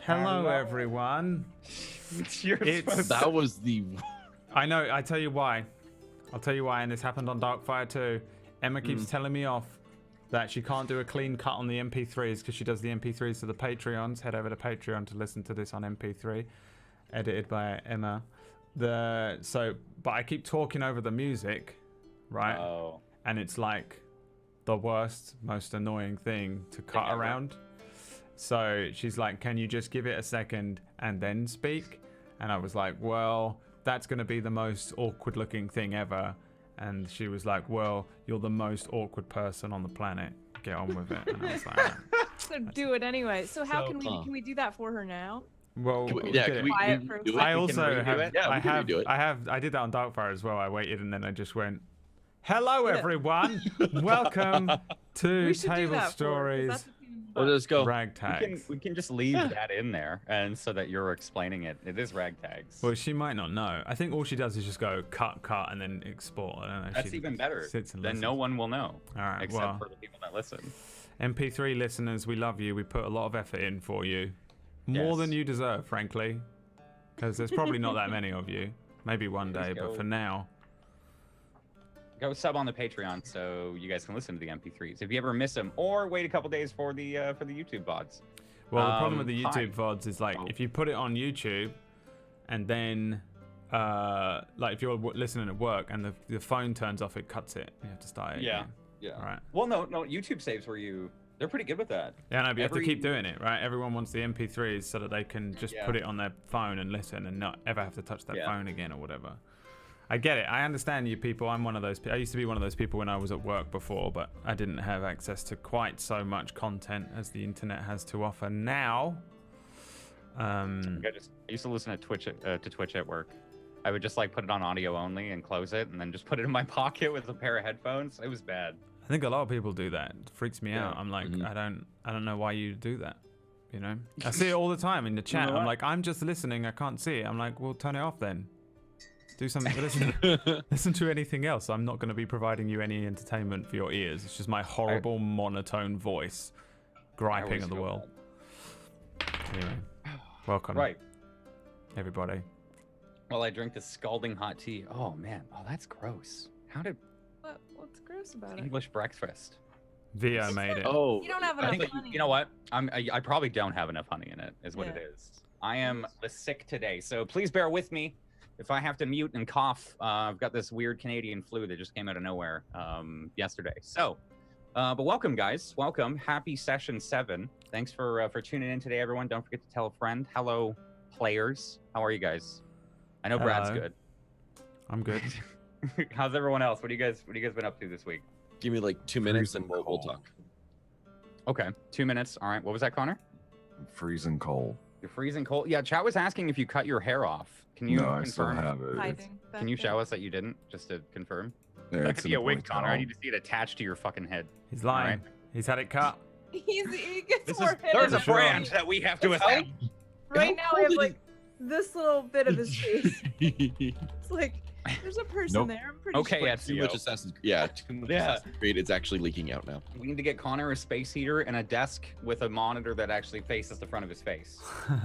Hello, everyone. That was the... I know, I tell you why. I'll tell you why, and this happened on Darkfire too. Emma keeps telling me off that she can't do a clean cut on the MP3s because she does the MP3s to the Patreons. Head over to Patreon to listen to this on MP3, edited by Emma. But I keep talking over the music, right? Oh. And it's like the worst, most annoying thing to cut around. So she's like, can you just give it a second and then speak? And I was like, well, that's going to be the most awkward looking thing ever. And she was like, well, you're the most awkward person on the planet. Get on with it. And I was like, so do it anyway. So how can we do that for her now? well, Can we do it? I also have, Yeah, we can redo it. I did that on Darkfire as well. I waited and then I just went, hello everyone, welcome to Table Stories. Well, let's go. RagTags. We can just leave that in there, and so that you're explaining it. It is RagTags. Well, she might not know. I think all she does is just go cut, and then export. I don't know. That's even better. Then no one will know. All right, except for the people that listen. MP3 listeners, we love you. We put a lot of effort in for you. More than you deserve, frankly. Because there's probably not that many of you. Maybe one day, but for now. Go sub on the Patreon so you guys can listen to the MP3s if you ever miss them, or wait a couple days for the YouTube VODs. Well, the problem with the YouTube VODs is like if you put it on YouTube, and then like if you're listening at work and the phone turns off, it cuts it. You have to start it. Yeah. Again. Yeah. All right. Well, no, YouTube saves where they're pretty good with that. Yeah, no, but you have to keep doing it, right? Everyone wants the MP3s so that they can just put it on their phone and listen and not ever have to touch their phone again or whatever. I get it. I understand you people. I'm one of those. I used to be one of those people when I was at work before, but I didn't have access to quite so much content as the internet has to offer now. I used to listen to Twitch at work. I would just like put it on audio only and close it, and then just put it in my pocket with a pair of headphones. It was bad. I think a lot of people do that. It freaks me out. I'm like, I don't know why you do that. You know, I see it all the time in the chat. I'm like, I'm just listening. I can't see it. I'm like, well, turn it off then. Do something. Listen to anything else. I'm not going to be providing you any entertainment for your ears. It's just my horrible monotone voice griping at the world. Anyway, welcome, everybody. Well, I drink this scalding hot tea. Oh man, that's gross. What's gross about English breakfast? Vio made it. Oh, you don't have enough honey. You know what? I probably don't have enough honey in it. Is what it is. I am sick today, so please bear with me. If I have to mute and cough, I've got this weird Canadian flu that just came out of nowhere yesterday. So, but welcome, guys. Welcome. Happy session 7. Thanks for tuning in today, everyone. Don't forget to tell a friend. Hello, players. How are you guys? I know Brad's good. I'm good. How's everyone else? What do you guys been up to this week? Give me like 2 minutes and we'll talk. Okay, 2 minutes. All right. What was that, Connor? I'm freezing cold. You're freezing cold. Yeah, chat was asking if you cut your hair off. Can you confirm? I still have it. Can you show us that you didn't, just to confirm? Yeah, That could be a wig, Connor. I need to see it attached to your fucking head. He's lying. Right. He's had it cut. He gets more hair. There's a brand that we have to establish. Right now, I have like this little bit of his face. It's like there's a person there. I'm pretty sure. Okay, Too much Assassin's Creed. It's actually leaking out now. We need to get Connor a space heater and a desk with a monitor that actually faces the front of his face.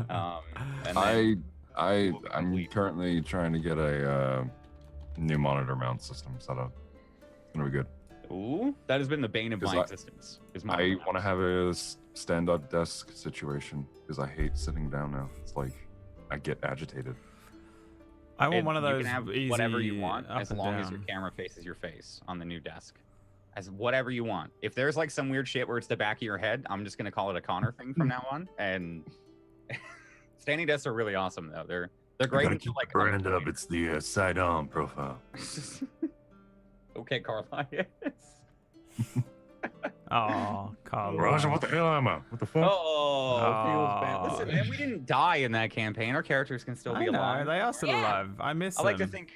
And then I'm currently trying to get a new monitor mount system set up. It's gonna be good. Ooh, that has been the bane of my existence. I want to have a stand-up desk situation because I hate sitting down now. It's like I get agitated. I want one of those. You can have easy whatever you want up as and long as down. your camera faces your face on the new desk. As whatever you want. If there's like some weird shit where it's the back of your head, I'm just gonna call it a Connor thing from now on. And standing desks are really awesome though. They're great. Gotta keep the brand up. It's the side-on profile. Okay, Carla. Oh, Carl. Roger, what the hell am I? What the fuck? Feels bad. Listen, man, we didn't die in that campaign. Our characters can still be alive. They are still alive. I miss them. I like to think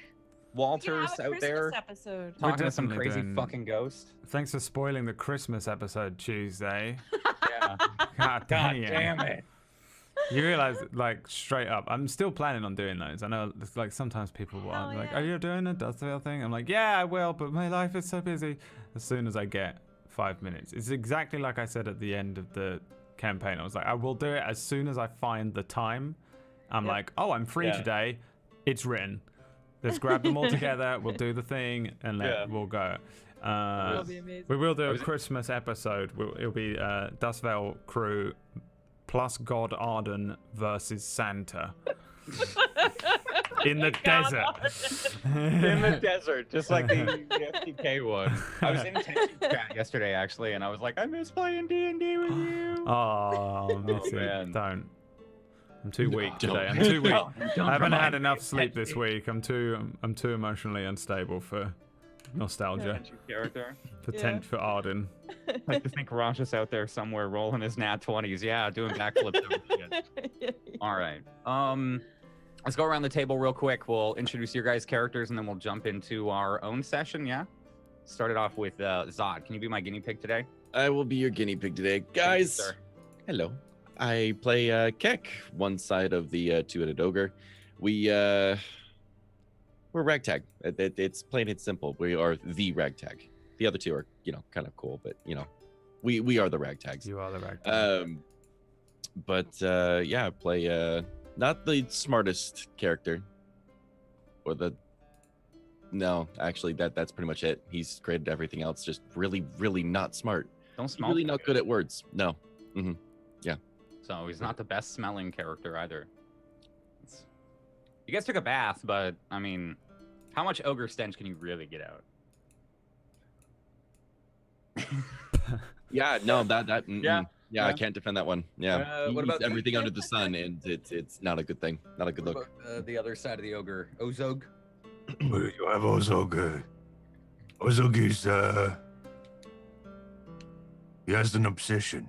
Walter's out there episode. talking to some crazy fucking ghost. Thanks for spoiling the Christmas episode Tuesday. Yeah. God damn it. You realize, like, straight up, I'm still planning on doing those. I know, it's like, sometimes people will be like, are you doing a Dustfield thing? I'm like, yeah, I will, but my life is so busy. As soon as I get 5 minutes. It's exactly like I said at the end of the campaign. I was like, I will do it as soon as I find the time. I'm like, oh, I'm free today. It's written. Let's grab them all together. We'll do the thing, and we'll go. That'll be amazing. We will do a Christmas episode. It'll be Dustvale crew plus God Arden versus Santa. In the desert. In the desert, just like the FTK one. I was in Tension chat yesterday, actually, and I was like, I miss playing D&D with you. Oh, man. Don't. I'm too weak today. I'm too weak. I haven't had enough sleep this week. I'm too emotionally unstable for nostalgia. Character. For Arden. I like to think Raj's out there somewhere rolling his nat 20s. Yeah, doing backflips. All right. Let's go around the table real quick. We'll introduce your guys' characters, and then we'll jump into our own session, yeah? Started off with Zod. Can you be my guinea pig today? I will be your guinea pig today. Guys, hello. I play Keck, one side of the two-headed ogre. We're RagTag. It's plain and simple. We are the RagTag. The other two are, kind of cool, but, we are the RagTags. You are the RagTag. I play... not the smartest character, no, actually, that's pretty much it. He's created everything else, just really, really not smart. Don't smell. Really not good at words. No. Yeah. So he's not the best smelling character either. You guys took a bath, but I mean, how much ogre stench can you really get out? Yeah. No. Yeah, I can't defend that one. Yeah, what about everything under the sun, and it's not a good thing. Not a good look. The other side of the ogre, Ozog. You have Ozog. Ozog is he has an obsession.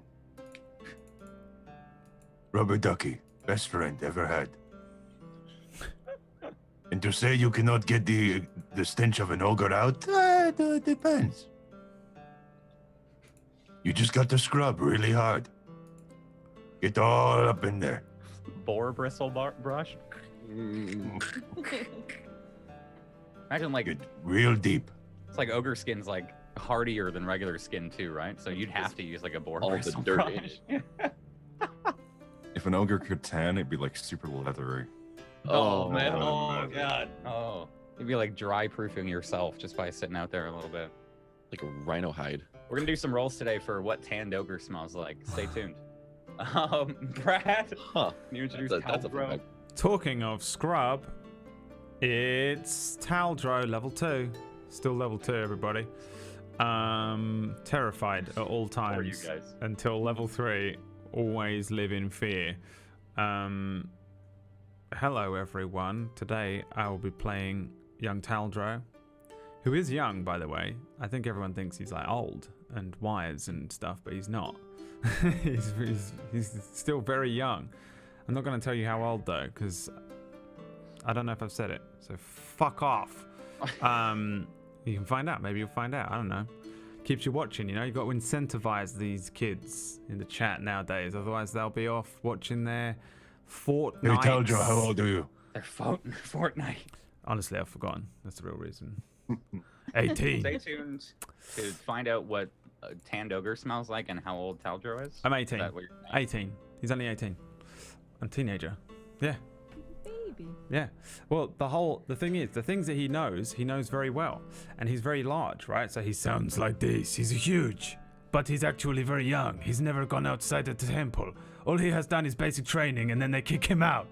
Rubber ducky, best friend ever had. And to say you cannot get the stench of an ogre out, depends. You just got to scrub really hard. Get all up in there. Boar bristle brush? Imagine like... Get real deep. It's like ogre skin's like hardier than regular skin too, right? So you'd have to use like a boar all bristle the dirt brush. in it. If an ogre could tan, it'd be like super leathery. Oh man, oh god. Oh. You'd be like dry proofing yourself just by sitting out there a little bit. Like a rhino hide. We're gonna do some rolls today for what tanned ogre smells like. Stay tuned. Brad, can you introduce Taldro? Talking of scrub, it's Taldro level 2. Still level 2, everybody. Terrified at all times. For you guys. Until level 3. Always live in fear. Hello, everyone. Today I will be playing young Taldro, who is young, by the way. I think everyone thinks he's like old and wise and stuff, but he's not. he's still very young. I'm not going to tell you how old though, because I don't know if I've said it. So fuck off. You can find out. Maybe you'll find out. I don't know. Keeps you watching. You've got to incentivize these kids in the chat nowadays. Otherwise, they'll be off watching their Fortnite. Hey, Taldro, how old are you? They're Fortnite. Honestly, I've forgotten. That's the real reason. 18. Stay tuned to find out what tanned ogre smells like and how old Taldro is. I'm 18. 18. He's only 18. I'm a teenager. Yeah. Baby. Yeah. Well, the thing is, the things that he knows very well. And he's very large, right? So he sounds like this. He's huge. But he's actually very young. He's never gone outside the temple. All he has done is basic training, and then they kick him out.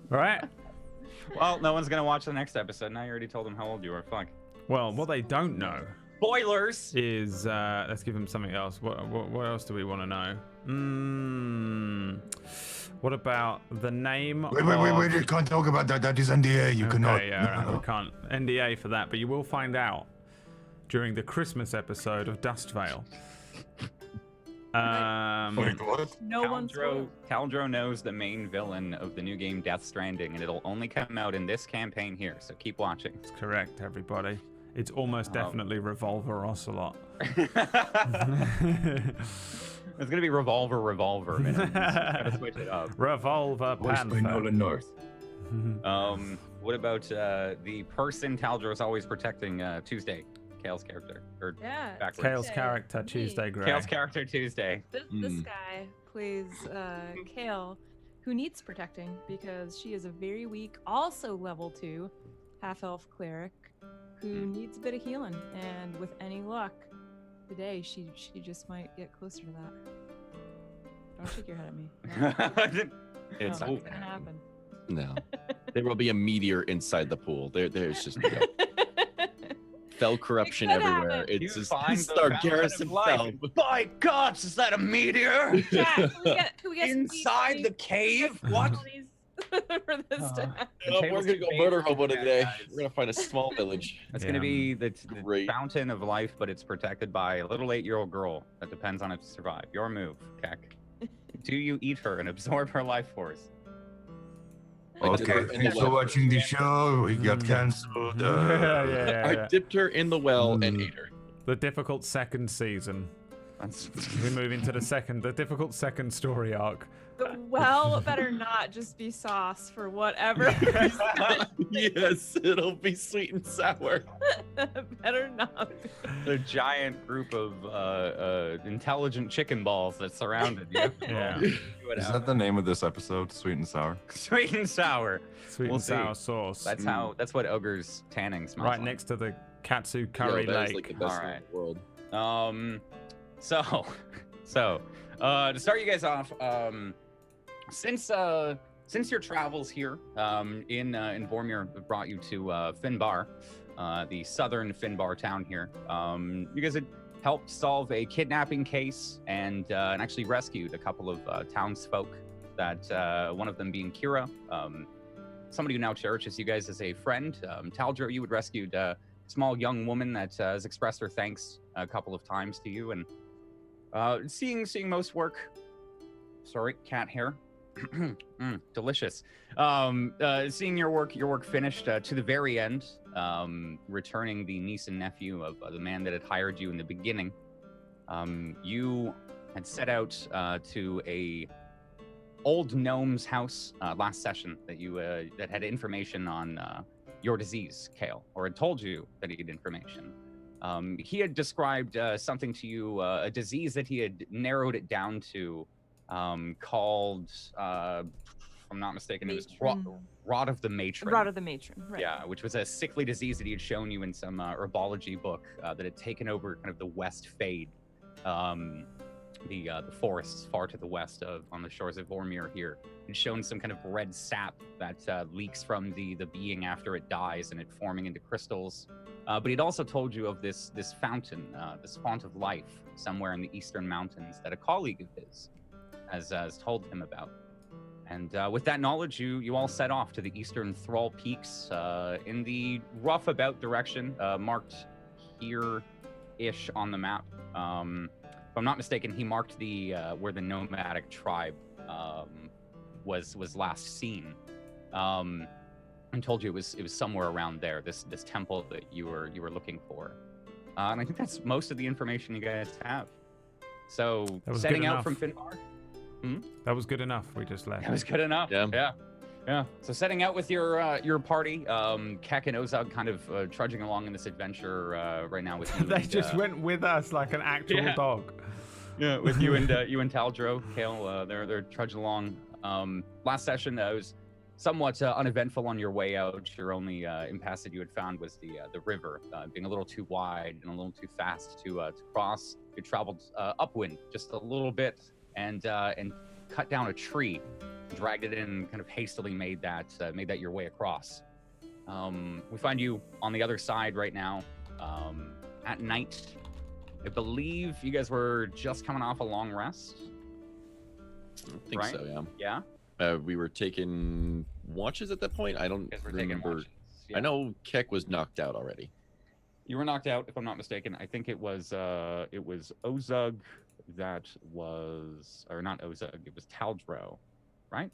Right? Well, no one's going to watch the next episode. Now you already told them how old you are. Fuck. Well, what they don't know... Spoilers! Is, let's give him something else. What else do we want to know? What about the name Wait, you can't talk about that. That is NDA. You cannot. Yeah, right, we can't. NDA for that, but you will find out during the Christmas episode of Dustvale. Wait, what? No one's. Taldro knows the main villain of the new game Death Stranding, and it'll only come out in this campaign here, so keep watching. That's correct, everybody. It's almost definitely Revolver Ocelot. It's gonna be Revolver, man. Gotta switch it up. Revolver Panther. Nolan North. What about the person Taldro's always protecting, Tuesday? Kale's character. Or Yeah. backwards. Kale's Tuesday. character, Me. Tuesday Gray. Kale's character Tuesday. This guy plays Kale, who needs protecting because she is a very weak, also level 2 half-elf cleric who needs a bit of healing. And with any luck, today she just might get closer to that. Don't shake your head at me. No, It's that's gonna happen. no. There will be a meteor inside the pool. There's just no. Fell corruption could everywhere. happen. It's You just find the Star fountain Garrison of life. fell. By God, is that a meteor? Chat, can we get some Inside D20 the cave? What? for this time? Oh, we're gonna go murder hobo today. guys. We're gonna find a small village. It's Yeah. going to be the Great. fountain of life, but it's protected by a little 8-year-old girl that depends on it to survive. Your move, Keck. Do you eat her and absorb her life force? Okay, thanks for watching the show. We got cancelled. I dipped her in the well and ate her. The difficult second season. That's We move into the difficult second story arc. The well better not just be sauce for whatever. Yes, it'll be sweet and sour. Better not. the giant group of intelligent chicken balls that surrounded you. Yeah. Is that the name of this episode? Sweet and sour. Sweet and sour. Sweet We'll and sour see. sauce. That's what ogre's tanning smells right like. next to the Katsu Curry Yo, that is Lake. like the best Alright. in the world. So to start you guys off, since your travels here in Vormir brought you to Finbar, the southern Finbar town here, you guys had helped solve a kidnapping case and actually rescued a couple of townsfolk. That one of them being Kira, somebody who now cherishes you guys as a friend. Taldro, you had rescued a small young woman that has expressed her thanks a couple of times to you, and seeing most work. Sorry, cat hair. Delicious. Seeing your work finished to the very end, returning the niece and nephew of the man that had hired you in the beginning. You had set out to a old gnome's house last session that you that had information on your disease, Kale, or had told you that he had information. He had described something to you, a disease that he had narrowed it down to, called, if I'm not mistaken, it was Rot of the Matron. Rot of the Matron, right. Yeah, which was a sickly disease that he had shown you in some herbology book that had taken over kind of the West Fade, the forests far to the west on the shores of Vormir here. It's shown some kind of red sap that leaks from the being after it dies and it forming into crystals. But he'd also told you of this fountain, this font of life somewhere in the eastern mountains that a colleague of his has told him about. And with that knowledge, you all set off to the eastern Thrall Peaks in the rough about direction marked here-ish on the map. If I'm not mistaken, he marked the where the nomadic tribe was last seen, and told you it was somewhere around there. This temple that you were looking for, and I think that's most of the information you guys have. So setting out from Finbar. That was good enough. We just left. That was good enough. Yeah. So setting out with your party, Keck and Ozug kind of trudging along in this adventure right now with you. They just went with us like an actual dog. Yeah, with you and Taldro, Kale, they're trudging along. Last session was somewhat uneventful on your way out. Your only impasse that you had found was the river being a little too wide and a little too fast to cross. You traveled upwind just a little bit and cut down a tree, dragged it in, and kind of hastily made that your way across. We find you on the other side right now at night. I believe you guys were just coming off a long rest. I think right? so, yeah. Yeah? We were taking watches at that point. I don't You guys were taking remember. watches. Yeah. I know Keck was knocked out already. You were knocked out, if I'm not mistaken. I think it was Ozug that was, or not Ozug, it was Taldro, right?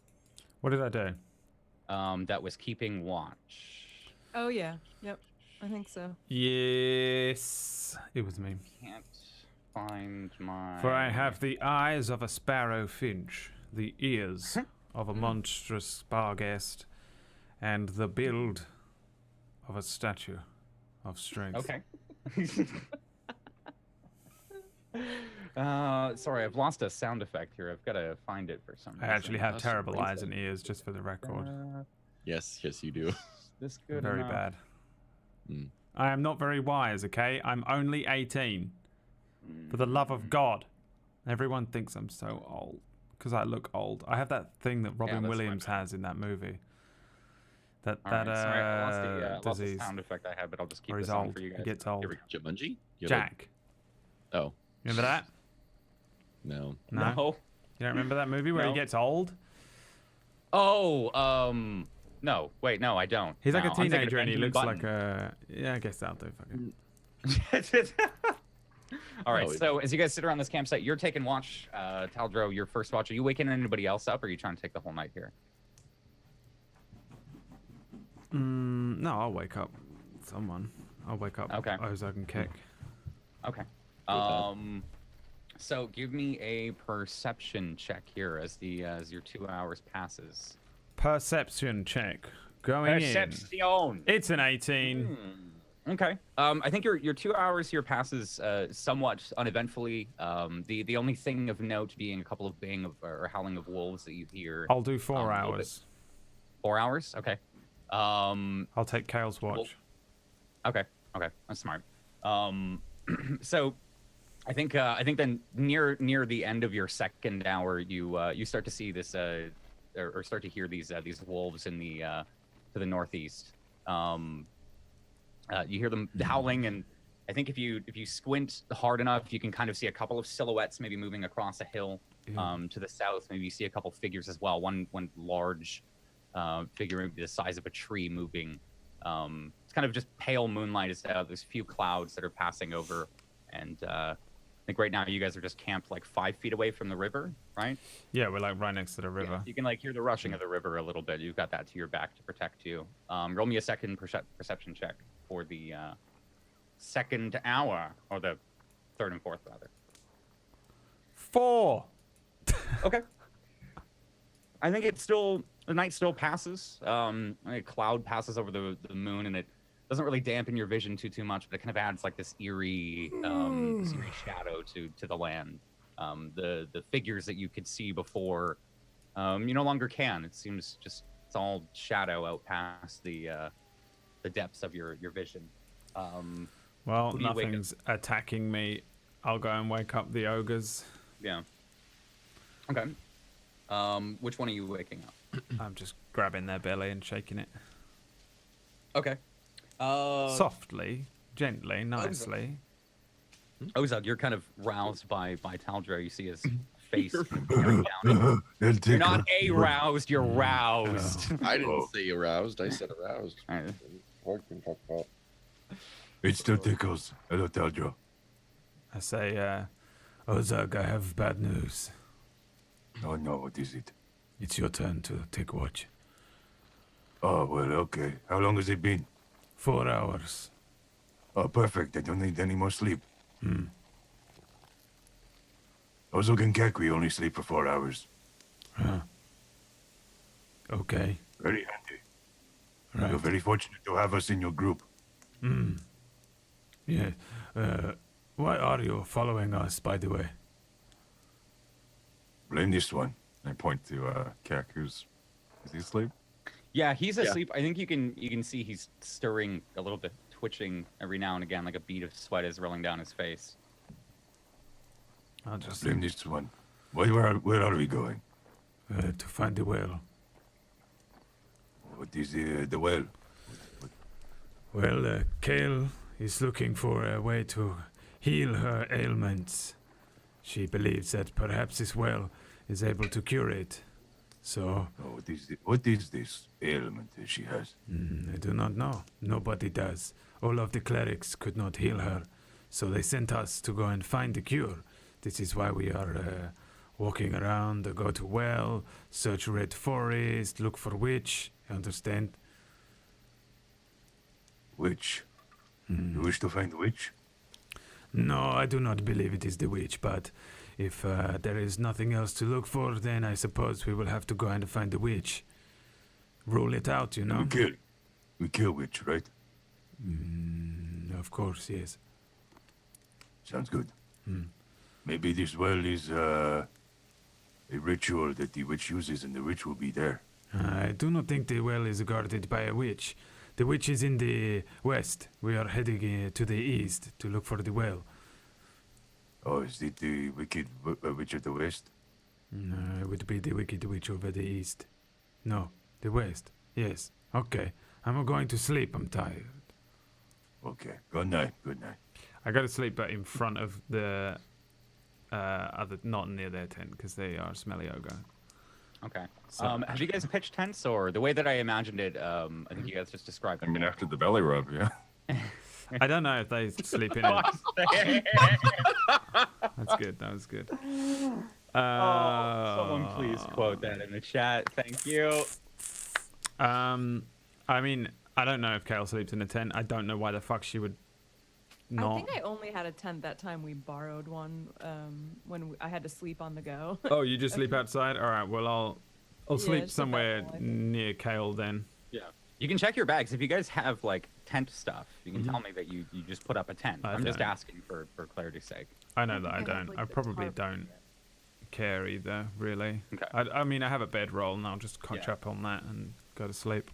What did I do? That was keeping watch. Oh yeah. Yep. I think so. Yes, it was me. Can't find my. For I have the eyes of a sparrow finch, the ears of a monstrous barghest, and the build of a statue of strength. Okay. Sorry, I've lost a sound effect here. I've got to find it for some reason. I actually have That's terrible amazing. eyes and ears, just for the record. Yes, you do. This good Very enough? bad. Mm. I am not very wise, okay? I'm only 18. For the love of God. Everyone thinks I'm so old. Because I look old. I have that thing that Robin that's Williams my bad. has in that movie. That Sorry, I lost the disease. sound effect I had, but I'll just keep Where he's this on old. for you guys. He gets Here old. we go. Jumanji? Jack. Oh, Remember that? no. No? No. You don't remember that movie where he No. gets old? Oh, no. Wait, no, I don't. He's like No, a I'm thinking of teenager and he Benjamin looks like Button. a... Yeah, I guess that'll do. Fuck it. All right, No, so as you guys sit around this campsite, you're taking watch. Taldro, your first watch. Are you waking anybody else up, or are you trying to take the whole night here? No, I'll wake up someone. I'll wake up Okay. Ozug and Keck. Okay. Okay. So give me a perception check here as your 2 hours passes. Perception check. Going in. It's an 18. Okay. I think your 2 hours here passes somewhat uneventfully. The only thing of note being a couple of baying or howling of wolves that you hear. I'll do 4 a little hours. bit. 4 hours? Okay. I'll take Kale's watch. Okay. Okay. That's smart. So I think then near the end of your second hour, you start to see this or start to hear these wolves in the to the northeast. You hear them howling, and I think if you squint hard enough, you can kind of see a couple of silhouettes maybe moving across a hill to the south. Maybe you see a couple figures as well. One large figure, maybe the size of a tree, moving. It's kind of just pale moonlight is out. There's a few clouds that are passing over, and I think right now you guys are just camped like 5 feet away from the river, right? Yeah, we're like right next to the river. Yeah, you can like hear the rushing of the river a little bit. You've got that to your back to protect you. Roll me a second perception check for the second hour, or the third and fourth rather. 4. Okay. I think the night still passes. A cloud passes over the moon, and it doesn't really dampen your vision too much, but it kind of adds like this eerie shadow to the land. The figures that you could see before, you no longer can. It seems just it's all shadow out past the depths of your vision. Well, who do you wake nothing's attacking me. I'll go and wake up the ogres. Yeah. Okay. Which one are you waking up? I'm just grabbing their belly and shaking it. Okay. Softly, gently, nicely. Ozug, you're kind of roused by Taldro. You see his face peering down. You're not aroused, you're roused. I didn't say aroused. I said aroused. It still tickles. Hello, Taldro. I say, Ozug, I have bad news. Oh no, what is it? It's your turn to take watch. Oh, well, okay. How long has it been? 4 hours. Oh, perfect. I don't need any more sleep. Ozug and Kek, we only sleep for 4 hours. Huh. Okay. Very handy. Right. You're very fortunate to have us in your group. Yeah. Why are you following us, by the way? Blame this one. I point to Kek, is he asleep? Yeah, he's asleep. I think you can see he's stirring a little bit, twitching every now and again, like a bead of sweat is rolling down his face. I'll just Blame this one. Where are we going? to find the whale. What is the well? Well, Kale is looking for a way to heal her ailments. She believes that perhaps this well is able to cure it. So, Oh, what is this ailment that she has? I do not know. Nobody does. All of the clerics could not heal her, so they sent us to go and find the cure. This is why we are walking around, go to well, search red forest, look for witch. You understand? Witch. You wish to find a witch? No, I do not believe it is the witch, but if there is nothing else to look for, then I suppose we will have to go and find the witch. Rule it out, you know? We kill witch, right? Of course, yes. Sounds good. Hmm. Maybe this well is a ritual that the witch uses, and the witch will be there. I do not think the well is guarded by a witch. The witch is in the west. We are heading to the east to look for the well. Oh, is it the wicked witch of the west? No, it would be the wicked witch over the east. No, the west. Yes. Okay. I'm going to sleep. I'm tired. Okay. Good night. Good night. I go to sleep, but in front of the other, not near their tent, because they are smelly ogre. Okay. So- Have you guys pitched tents, or the way that I imagined it? I think you guys just described it. I mean, after the belly rub, yeah. I don't know if they sleep in it. That's good. That was good. Someone please quote that in the chat. Thank you. I mean, I don't know if Kale sleeps in a tent. I don't know why the fuck she would not. I think I only had a tent that time we borrowed one when I had to sleep on the go. Oh, you just sleep outside? All right. Well, I'll sleep just somewhere about, I think. near Kale then. Yeah. You can check your bags if you guys have like tent stuff. You can tell me that you just put up a tent. I I'm just don't. asking for clarity's sake. I know that I think I have, don't. like, I the probably tarp. don't care either, really. Okay. I mean, I have a bedroll, and I'll just catch Yeah. up on that and go to sleep.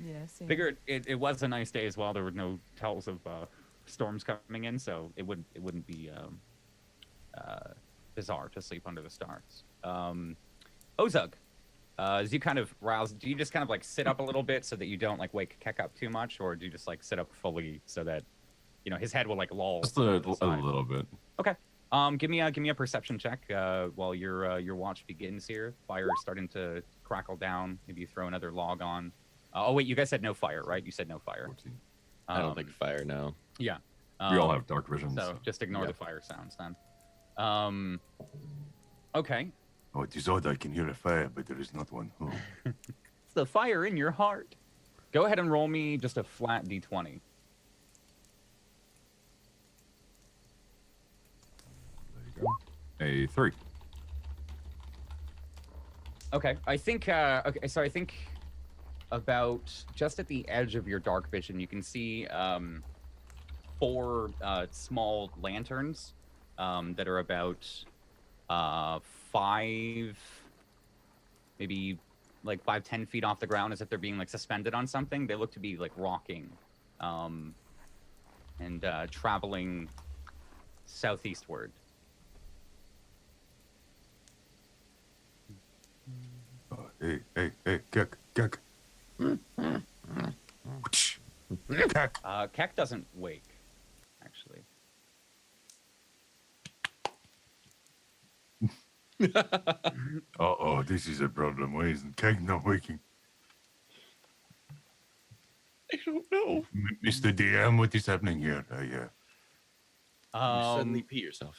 Yeah, same. Figured it was a nice day as well. There were no tells of storms coming in, so it wouldn't be bizarre to sleep under the stars. Ozug, as you kind of rouse, do you just kind of like sit up a little bit so that you don't like wake Keck up too much, or do you just like sit up fully so that his head will like loll? Just to a the side? little bit. Okay. Give me a perception check while your watch begins here. Fire is starting to crackle down. Maybe you throw another log on. Oh wait, you guys said no fire, right? You said no fire. 14. I don't think fire now. Yeah. We all have dark vision. So just ignore the fire sounds then. Okay. Oh, it is odd. I can hear a fire, but there is not one. Oh. It's the fire in your heart. Go ahead and roll me just a flat d20. There you go. A 3. Okay. I think. Okay. So I think about just at the edge of your dark vision, you can see 4 small lanterns that are about 5, maybe like 5-10 feet off the ground, as if they're being like suspended on something. They look to be like rocking and traveling southeastward. Oh, hey, Keck. Keck. Keck doesn't wake, actually. Uh-oh, this is a problem. Why isn't Keck not waking? I don't know. Mr. DM, what is happening here? You suddenly pee yourself.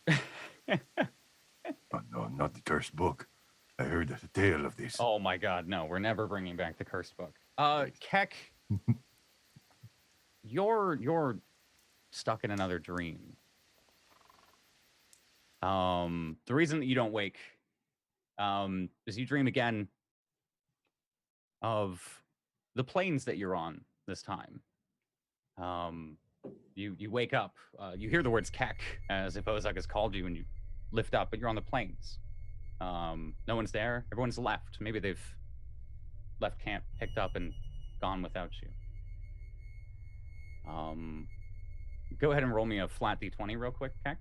Oh, no, not the cursed book. I heard a tale of this. Oh my god, no, we're never bringing back the cursed book. Keck, you're stuck in another dream. The reason that you don't wake is you dream again of the planes that you're on this time. You wake up, you hear the words Keck as if Ozug has called you, and you lift up, but you're on the plains. No one's there. Everyone's left. Maybe they've left camp, picked up, and gone without you. Go ahead and roll me a flat d20 real quick, Keck.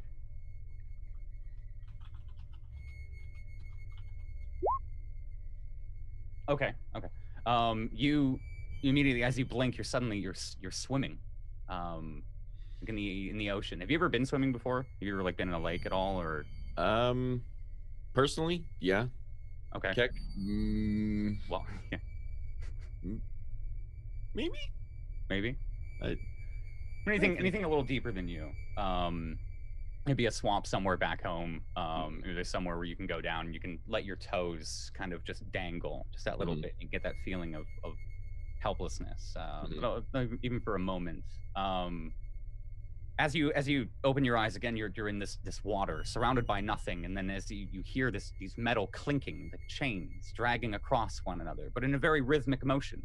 Okay. You immediately, as you blink, you're swimming, like in the ocean. Have you ever been swimming before? Have you ever like been in a lake at all, or? Personally, yeah. Okay. Keck, Well, yeah. maybe. Anything a little deeper than you. Maybe a swamp somewhere back home. Maybe there's somewhere where you can go down and you can let your toes kind of just dangle just that little bit and get that feeling of helplessness, even for a moment. As you open your eyes again, you're in this water, surrounded by nothing, and then as you hear these metal clinking, the chains dragging across one another, but in a very rhythmic motion.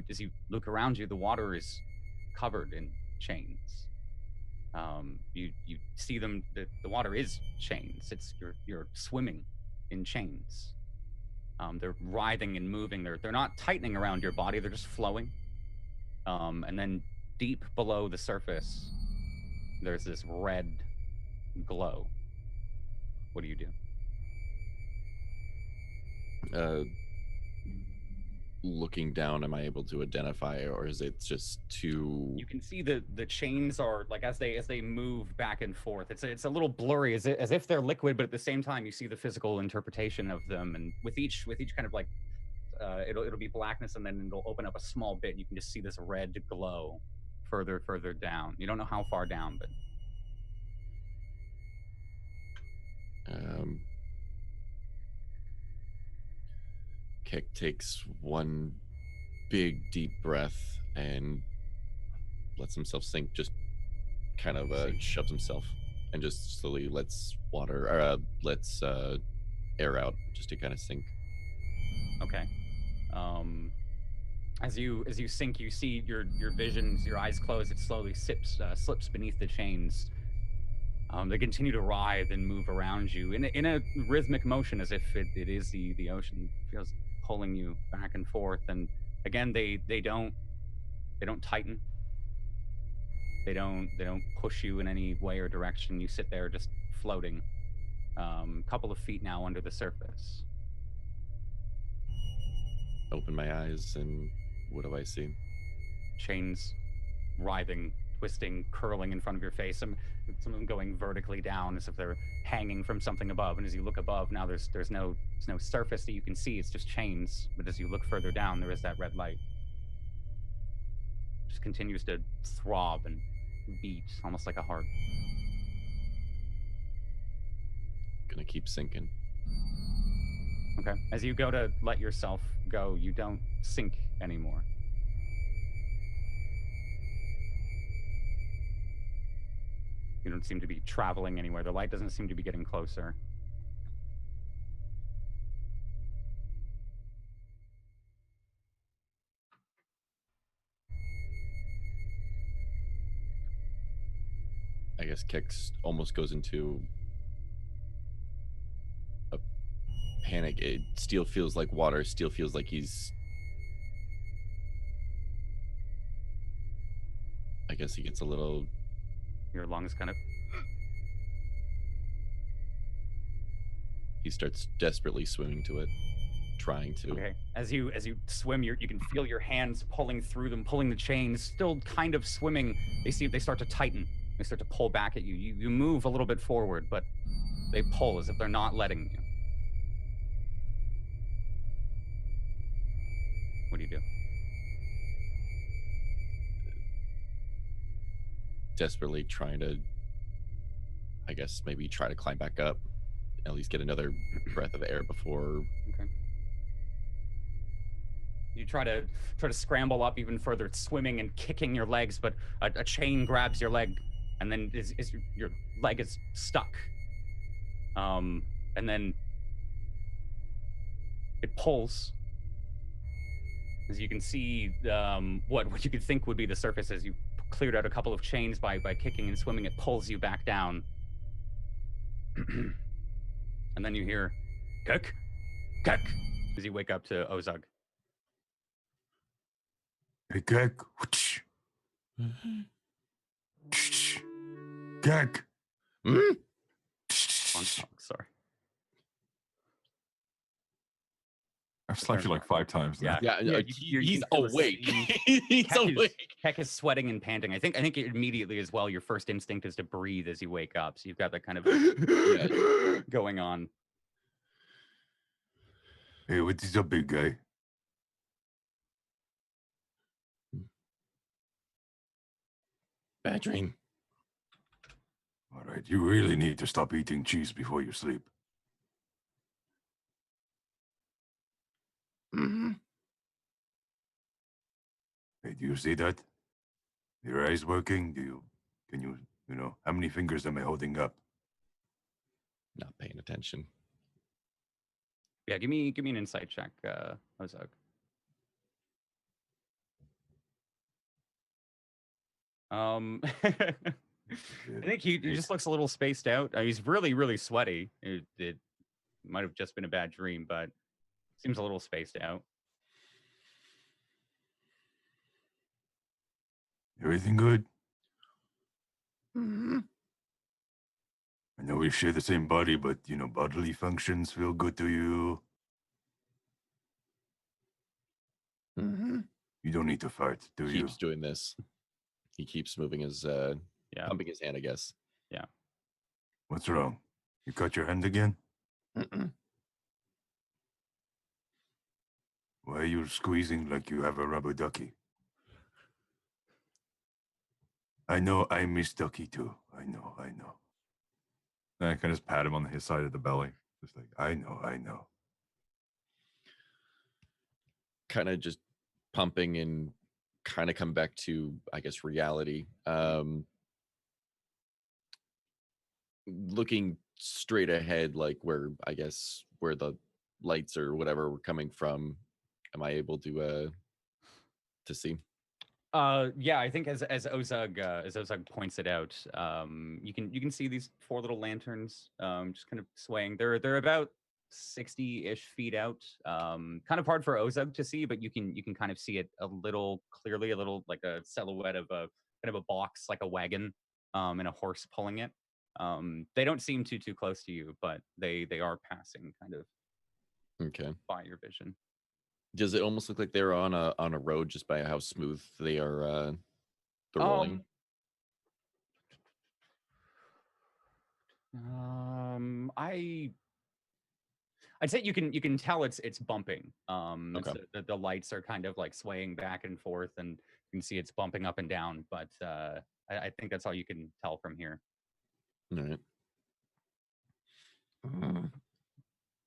as you look around you, the water is covered in chains. You see them. The water is chains. You're swimming in chains. They're writhing and moving. They're not tightening around your body. They're just flowing. And then deep below the surface, there's this red glow. What do you do? Looking down, am I able to identify, or is it just too? You can see the chains are like as they move back and forth. It's a little blurry, as if they're liquid, but at the same time you see the physical interpretation of them. And with each kind of like it'll be blackness, and then it'll open up a small bit. And you can just see this red glow further down. You don't know how far down, but Keck takes one big deep breath and lets himself sink, just kind of shoves himself and just slowly lets air out just to kind of sink. Okay. As you sink, you see your visions, your eyes close. It slowly slips beneath the chains. They continue to writhe and move around you in a rhythmic motion, as if it is the ocean. It feels pulling you back and forth. And again, they don't tighten. They don't push you in any way or direction. You sit there just floating, a couple of feet now under the surface. Open my eyes, and what do I see? Chains writhing, twisting, curling in front of your face. Some of them going vertically down as if they're hanging from something above. And as you look above, now there's no surface that you can see. It's just chains. But as you look further down, there is that red light. It just continues to throb and beat, almost like a heart. Gonna keep sinking. Okay. As you go to let yourself go, you don't sink anymore. You don't seem to be traveling anywhere. The light doesn't seem to be getting closer. I guess Kex almost goes into a panic. It still feels like water. Still feels like he's... I guess he gets a little... Your lungs kind of... He starts desperately swimming to it, trying to. Okay. As you swim, you can feel your hands pulling through them, pulling the chains, still kind of swimming. They start to tighten. They start to pull back at you. You move a little bit forward, but they pull as if they're not letting you. What do you do? Desperately trying to, I guess, maybe try to climb back up, at least get another breath of air before. Okay. You try to scramble up even further, swimming and kicking your legs, but a chain grabs your leg, and then your leg is stuck. And then it pulls. As you can see, what you could think would be the surface, as you cleared out a couple of chains by kicking and swimming, it pulls you back down. And then you hear, Kek, Kek, as you wake up to Ozug. Hey, Kek. Kek. Sorry. I've slapped you like 5 times now. Yeah, he's awake. He's awake. Keck is sweating and panting. I think immediately as well, your first instinct is to breathe as you wake up. So you've got that kind of going on. Hey, what is up, big guy? Bad dream. All right, you really need to stop eating cheese before you sleep. Mm-hmm. Hey, do you see that? Your eyes working? Can you how many fingers am I holding up? Not paying attention. Yeah, give me an insight check, Ozug. I think he just looks a little spaced out. He's really, really sweaty. It might have just been a bad dream, but seems a little spaced out. Everything good? Mm-hmm. I know we share the same body, but you know, bodily functions feel good to you. Mm-hmm. You don't need to fight, do you? Keeps doing this. He keeps moving his pumping his hand, I guess. Yeah. What's wrong? You cut your hand again? Mm-mm. Why are you squeezing like you have a rubber ducky? I know I miss Ducky too. I know. And I can just pat him on his side of the belly. Just like, I know. Kind of just pumping and kind of come back to, I guess, reality. Looking straight ahead, like where the lights or whatever were coming from. Am I able to see? Yeah, I think as Ozug points it out, you can see these 4 little lanterns just kind of swaying. They're about 60-ish feet out. Kind of hard for Ozug to see, but you can kind of see it a little clearly, a little like a silhouette of a kind of a box, like a wagon, and a horse pulling it. They don't seem too close to you, but they are passing kind of by your vision. Does it almost look like they're on a road just by how smooth they are they're rolling? I'd say you can tell it's bumping. Okay. The lights are kind of like swaying back and forth, and you can see it's bumping up and down. But I think that's all you can tell from here. All right.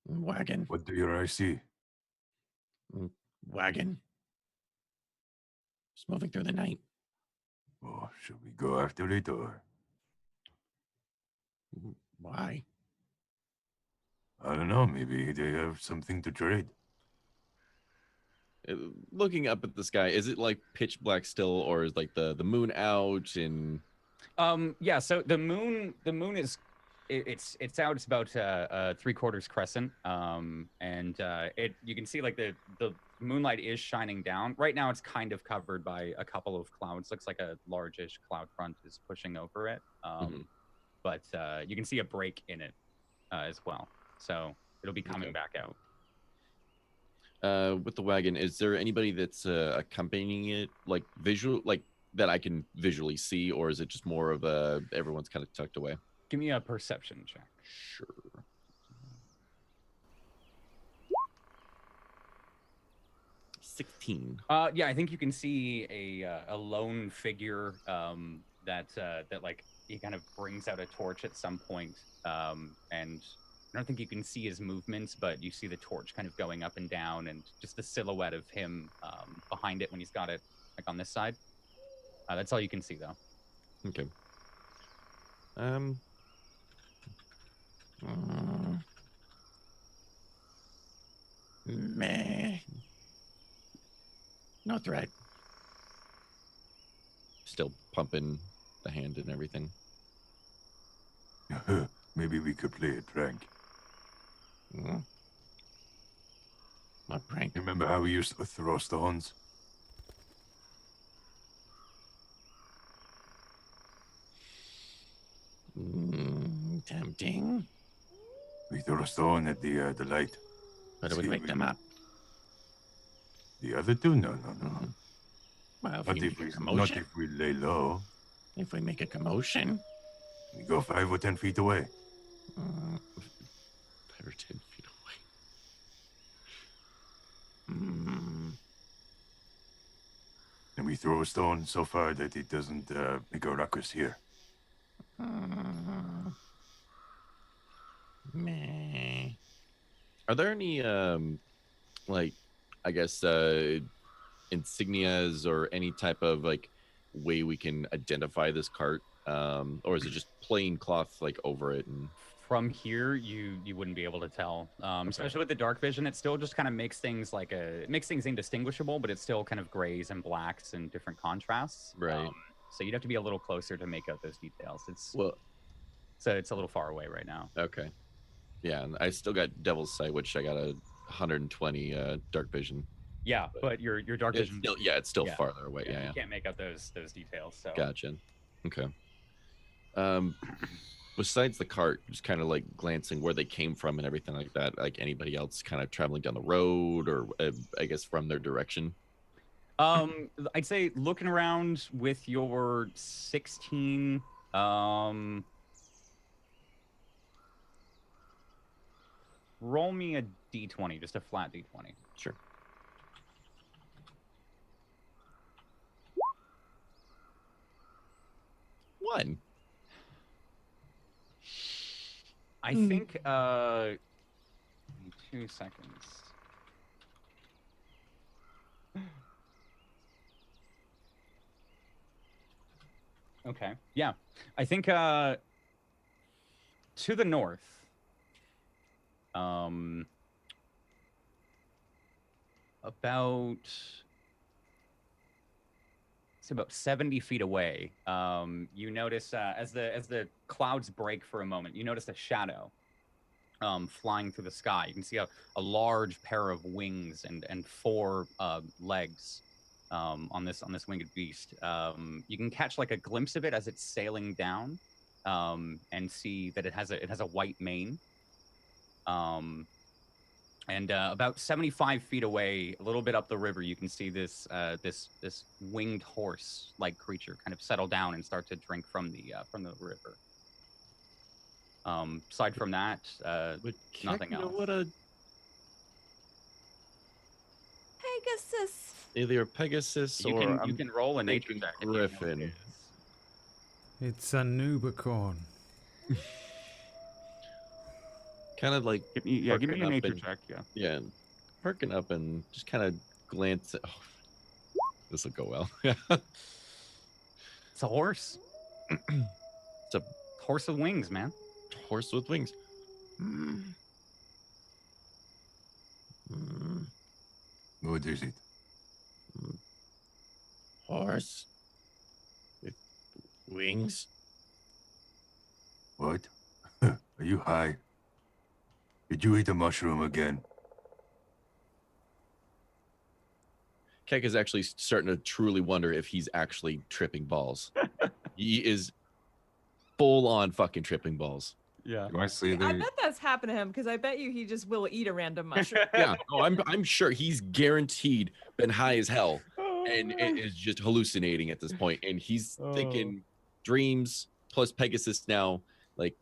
Wagon. What do your eyes see? Wagon. Just moving through the night. Oh, should we go after it or? Why? I don't know. Maybe they have something to trade. Looking up at the sky, is it like pitch black still, or is like the moon out? And yeah, so the moon is it's out. It's about 3/4 crescent, and you can see like the moonlight is shining down. Right now it's kind of covered by a couple of clouds. Looks like a largish cloud front is pushing over it, but you can see a break in it as well, so it'll be coming back out. With the wagon, is there anybody that's accompanying it, like visual, like that I can visually see, or is it just more of everyone's kind of tucked away? Give me a perception check. Sure. $16. Yeah, I think you can see a lone figure that like he kind of brings out a torch at some point, and I don't think you can see his movements, but you see the torch kind of going up and down, and just the silhouette of him behind it when he's got it like on this side. That's all you can see, though. Okay. Meh. No threat. Still pumping the hand and everything. Maybe we could play a prank. What prank? Remember how we used to throw stones? Tempting. We throw a stone at the light. But it would wake them up. The other two? No. Well, Not if we lay low. If we make a commotion. We go 5 or 10 feet away. 5 or 10 feet away. And we throw a stone so far that it doesn't make a ruckus here. Meh. Are there any like, I guess insignias or any type of like way we can identify this cart, or is it just plain cloth like over it? And from here you wouldn't be able to tell, especially with the dark vision. It still just kind of makes things things indistinguishable, but it's still kind of grays and blacks and different contrasts, right? So you'd have to be a little closer to make out those details. It's a little far away right now. Okay. Yeah, and I still got Devil's Sight, which I got a 120 dark vision. Yeah, but your dark vision. It's still farther away. Yeah, you can't make out those details. So. Gotcha. Okay. Besides the cart, just kind of like glancing where they came from and everything like that. Like anybody else kind of traveling down the road, or I guess from their direction. I'd say looking around with your 16. Roll me a d20, just a flat d20. Sure. One. I think, 2 seconds. Okay, yeah. I think, to the north, about 70 feet away, you notice as the clouds break for a moment, you notice a shadow flying through the sky. You can see a large pair of wings and 4 legs on this winged beast. You can catch like a glimpse of it as it's sailing down, and see that it has a white mane. And about 75 feet away, a little bit up the river, you can see this winged horse-like creature kind of settle down and start to drink from the river. Aside from that, nothing else. What a Pegasus. either a Pegasus You or can roll a nature thinking check. If you know what it griffin. is. It's a nubicorn. Kind of like Give me a perking up nature and- check. Yeah. Yeah, perking up and just kind of glance. Oh, this will go well. It's a horse. It's a Horse with wings, man. horse with wings. What is it? Horse with wings. What? Are you high? Did you eat a mushroom again? Keck is actually starting to truly wonder if he's actually tripping balls. He is full on fucking tripping balls. Yeah. Do I see I the? bet that's happened to him because I bet you he just will eat a random mushroom. Yeah. Oh, I'm sure he's guaranteed been high as hell and Oh. is just hallucinating at this point. And he's thinking dreams plus Pegasus now. Like,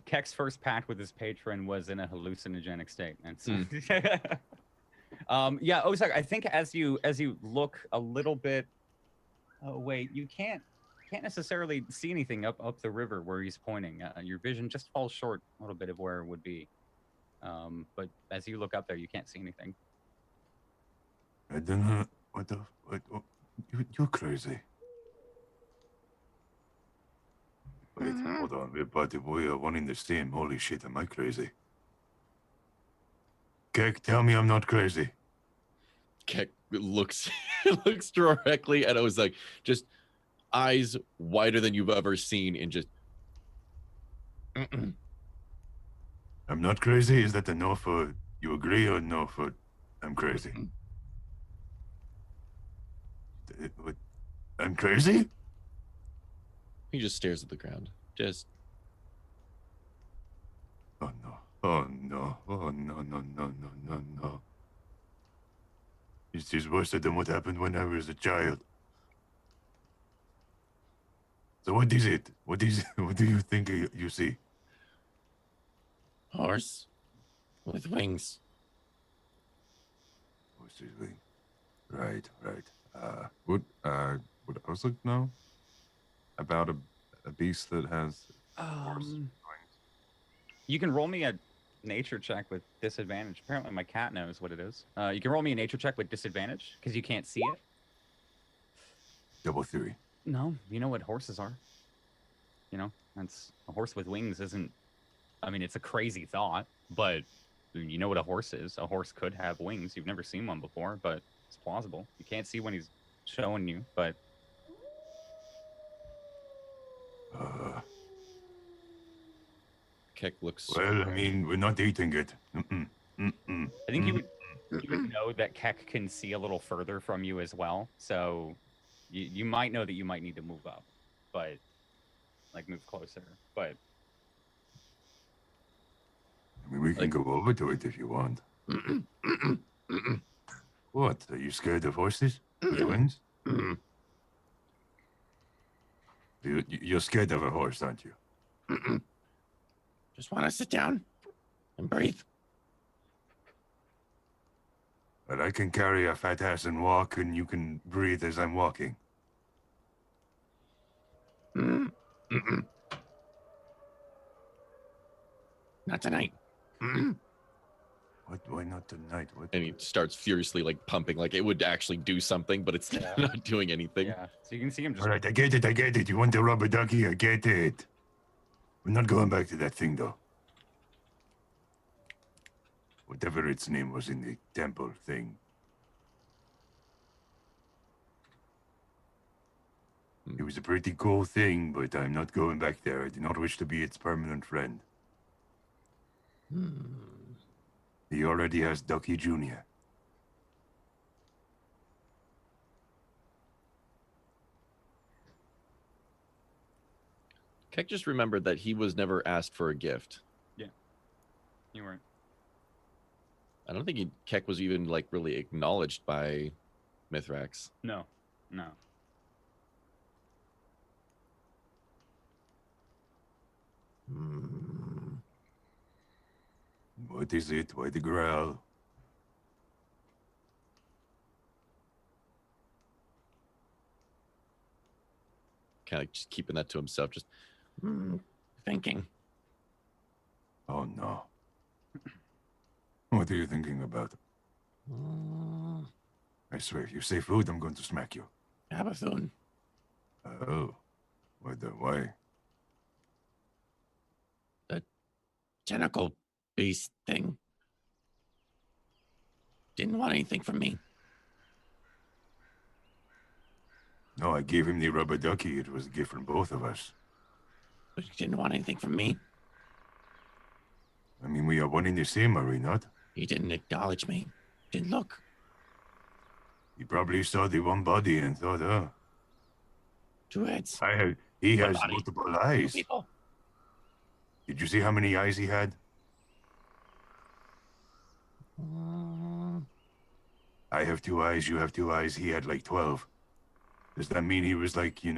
Keck's first pact with his patron was in a hallucinogenic state. And so, yeah, Ozark, I think as you look a little bit away, you can't necessarily see anything up the river where he's pointing. Your vision just falls short a little bit of where it would be. But as you look up there, you can't see anything. I don't know. What? You're crazy. Wait, hold on. We are one in the same. Holy shit, am I crazy? Keck, tell me I'm not crazy. Keck looks directly at Ozark, just eyes wider than you've ever seen, and just. I'm not crazy? Is that a no for you agree or no for I'm crazy? What? I'm crazy? He just stares at the ground. Just. Oh no. Oh no. Oh no, no, no, no, no, no. This is worse than what happened when I was a child. So what is it? What do you think you see? Horse with wings. What's his wing? Right. Would Ozug know about a beast that has horse wings? You can roll me a nature check with disadvantage. Apparently my cat knows what it is. You can roll me a nature check with disadvantage because you can't see it. Double 3. No, you know what horses are. You know, that's a horse with wings isn't. I mean, it's a crazy thought, but you know what a horse is. A horse could have wings. You've never seen one before, but it's plausible. You can't see when he's showing you, but Keck looks. Well, I mean, we're not eating it. Mm-mm. Mm-mm. I think you would know that Keck can see a little further from you as well. So you might know that you might need to move up, but like move closer. But I mean, we can go over to it if you want. What? Are you scared of horses? Twins? You're scared of a horse, aren't you? Just want to sit down and breathe. But I can carry a fat ass and walk, and you can breathe as I'm walking. Not tonight. What? Why not tonight? What? And he starts furiously like pumping, like it would actually do something, but it's not doing anything. yeah, so you can see him just. All right, I get it. You want the rubber ducky? I get it. We're not going back to that thing, though. Whatever its name was in the temple thing. It was a pretty cool thing, but I'm not going back there. I do not wish to be its permanent friend. He already has Ducky Jr. Keck just remembered that he was never asked for a gift. Yeah, you weren't. I don't think Keck was even like really acknowledged by Mithrax. No. What is it? Why the growl? Kind of just keeping that to himself, just thinking. Oh no. What are you thinking about? I swear, if you say food, I'm going to smack you. Abathun. Oh. Why? The tentacle beast thing. Didn't want anything from me. No, I gave him the rubber ducky. It was a gift from both of us. But he didn't want anything from me. I mean, we are one in the same, are we not? He didn't acknowledge me. Didn't look. He probably saw the one body and thought, oh. 2 heads. He One has body. multiple eyes. People. Did you see how many eyes he had? I have 2 eyes, you have 2 eyes, he had like 12. Does that mean he was like, 7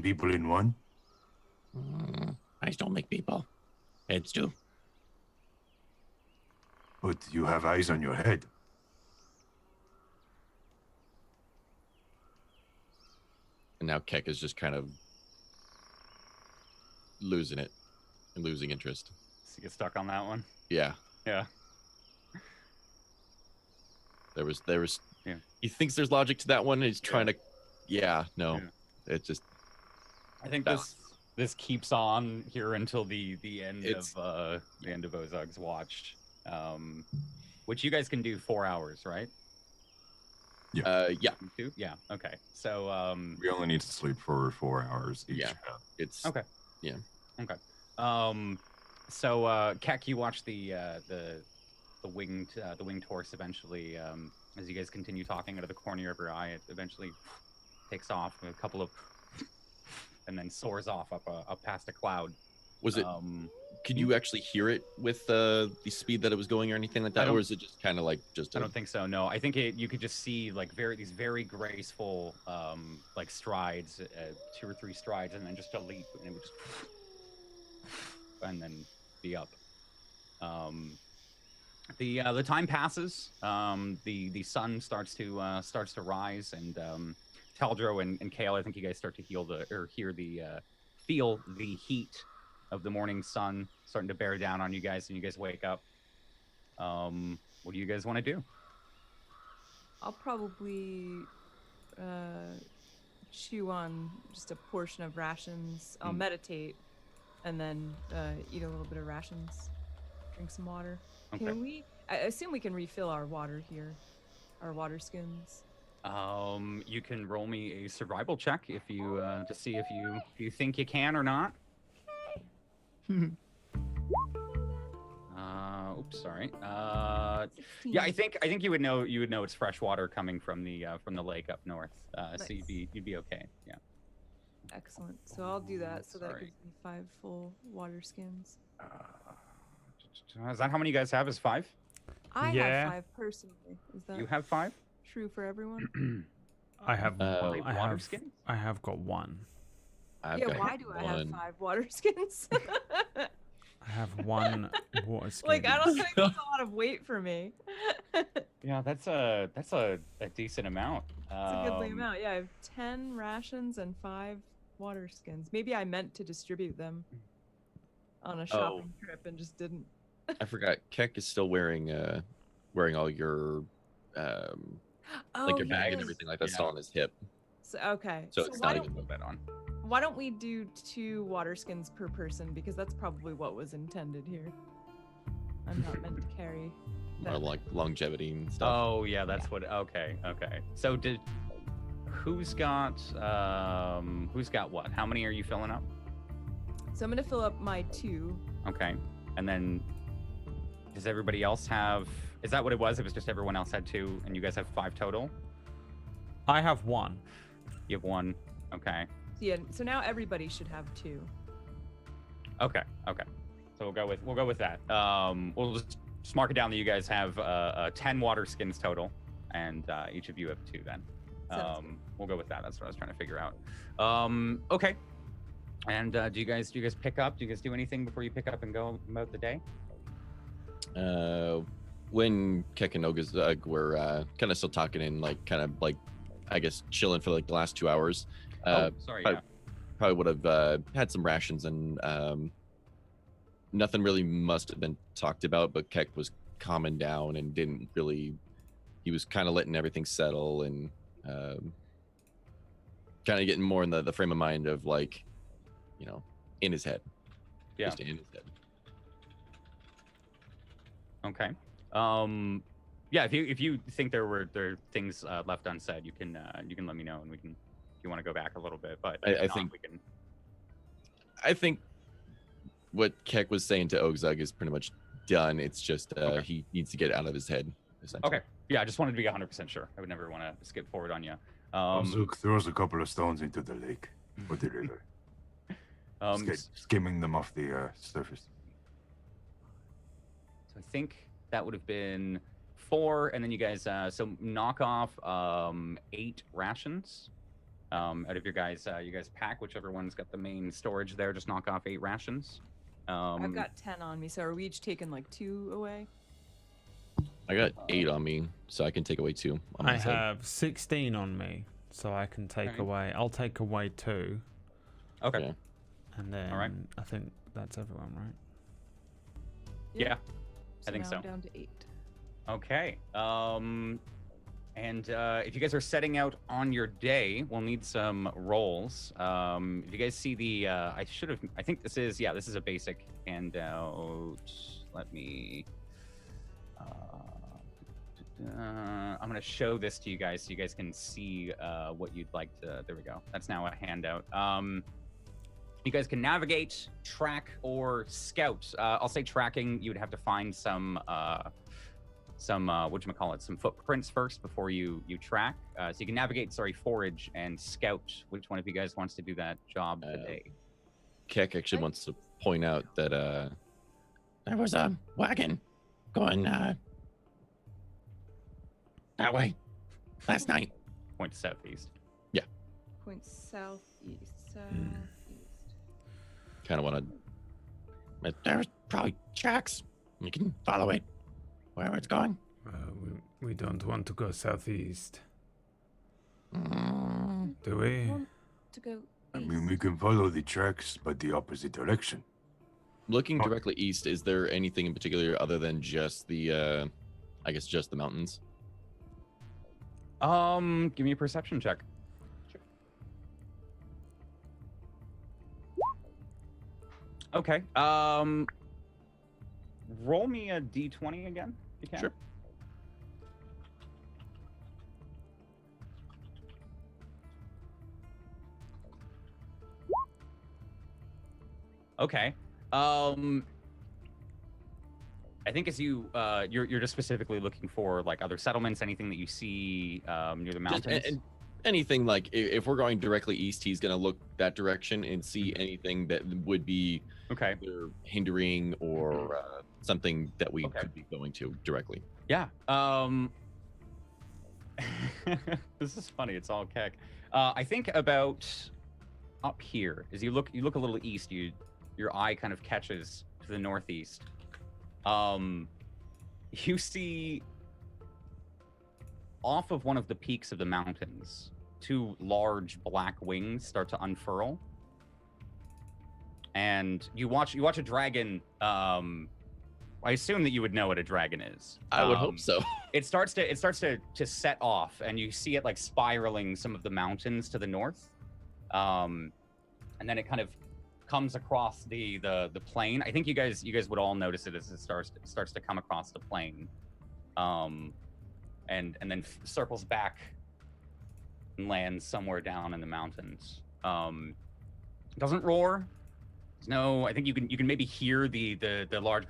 people in one? Eyes don't make people. Heads do. But you have eyes on your head. And now Keck is just kind of losing it and losing interest. So you get stuck on that one. Yeah. Yeah. There was Yeah. He thinks there's logic to that one, and he's trying to Yeah. It just I think this keeps on here until the end of Ozug's watch. Which you guys can do 4 hours, right? yeah. Yeah. Okay. So We only need to sleep for 4 hours each. Yeah. It's okay. Yeah. Okay. So Keck, you watch the winged horse eventually, as you guys continue talking out of the corner of your eye, it eventually takes off a couple of and then soars off up past a cloud. Was it could you actually hear it with the speed that it was going or anything like that, or is it just kind of like just I don't think so. No, I think you could just see like these very graceful like strides, 2 or 3 strides, and then just a leap, and it would just and then be up. The time passes. The sun starts to rise, and Taldro and Kale, I think you guys start to feel the heat of the morning sun starting to bear down on you guys, and you guys wake up. What do you guys want to do? I'll probably chew on just a portion of rations. I'll meditate, and then eat a little bit of rations. Drink some water. Okay. Can we? I assume we can refill our water here, our water skins. You can roll me a survival check if you to see if you think you can or not. Oops, sorry. 16. Yeah, I think you would know it's fresh water coming from the lake up north. So Nice. you'd be okay. Yeah. Excellent. So I'll do that. So that Sorry. gives me 5 full water skins. Is that how many you guys have? Is 5? I Yeah. have 5 personally. Is that You have 5? true for everyone? I have. Water skins? I have got one. I've Yeah, got why do I have one. 5 water skins? I have one water skin. Like, I don't think that's a lot of weight for me. Yeah, that's a decent amount. It's a goodly amount. Yeah, I have 10 rations and 5 water skins. Maybe I meant to distribute them on a shopping trip and just didn't. I forgot. Keck is still wearing all your like your bag and everything like that's still on his hip. So, okay. So it's why not don't, even that on. why don't we do 2 water skins per person? Because that's probably what was intended here. I'm not meant to carry or that. like longevity and stuff. Oh yeah, that's what. Okay. So who's got what? How many are you filling up? So I'm gonna fill up my 2. Okay, and then does everybody else have? Is that what it was? It was just everyone else had 2, and you guys have 5 total. I have one. You have 1. Okay. Yeah. So now everybody should have 2. Okay. So we'll go with that. We'll just mark it down that you guys have 10 water skins total, and each of you have 2 then. Sounds good. We'll go with that. That's what I was trying to figure out. Okay. And do you guys pick up? Do you guys do anything before you pick up and go about the day? When Keck and Oga's were kind of still talking and like kind of like I guess chilling for like the last 2 hours. Sorry. Probably would have had some rations and nothing really must have been talked about, but Keck was calming down and didn't really. He was kind of letting everything settle and kind of getting more in the frame of mind of like, you know, in his head. Yeah. Just in his head. Okay. Yeah. If you think there are things left unsaid, you can let me know and we can. If you want to go back a little bit, but I think we can. I think what Keck was saying to Ogzug is pretty much done. It's just he needs to get it out of his head. Okay. Yeah, I just wanted to be 100% sure. I would never want to skip forward on you. Zook throws a couple of stones into the lake or the river, skimming them off the surface. So I think that would have been 4, and then you guys so knock off 8 rations out of your guys' pack, whichever one's got the main storage there. Just knock off 8 rations. I've got 10 on me. So are we each taking like 2 away? I got 8 on me, so I can take away 2. On I my side. have 16 on me, so I can take away. I'll take away 2. Okay. Yeah. And then I think that's everyone, right? Yeah. So I think now so. I'm down to 8. Okay. And if you guys are setting out on your day, we'll need some rolls. If you guys see the, I think this is a basic handout. Let me, I'm going to show this to you guys so you guys can see what you'd like to, there we go. That's now a handout. You guys can navigate, track, or scout. I'll say tracking, you would have to find some some footprints first before you track. So you can navigate, forage, and scout. Which one of you guys wants to do that job today? Keck actually wants to point out that there was a wagon going that way last night. Point to southeast. Point southeast. Kind of want to. There's probably tracks. You can follow it wherever it's going. We don't want to go southeast, Mm, do we? To go I east. mean, we can follow the tracks, but the opposite direction. looking directly east, is there anything in particular other than just the, I guess, just the mountains? Give me a perception check. Okay. Roll me a d20 again, if you can. Sure. Okay. I think as you're just specifically looking for like other settlements, anything that you see near the mountains. And anything like if we're going directly east, he's gonna look that direction and see anything that would be either hindering or something that we could be going to directly. Yeah. This is funny. It's all Keck. I think about up here as you look a little east. Your eye kind of catches to the northeast. You see off of one of the peaks of the mountains, two large black wings start to unfurl, and you watch a dragon. I assume that you would know what a dragon is. I would hope so. It starts to set off, and you see it like spiraling some of the mountains to the north, and then it kind of comes across the plain. I think you guys would all notice it as it starts to come across the plain, and then circles back and lands somewhere down in the mountains. It doesn't roar. No, I think you can maybe hear the large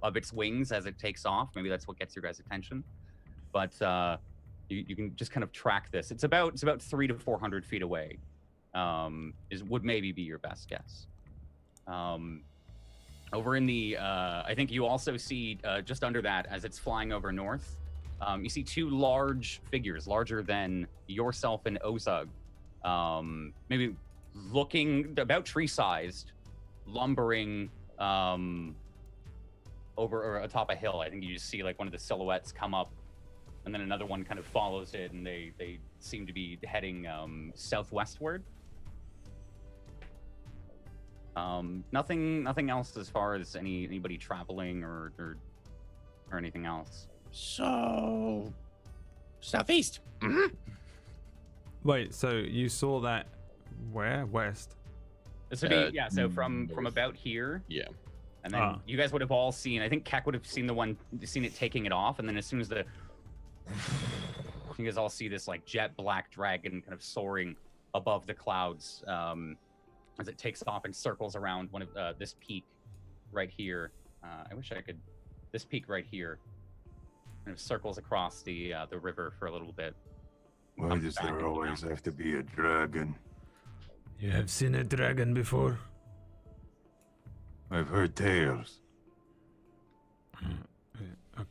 of its wings as it takes off. Maybe that's what gets your guys' attention. But you can just kind of track this. It's about 300 to 400 feet away. Would maybe be your best guess. Over in the I think you also see just under that as it's flying over north. You see two large figures, larger than yourself and Ozug. Maybe looking about tree-sized, lumbering over or atop a hill. I think you just see like one of the silhouettes come up, and then another one kind of follows it, and they seem to be heading southwestward. Nothing else as far as anybody traveling or anything else. So southeast. Wait, so you saw that where? West? This would be so from about here. Yeah. And then you guys would have all seen, I think Keck would have seen it taking it off, and then as soon as you guys all see this like jet black dragon kind of soaring above the clouds as it takes off and circles around one of this peak right here. I wish I could. This peak right here kind of circles across the river for a little bit. Why does there always have to be a dragon? You have seen a dragon before? I've heard tales. Okay.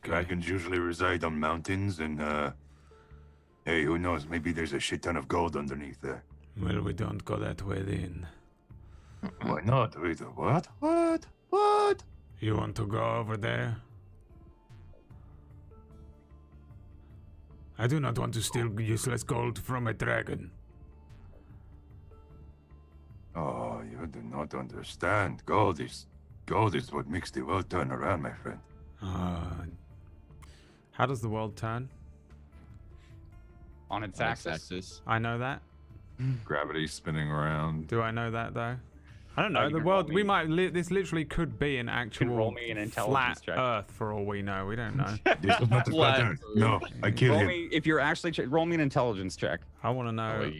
Dragons usually reside on mountains, and hey, who knows? Maybe there's a shit ton of gold underneath there. Well, we don't go that way then. Why not? Wait, what? What? You want to go over there? I do not want to steal useless gold from a dragon. Oh, you do not understand. Gold is what makes the world turn around, my friend. How does the world turn? On its axis. I know that. Gravity spinning around. Do I know that though? I don't know. The world we might this literally could be an actual roll me an intelligence flat check. Earth for all we know. We don't know. This is not a flat Earth. No, I killed Roll him. me, if you're actually roll me an intelligence check. I want to know.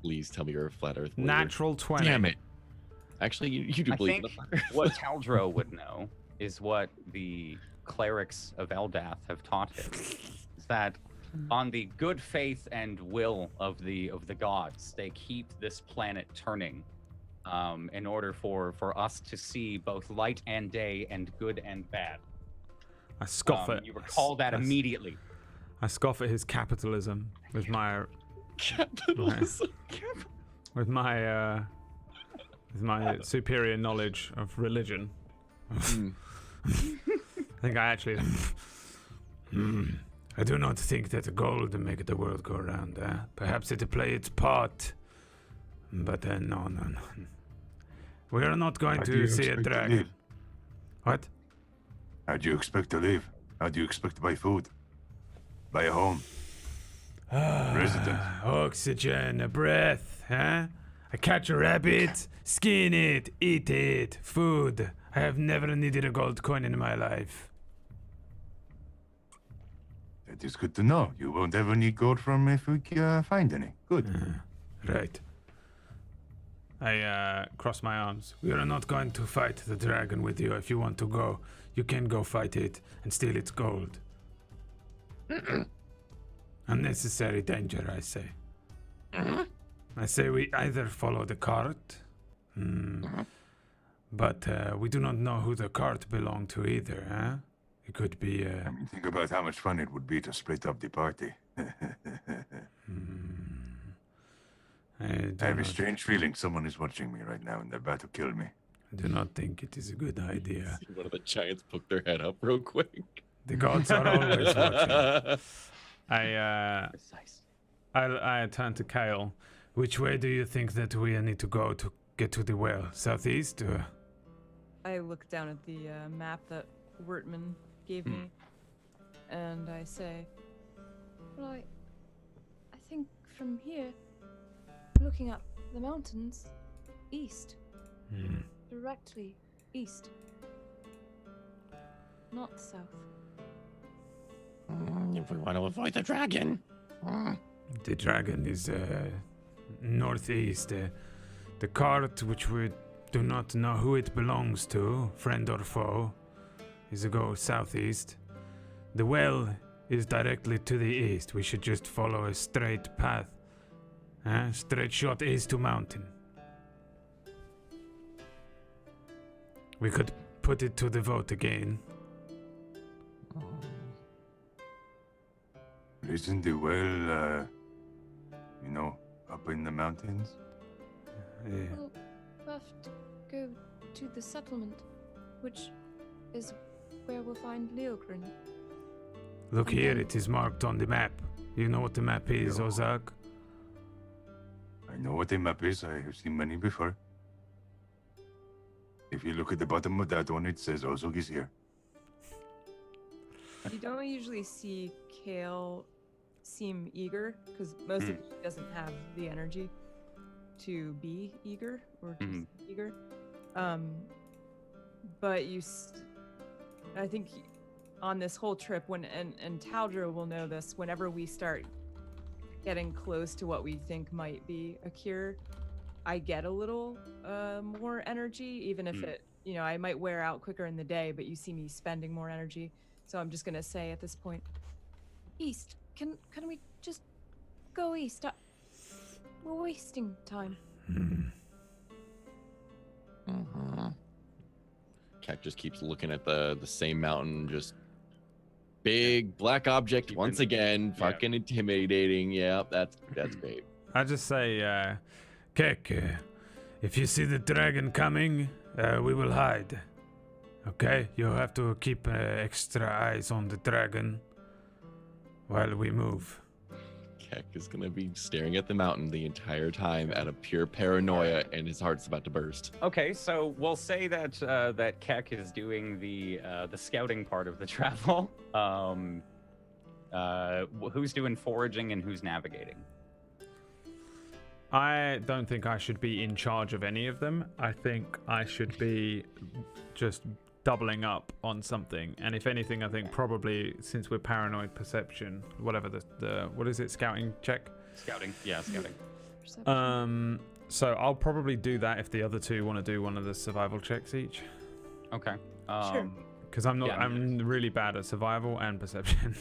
Please tell me you're a flat Earth believer. Natural 20. Damn it. Actually, you do I believe in think the flat Earth. what Taldro would know is what the clerics of Eldath have taught him. Is that on the good faith and will of the gods, they keep this planet turning in order for us to see both light and day and good and bad. I scoff at. You recall that immediately. I scoff at his capitalism with my Capitalism. with my superior knowledge of religion. I think I actually. I do not think that gold make the world go round. Perhaps it play its part, but no. We are not going to see a dragon. What? How do you expect to live? How do you expect to buy food? Buy a home? Residence? Oxygen, a breath, huh? I catch a rabbit, skin it, eat it, food. I have never needed a gold coin in my life. That is good to know. You won't ever need gold from if we find any. Good. Right. I cross my arms. We are not going to fight the dragon with you. If you want to go, you can go fight it and steal its gold. Unnecessary danger, I say. I say we either follow the cart, but we do not know who the cart belonged to either, huh? It could be... I mean, think about how much fun it would be to split up the party. I have a strange feeling someone is watching me right now and they're about to kill me. I do not think it is a good idea. See one of the giants poke their head up real quick. The gods are always watching. Precise. I turn to Kale. Which way do you think that we need to go to get to the well? Southeast? I look down at the map that Wertman gave me, and I say, Well, I think from here, looking up the mountains, east. Directly east. Not south. If we want to avoid the dragon. The dragon is northeast. The cart, which we do not know who it belongs to, friend or foe, is to go southeast. The well is directly to the east. We should just follow a straight path. Straight shot east to mountain. We could put it to the vote again. Isn't the well, up in the mountains? Yeah. Well, we'll have to go to the settlement, which is where we'll find Leogrin. Look here, it is marked on the map. You know what the map is, Ozak? I know what the map is. I have seen many before. If you look at the bottom of that one, it says Ozug is here. you don't usually see Kale seem eager, because most of he doesn't have the energy to be eager or to seem eager. But I think on this whole trip, and Taldra will know this, whenever we start getting close to what we think might be a cure, I get a little more energy, even if it, I might wear out quicker in the day, but you see me spending more energy. So I'm just gonna say at this point, East. Can we just go east? We're wasting time. Cat just keeps looking at the same mountain, just big black object once again, fucking intimidating. Yeah, that's great. I just say, Kek, if you see the dragon coming, we will hide. Okay? You'll have to keep extra eyes on the dragon while we move. Keck is gonna be staring at the mountain the entire time out of pure paranoia, and his heart's about to burst. Okay, so we'll say that that Keck is doing the scouting part of the travel. Who's doing foraging and who's navigating? I don't think I should be in charge of any of them. I think I should be just doubling up on something. And if anything, I think probably, since we're paranoid, perception, whatever the what is it, scouting check? Scouting, yeah, scouting. Perception. So I'll probably do that if the other two want to do one of the survival checks each. Okay. Sure. Because I'm really bad at survival and perception.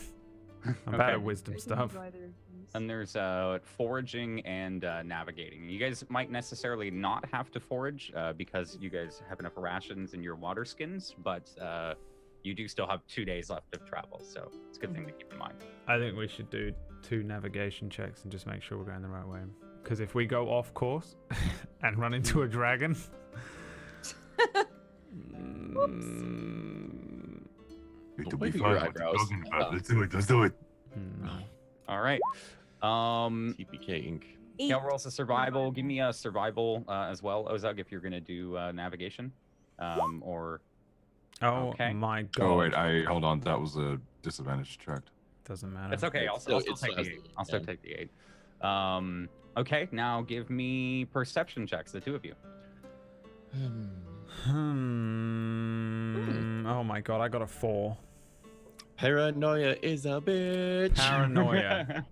I'm bad at wisdom stuff. And there's foraging and navigating. You guys might necessarily not have to forage because you guys have enough rations in your water skins, but you do still have 2 days left of travel, so it's a good thing to keep in mind. I think we should do 2 navigation checks and just make sure we're going the right way. Because if we go off course and run into a dragon... To be fine, what you're talking about. Let's do it. All right. TPK Inc. Cal rolls a survival. Give me a survival as well, Ozug, if you're going to do navigation. Or... Oh okay. my god. Oh wait, hold on. That was a disadvantage check. Doesn't matter. It's okay. I'll still take the 8. I'll still take the 8. Okay, now give me perception checks, the two of you. Oh my god, I got a 4. Paranoia is a bitch. Paranoia.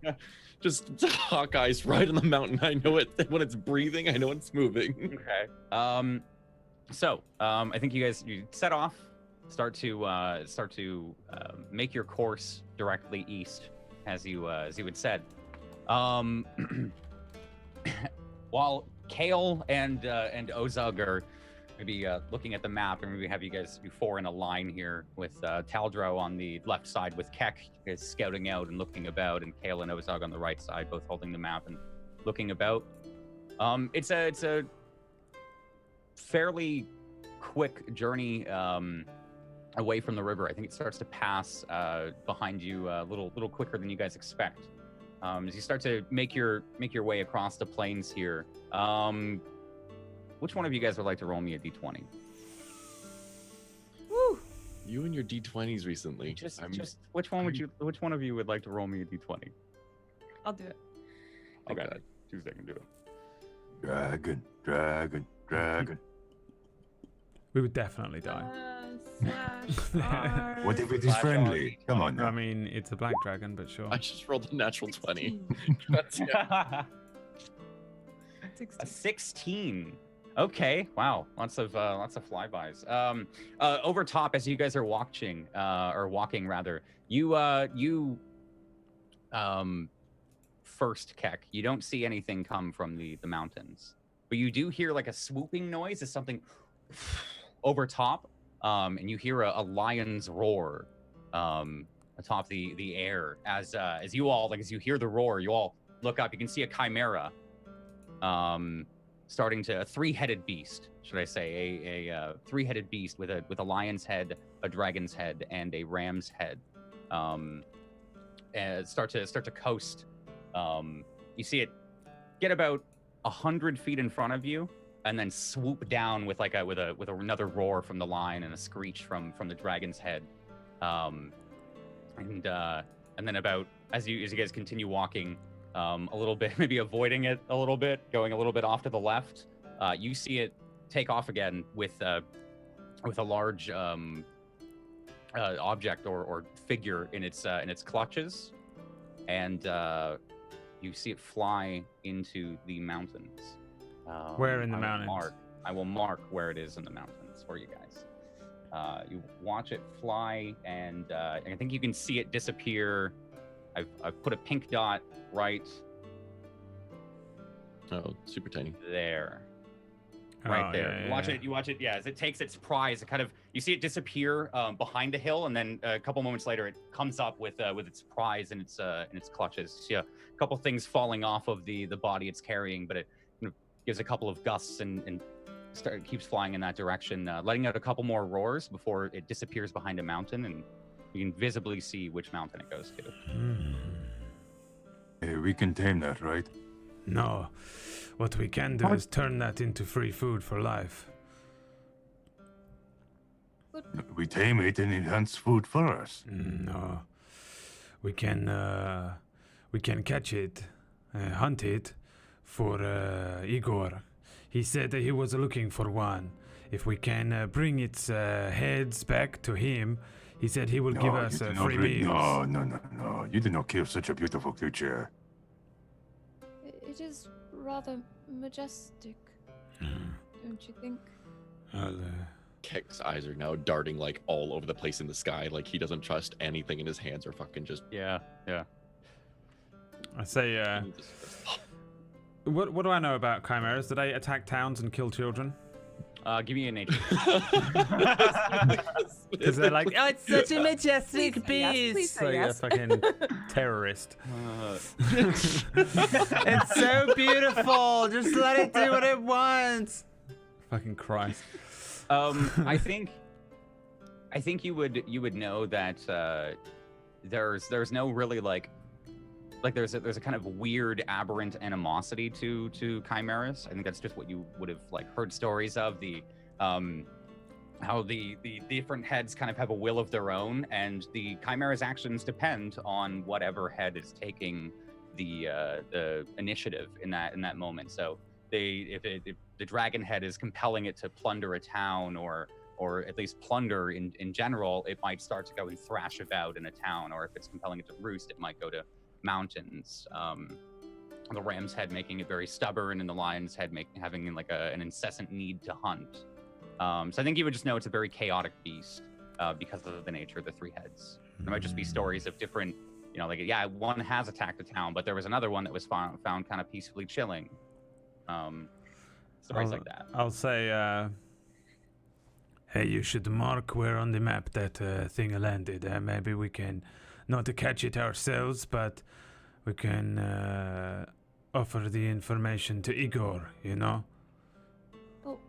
Just Hawkeye's right on the mountain. I know it when it's breathing. I know it's moving. Okay. I think you set off, start to make your course directly east, as you had said. While Kale and Ozug are maybe looking at the map, and maybe have you guys do 4 in a line here with Taldro on the left side with Keck is scouting out and looking about, and Kale and Ozug on the right side, both holding the map and looking about. It's a fairly quick journey away from the river. I think it starts to pass behind you a little quicker than you guys expect. As you start to make your way across the plains here, which one of you guys would like to roll me a d20? Woo! You and your D20s recently. Just which one of you would like to roll me a d20? I'll do it. Okay, Tuesday can do it. Dragon. We would definitely die. What if it is friendly? Come on now. I mean, it's a black dragon, but sure. I just rolled a natural 20. 16. A 16. Okay, wow, lots of flybys. Over top, as you guys are walking rather, you first, Keck, you don't see anything come from the mountains, but you do hear like a swooping noise as something over top, and you hear a lion's roar atop the air. As you hear the roar, you all look up. You can see a chimera. Starting to a 3-headed beast, should I say, a 3-headed beast with a lion's head, a dragon's head, and a ram's head. And start to coast. You see it get about 100 feet in front of you, and then swoop down with another roar from the lion and a screech from the dragon's head. And then about as you guys continue walking. A little bit, maybe avoiding it a little bit, going a little bit off to the left. You see it take off again with a large object or figure in its clutches, and you see it fly into the mountains. Where in the mountains? I will mark where it is in the mountains for you guys. You watch it fly, and I think you can see it disappear. I've put a pink dot right super tiny there. Right there. Yeah, You watch it. Yeah, as it takes its prize, you see it disappear behind a hill, and then a couple moments later, it comes up with its prize in its clutches. You see a couple things falling off of the body it's carrying, but it gives a couple of gusts and keeps flying in that direction, letting out a couple more roars before it disappears behind a mountain, and you can visibly see which mountain it goes to. Hey, we can tame that, right? No. What we can do is turn that into free food for life. We tame it and it hunts food for us. No. We can catch it, hunt it for Igor. He said that he was looking for one. If we can bring its heads back to him, he said he will give us free meals. No. You did not kill such a beautiful creature. It is rather majestic, don't you think? Keck's eyes are now darting like all over the place in the sky, like he doesn't trust anything in his hands or fucking just... Yeah. I say, what do I know about chimeras? Do they attack towns and kill children? Give me a nature. Because they're like, oh, it's such a majestic Please beast. say yes. Like a fucking terrorist. It's so beautiful. Just let it do what it wants. Fucking Christ. I think you would know that there's no really like there's a kind of weird aberrant animosity to chimeras. I think that's just what you would have like heard stories of, the how the different heads kind of have a will of their own, and the chimera's actions depend on whatever head is taking the initiative in that moment. So if the dragon head is compelling it to plunder a town, or at least plunder in general, it might start to go and thrash about in a town, or if it's compelling it to roost, it might go to mountains. The ram's head making it very stubborn, and the lion's head having like an incessant need to hunt. So I think you would just know it's a very chaotic beast because of the nature of the three heads. There might just be stories of different, like, yeah, one has attacked a town, but there was another one that was found kind of peacefully chilling. Stories like that. I'll say, hey, you should mark where on the map that thing landed. Maybe we can not to catch it ourselves, but we can offer the information to Igor, Oh,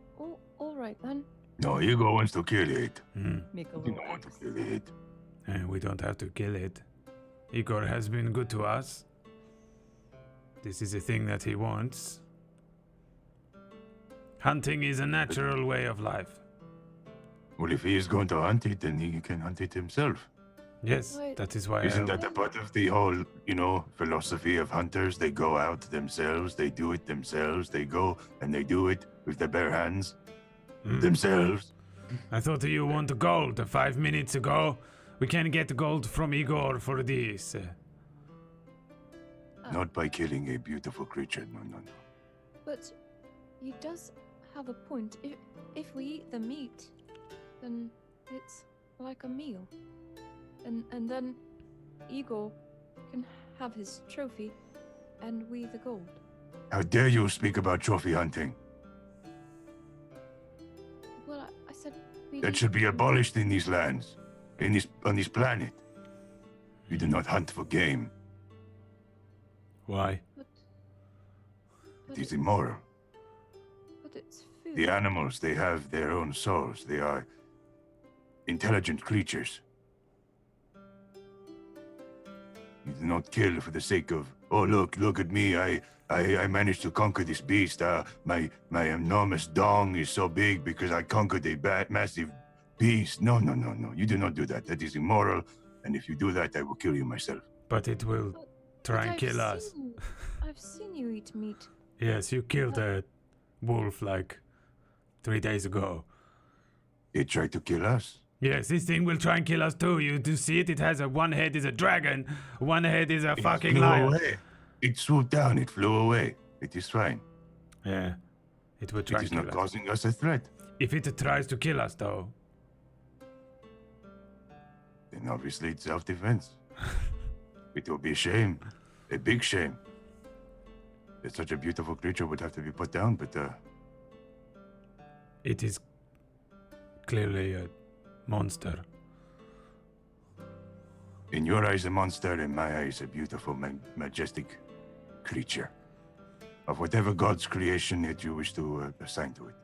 all right then. No, Igor wants to kill it. Make a You little don't want to X. kill it. And we don't have to kill it. Igor has been good to us. This is a thing that he wants. Hunting is a natural way of life. Well, if he is going to hunt it, then he can hunt it himself. Yes, Wait. that is why Isn't that a part of the whole, philosophy of hunters? They go out themselves, they do it themselves, they go and they do it with their bare hands themselves. I thought you want gold 5 minutes ago. We can get gold from Igor for this. Not by killing a beautiful creature, no. But he does have a point. If we eat the meat, then it's like a meal. And then Igor can have his trophy, and we the gold. How dare you speak about trophy hunting? Well, I said we That didn't- should be abolished in these lands, on this planet. We do not hunt for game. Why? But It is immoral. but it's food. The animals, they have their own souls. They are intelligent creatures. You do not kill for the sake of, oh, look at me. I managed to conquer this beast. My enormous dong is so big because I conquered a massive beast. No. You do not do that. That is immoral. And if you do that, I will kill you myself. But it will try and I've kill us. I've seen you eat meat. Yes, you killed a wolf like 3 days ago. It tried to kill us. Yes, this thing will try and kill us too. You do see it? It has one head is a dragon, one head is a It fucking flew lion. away. It swooped down. It flew away. It is fine. Yeah, it will try It and is kill not us. causing us a threat. If it tries to kill us though, Then obviously it's self-defense. It will be a shame. A big shame. That such a beautiful creature would have to be put down, but it is clearly a monster. in your eyes a monster, in my eyes a beautiful, majestic creature. Of whatever God's creation that you wish to assign to it.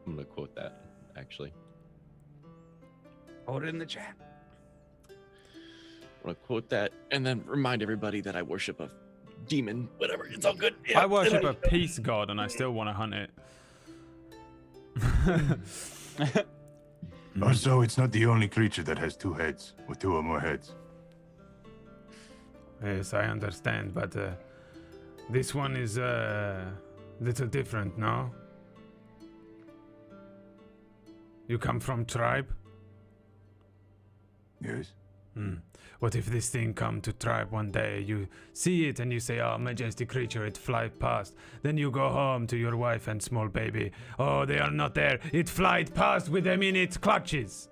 I'm gonna quote that, actually. Hold it in the chat. I'm gonna quote that and then remind everybody that I worship a demon. Whatever, it's all good. I worship a peace god and I still want to hunt it. Also, it's not the only creature that has two heads, or two or more heads. Yes, I understand, but this one is little different, no? You come from tribe? Yes. What if this thing come to tribe one day, you see it and you say, oh, majestic creature, it fly past. Then you go home to your wife and small baby. Oh, they are not there. It flied past with them in its clutches.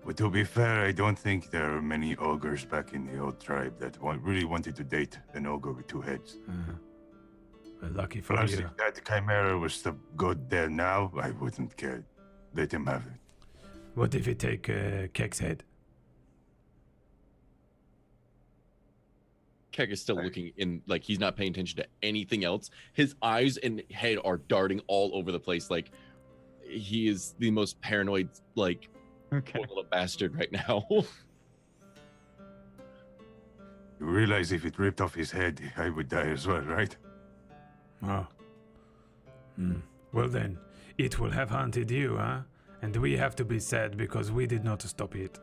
But to be fair, I don't think there are many ogres back in the old tribe that really wanted to date an ogre with two heads. Well, lucky for Plus, you. if that chimera was to go there now, I wouldn't care. Let him have it. What if it take Kek's head? Keg is still looking in, like he's not paying attention to anything else. His eyes and head are darting all over the place. Like he is the most paranoid, like poor little bastard right now. You realize if it ripped off his head, I would die as well, right? Oh. Well then, it will have hunted you, huh? And we have to be sad because we did not stop it.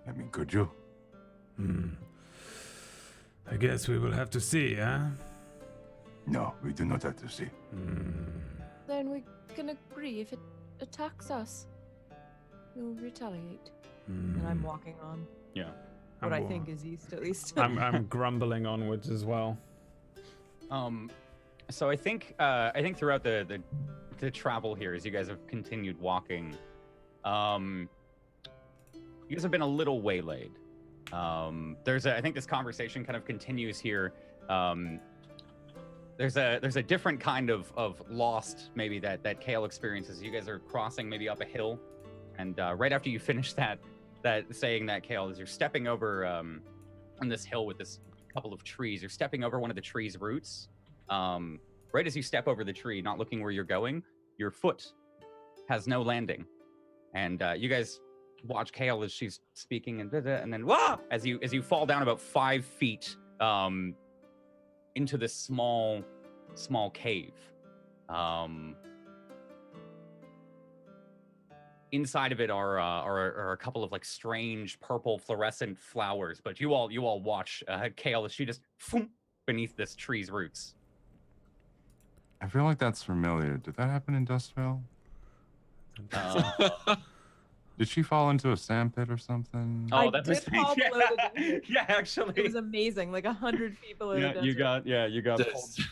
I mean, could you? I guess we will have to see, huh? No, we do not have to see. Then we can agree if it attacks us, we'll retaliate. And I'm walking on. Yeah. What I think is east, at least. I'm grumbling onwards as well. So I think throughout the travel here, as you guys have continued walking, you guys have been a little waylaid. I think this conversation kind of continues here. There's a different kind of lost maybe that Kale experiences. You guys are crossing maybe up a hill, and right after you finish that saying that, Kale, as you're stepping over on this hill with this couple of trees, you're stepping over one of the tree's roots. Right as you step over the tree, not looking where you're going, your foot has no landing, and you guys watch Kale as she's speaking, and then wah! As you fall down about 5 feet into this small cave. Inside of it are a couple of like strange purple fluorescent flowers, but you all watch Kale as she just beneath this tree's roots. I feel like that's familiar. Did that happen in Dustvale? Did she fall into a sandpit or something? Oh, that's did fall below the desert. yeah, actually. It was amazing. Like 100 people in the desert. you got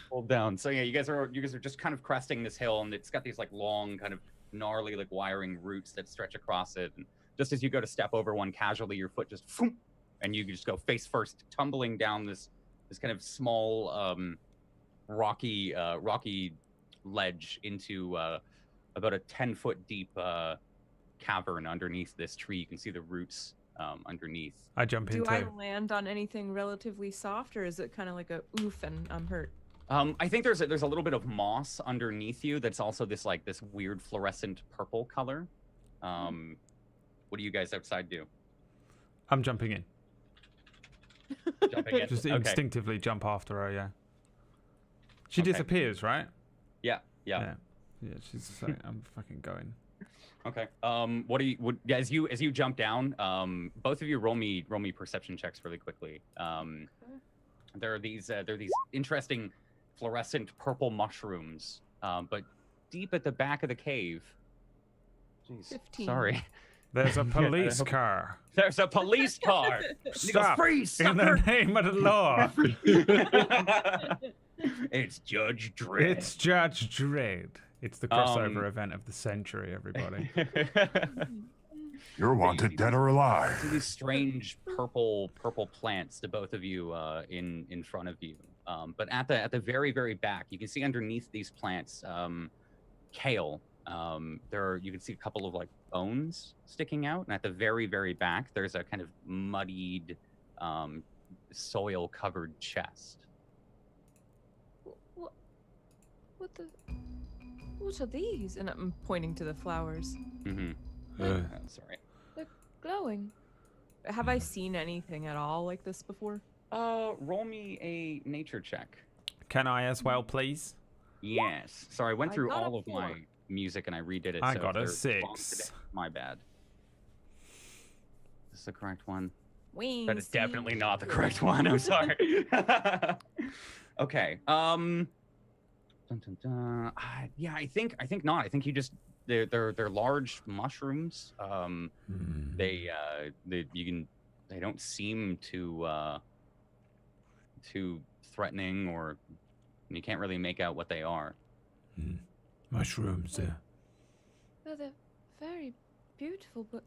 pulled down. So yeah, you guys are just kind of cresting this hill, and it's got these like long, kind of gnarly, like wiring roots that stretch across it. And just as you go to step over one casually, your foot just and you just go face first, tumbling down this kind of small rocky ledge into about a 10-foot deep cavern underneath this tree. You can see the roots underneath. I jump into. Do I land on anything relatively soft, or is it kind of like a oof and I'm hurt? I think there's a little bit of moss underneath you that's also this weird fluorescent purple color. What do you guys outside do? I'm jumping in. Jumping in. Just Okay. instinctively jump after her. Yeah. She Okay. disappears, right? Yeah. Yeah. She's just like, I'm fucking going. Okay. As you jump down, both of you roll me perception checks really quickly. There are these interesting fluorescent purple mushrooms, but deep at the back of the cave. Jeez. 15. Sorry. There's a police car. There's a police car. Stop! Freeze, In the name of the law. It's Judge Dredd. It's Judge Dredd. It's the crossover event of the century, everybody. You're wanted, dead or alive. See these strange purple plants to both of you in front of you. But at the very, very back, you can see underneath these plants, kale. You can see a couple of like bones sticking out, and at the very, very back, there's a kind of muddied, soil-covered chest. What are these? And I'm pointing to the flowers. Mm-hmm. Sorry. They're glowing. Have I seen anything at all like this before? Roll me a nature check. Can I as well, please? Yes. Sorry, I went I through got a all of 4. my music and I redid it. I so got if a they're wrong 6. today, my bad. Is this the correct one? Wings. That is definitely not the correct one. I'm sorry. Okay. Dun, dun, dun. Yeah, I think not. I think you just they're large mushrooms. They don't seem too threatening, or you can't really make out what they are. Mushrooms. Well, they're very beautiful, but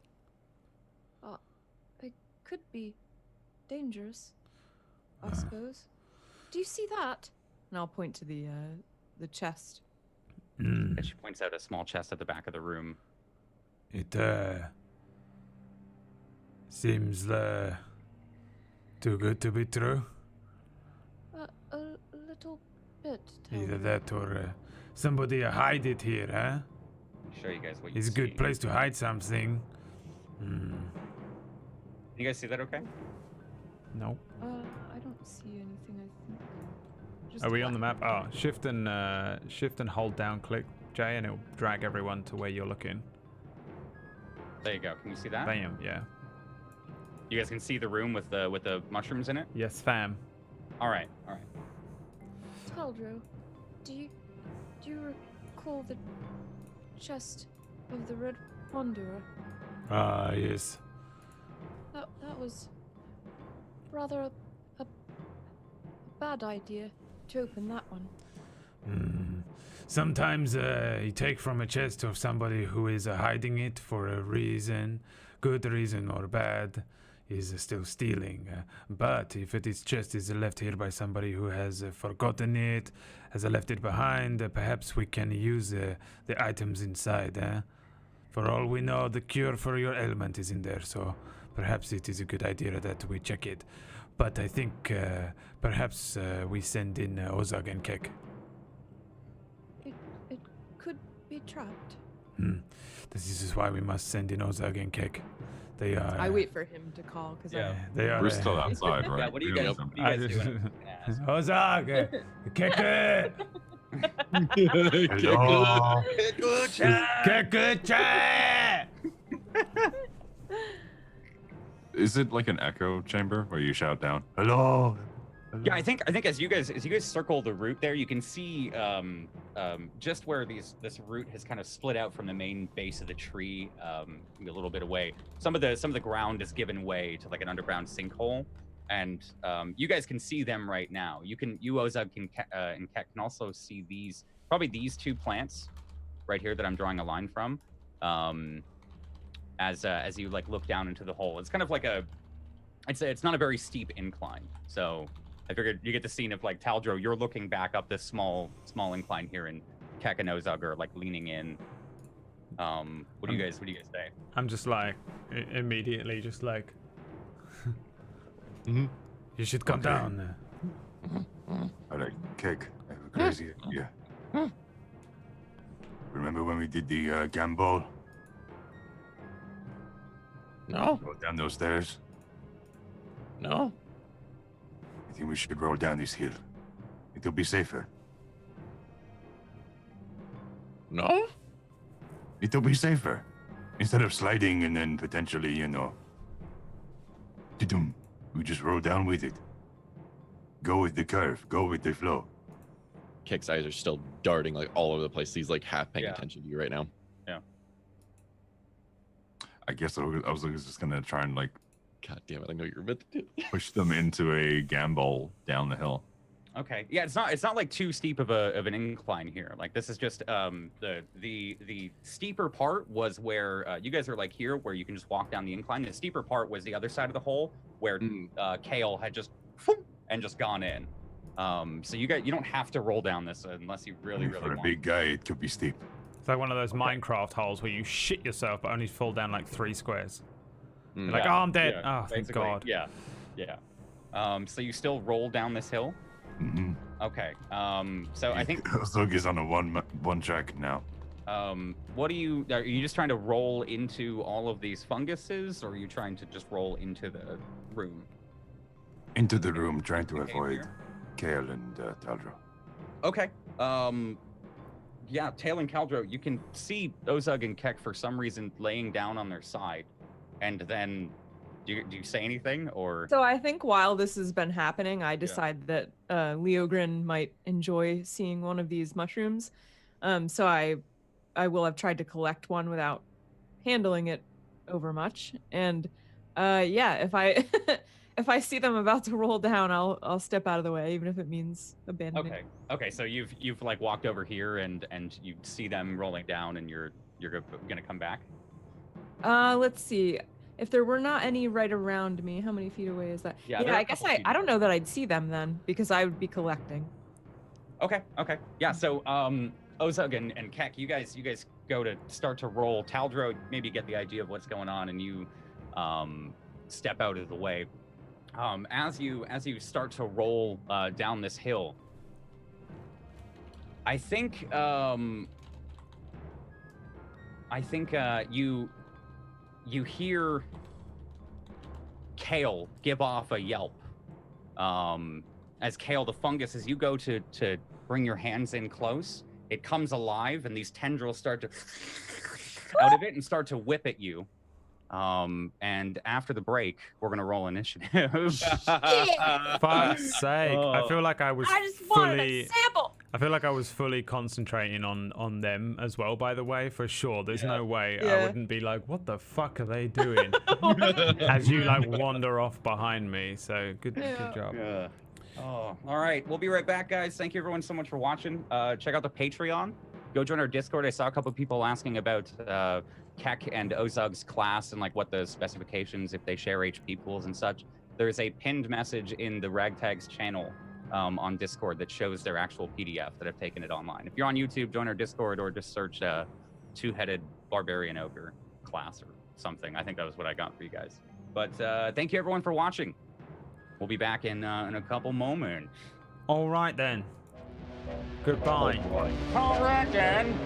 they could be dangerous, I suppose. Do you see that? And I'll point to the chest. And she points out a small chest at the back of the room. It seems too good to be true. A little bit. Either that or somebody hide it here, huh? I'll show you guys what you It's a see. good place to hide something. You guys see that okay? No. I don't see anything. I think. Just Are we on the black. map? Oh, shift and hold down click, Jay, and it'll drag everyone to where you're looking. There you go. Can you see that? Bam, yeah. You guys can see the room with the mushrooms in it? Yes, fam. All right. Taldro, do you recall the chest of the Red Wanderer. Ah, yes. That was rather a bad idea to open that one. Sometimes you take from a chest of somebody who is hiding it for a reason, good reason or bad, is still stealing. But if this chest is left here by somebody who has forgotten it, has left it behind, perhaps we can use the items inside. For all we know, the cure for your ailment is in there, so perhaps it is a good idea that we check it. But I think perhaps we send in Ozag and Kek. It could be trapped. This is why we must send in Ozag and Kek. They are. I wait for him to call because They are. We're still outside, right? Yeah, what are you guys doing? Ozag, Kek. Hello. Kek. Is it like an echo chamber where you shout down, "Hello"? Yeah, I think as you guys circle the route there, you can see just where this route has kind of split out from the main base of the tree, a little bit away. Some of the ground is given way to like an underground sinkhole, and you guys can see them right now. You Ozug and Ket can also see these two plants right here that I'm drawing a line from. As you like look down into the hole, it's kind of like it's not a very steep incline, so I figured you get the scene of like Taldro, you're looking back up this small incline here, and Kek and Ozug are like leaning in. What do you guys say? I'm just like immediately just like you should come down. All right, Kek, I have a crazy idea. Remember when we did the gamble? No. Go down those stairs. No. I think we should roll down this hill. It'll be safer. No. It'll be safer. Instead of sliding and then potentially, dum, we just roll down with it. Go with the curve. Go with the flow. Kek's eyes are still darting like all over the place. He's like half paying Yeah. attention to you right now. I guess I was just gonna try and like God damn it! I know you're about to do it. push them into a gamble down the hill. Okay, yeah, it's not like too steep of an incline here. Like this is just the steeper part was where you guys are like here, where you can just walk down the incline. The steeper part was the other side of the hole where Kale had just gone in. So you don't have to roll down this unless you really For a want. big guy, it could be steep. It's like one of those Minecraft holes where you shit yourself but only fall down like 3 squares. You're like, Yeah, oh, I'm dead. yeah, Oh, thank basically, God. Yeah. So you still roll down this hill? Mm-hmm. Okay. So I think Zug is on a one track now. what are you just trying to roll into all of these funguses, or are you trying to just roll into the room? Into the room, trying to Okay, avoid here. Kale and Taldro. Okay. Yeah, Tail and Caldro, you can see Ozug and Kek for some reason laying down on their side, and then do you say anything or? So I think while this has been happening, I decide that Leogrin might enjoy seeing one of these mushrooms. So I will have tried to collect one without handling it over much. And yeah, if I if I see them about to roll down, I'll step out of the way, even if it means abandoning. Okay. So you've like walked over here and you see them rolling down, and you're gonna come back. Let's see. If there were not any right around me, how many feet away is that? Yeah, Yeah, they're a I guess couple feet I don't away. know that I'd see them then, because I would be collecting. Okay. Yeah. So Ozug and Kek, you guys go to start to roll. Taldro, maybe get the idea of what's going on, and you step out of the way. As you start to roll down this hill, I think you hear Kale give off a yelp. As Kale, the fungus, as you go to bring your hands in close, it comes alive, and these tendrils start to out of it and start to whip at you. And after the break, we're gonna roll initiative. Fuck's sake. I feel like I was I just wanted fully a sample. I feel like I was fully concentrating on them as well, by the way, for sure. There's no way I Yeah. wouldn't be like, what the fuck are they doing? As you like wander off behind me. So good job. Yeah. Oh, all right. We'll be right back, guys. Thank you everyone so much for watching. Check out the Patreon. Go join our Discord. I saw a couple of people asking about Keck and Ozug's class and like what the specifications, if they share HP pools and such. There's a pinned message in the RagTags channel on Discord that shows their actual PDF that have taken it online. If you're on YouTube, join our Discord or just search two-headed barbarian ogre class or something. I think that was what I got for you guys. But thank you everyone for watching. We'll be back in a couple moments. All right then. Goodbye. All right then.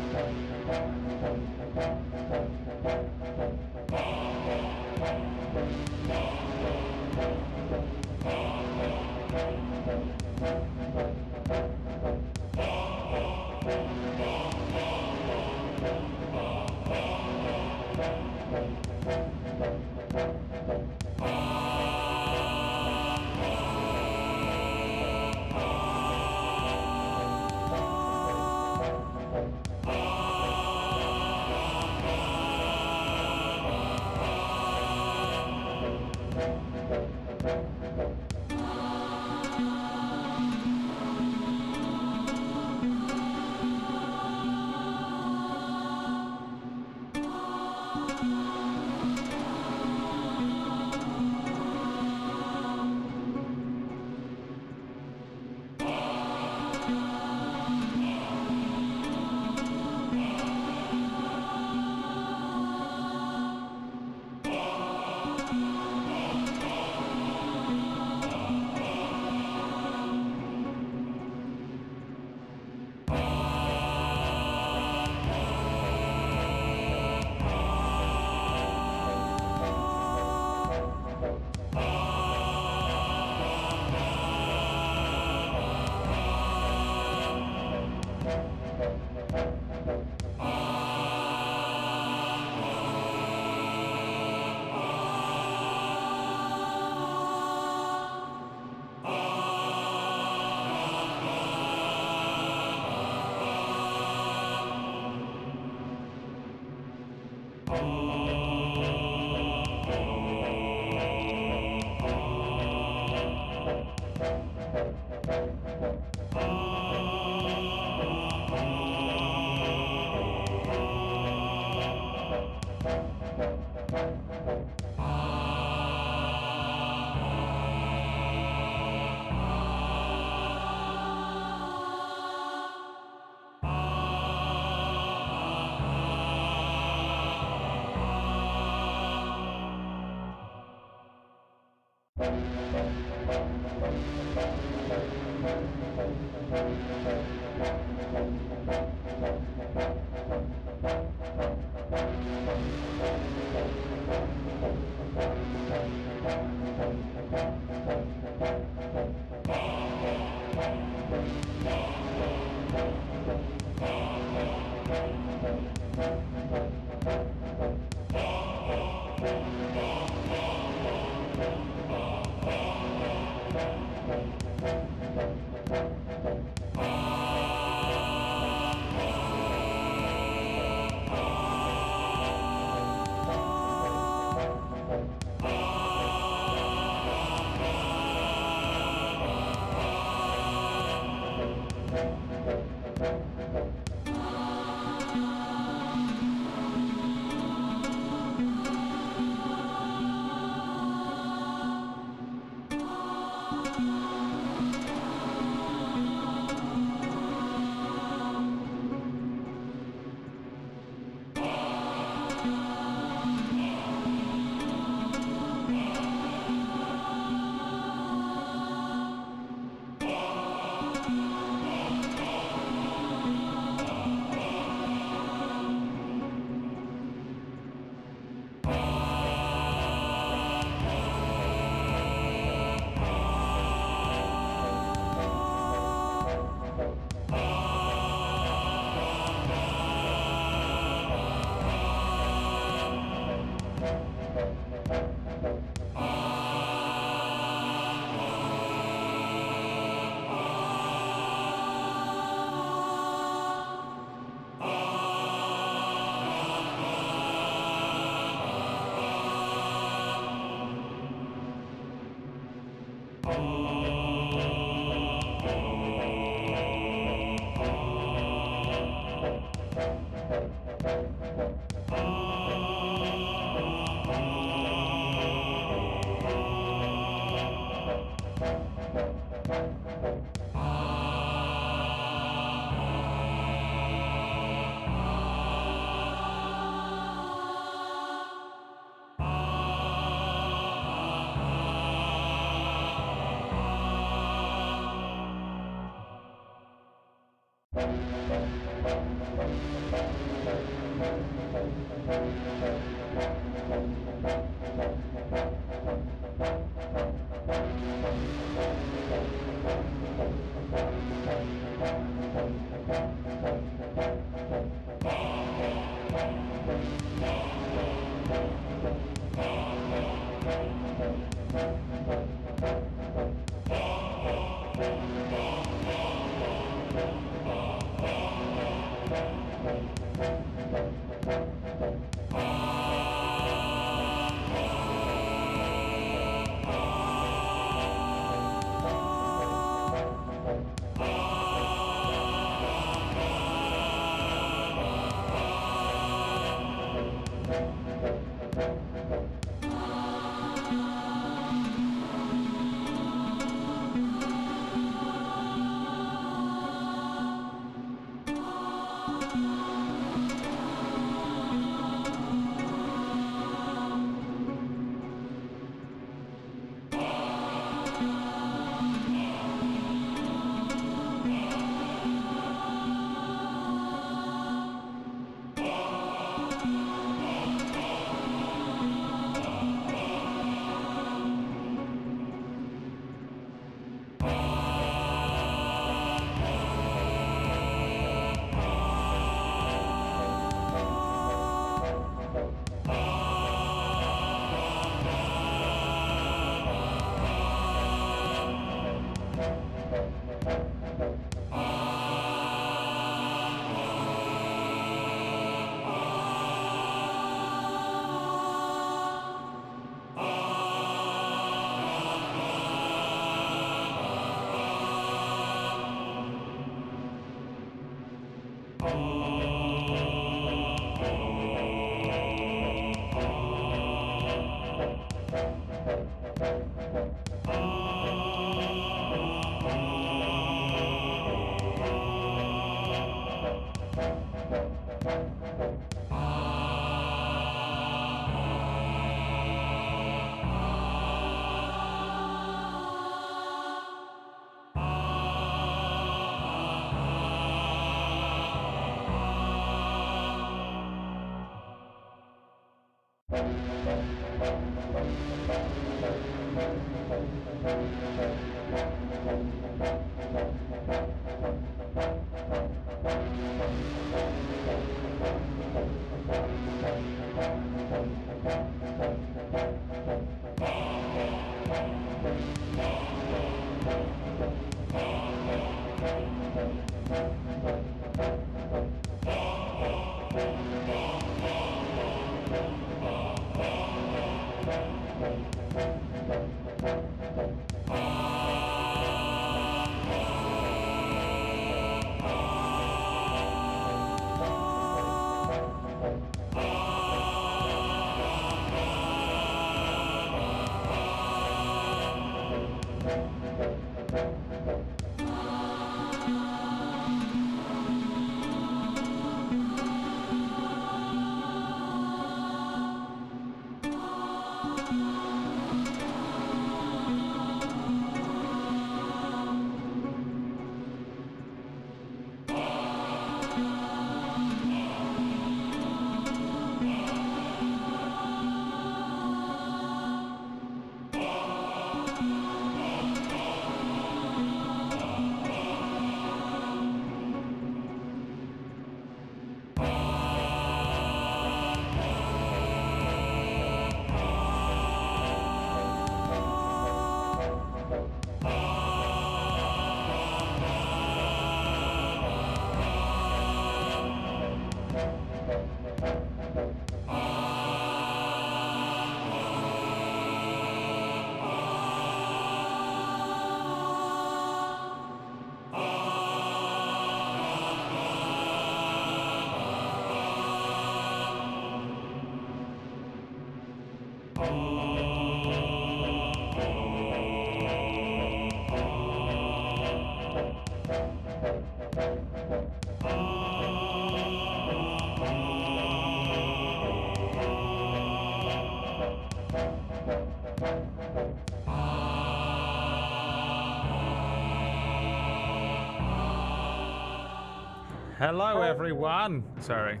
Hello, everyone. Sorry.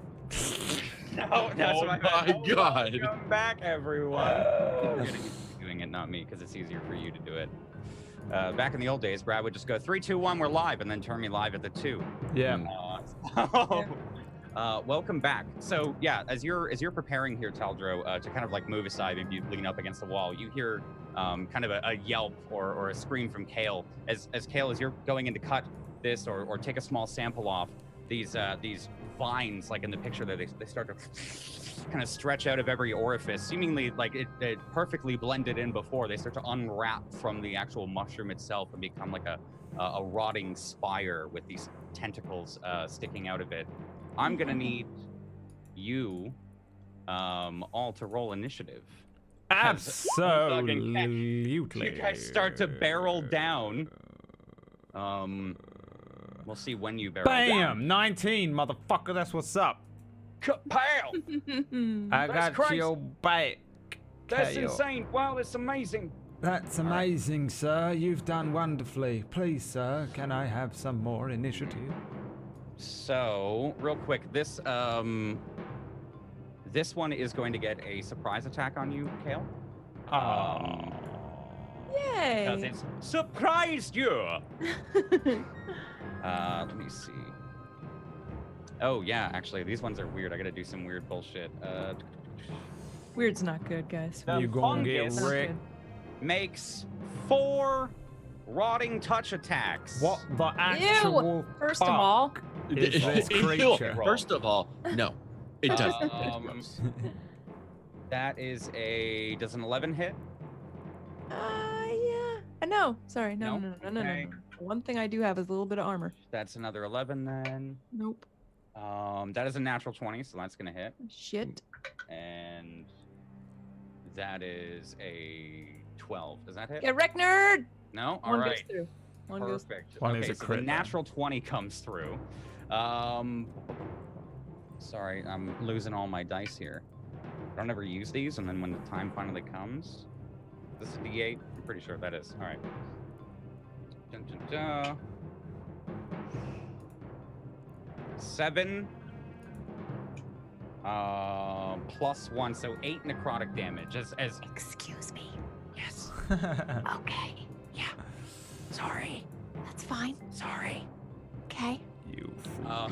No, that's Oh my my God. Welcome back, everyone. You're gonna be doing it, not me, because it's easier for you to do it. Back in the old days, Brad would just go 3, 2, 1, we're live, and then turn me live at the 2. Yeah. Welcome back. So yeah, as you're preparing here, Taldro, to kind of like move aside and you lean up against the wall, you hear kind of a yelp or a scream from Kale. As Kale, as you're going in to cut this or take a small sample off, these vines, like in the picture there, they start to kind of stretch out of every orifice, seemingly like it perfectly blended in before. They start to unwrap from the actual mushroom itself and become like a rotting spire with these tentacles sticking out of it. I'm gonna need you all to roll initiative. Absolutely. You guys start to barrel down. We'll see when you barrel down. Bam! 19, motherfucker. That's what's up. Pow! I got crazy. your back. That's Kale. insane. Wow, it's amazing. That's amazing, sir. You've done wonderfully. Please, sir, can I have some more initiative? So, real quick, this one is going to get a surprise attack on you, Kale. Yay! Because it's surprised you. Let me see. Oh yeah, actually, these ones are weird. I gotta do some weird bullshit. Weird's not good, guys. The You gonna get fungus Not wrecked. good. makes 4 rotting touch attacks. What the actual First of all, is this creature? First of all, no, it doesn't. That is does an 11 hit? yeah. No, sorry. No. Okay. One thing I do have is a little bit of armor. That's another 11 then. Nope. That is a natural 20, so that's gonna hit. Shit. And that is a 12. Does that hit? Get wrecked, nerd! No? All One right. goes through. One goes. Perfect. One is Okay, a so crit the then. natural 20 comes through. Sorry, I'm losing all my dice here. I don't ever use these, and then when the time finally comes, this is D8. I'm pretty sure that is. All right. Dun, dun, dun. 7. +1, so 8 necrotic damage. As Excuse me. yes. Okay. Yeah. Sorry. That's fine. Sorry. Okay. You fool.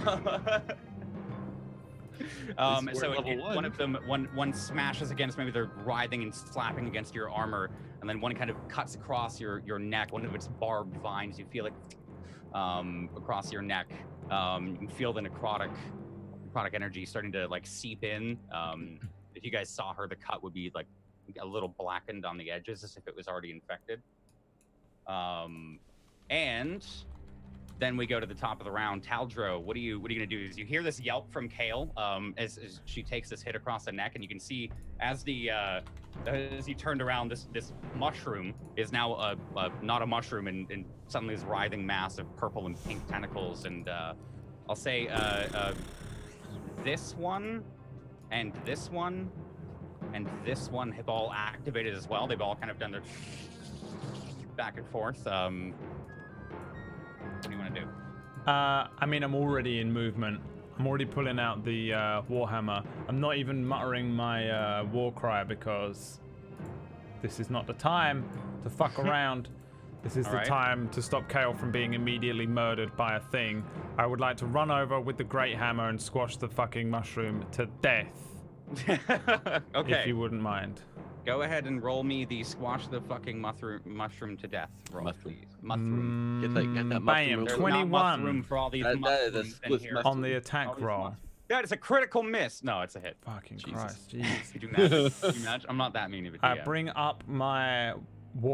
So level one of them, one smashes against, maybe they're writhing and slapping against your armor, and then one kind of cuts across your neck. One of its barbed vines, you feel it across your neck. You can feel the necrotic energy starting to like seep in. If you guys saw her, the cut would be like a little blackened on the edges, as if it was already infected. And then we go to the top of the round. Taldro, what are you gonna do? Is you hear this yelp from Kale as she takes this hit across the neck, and you can see as you turned around, this mushroom is now not a mushroom, and suddenly this writhing mass of purple and pink tentacles. And I'll say this one, and this one, and this one have all activated as well. They've all kind of done their back and forth. What do you want to do? I mean, I'm already in movement. I'm already pulling out the Warhammer. I'm not even muttering my war cry because this is not the time to fuck around. This is the time to stop Kale from being immediately murdered by a thing. I would like to run over with the Great Hammer and squash the fucking mushroom to death. Okay. If you wouldn't mind. Go ahead and roll me the squash the fucking mushroom to death. Roll, Mushroom. please. Mushroom. Get that mushroom Bam, real quick. There's 21 not much room for all these mushrooms in here. on the attack roll. That is a critical miss. No, it's a hit. Fucking Jesus. Christ, jeez. You do magic. You magic. I'm not that mean of a DM. I bring up my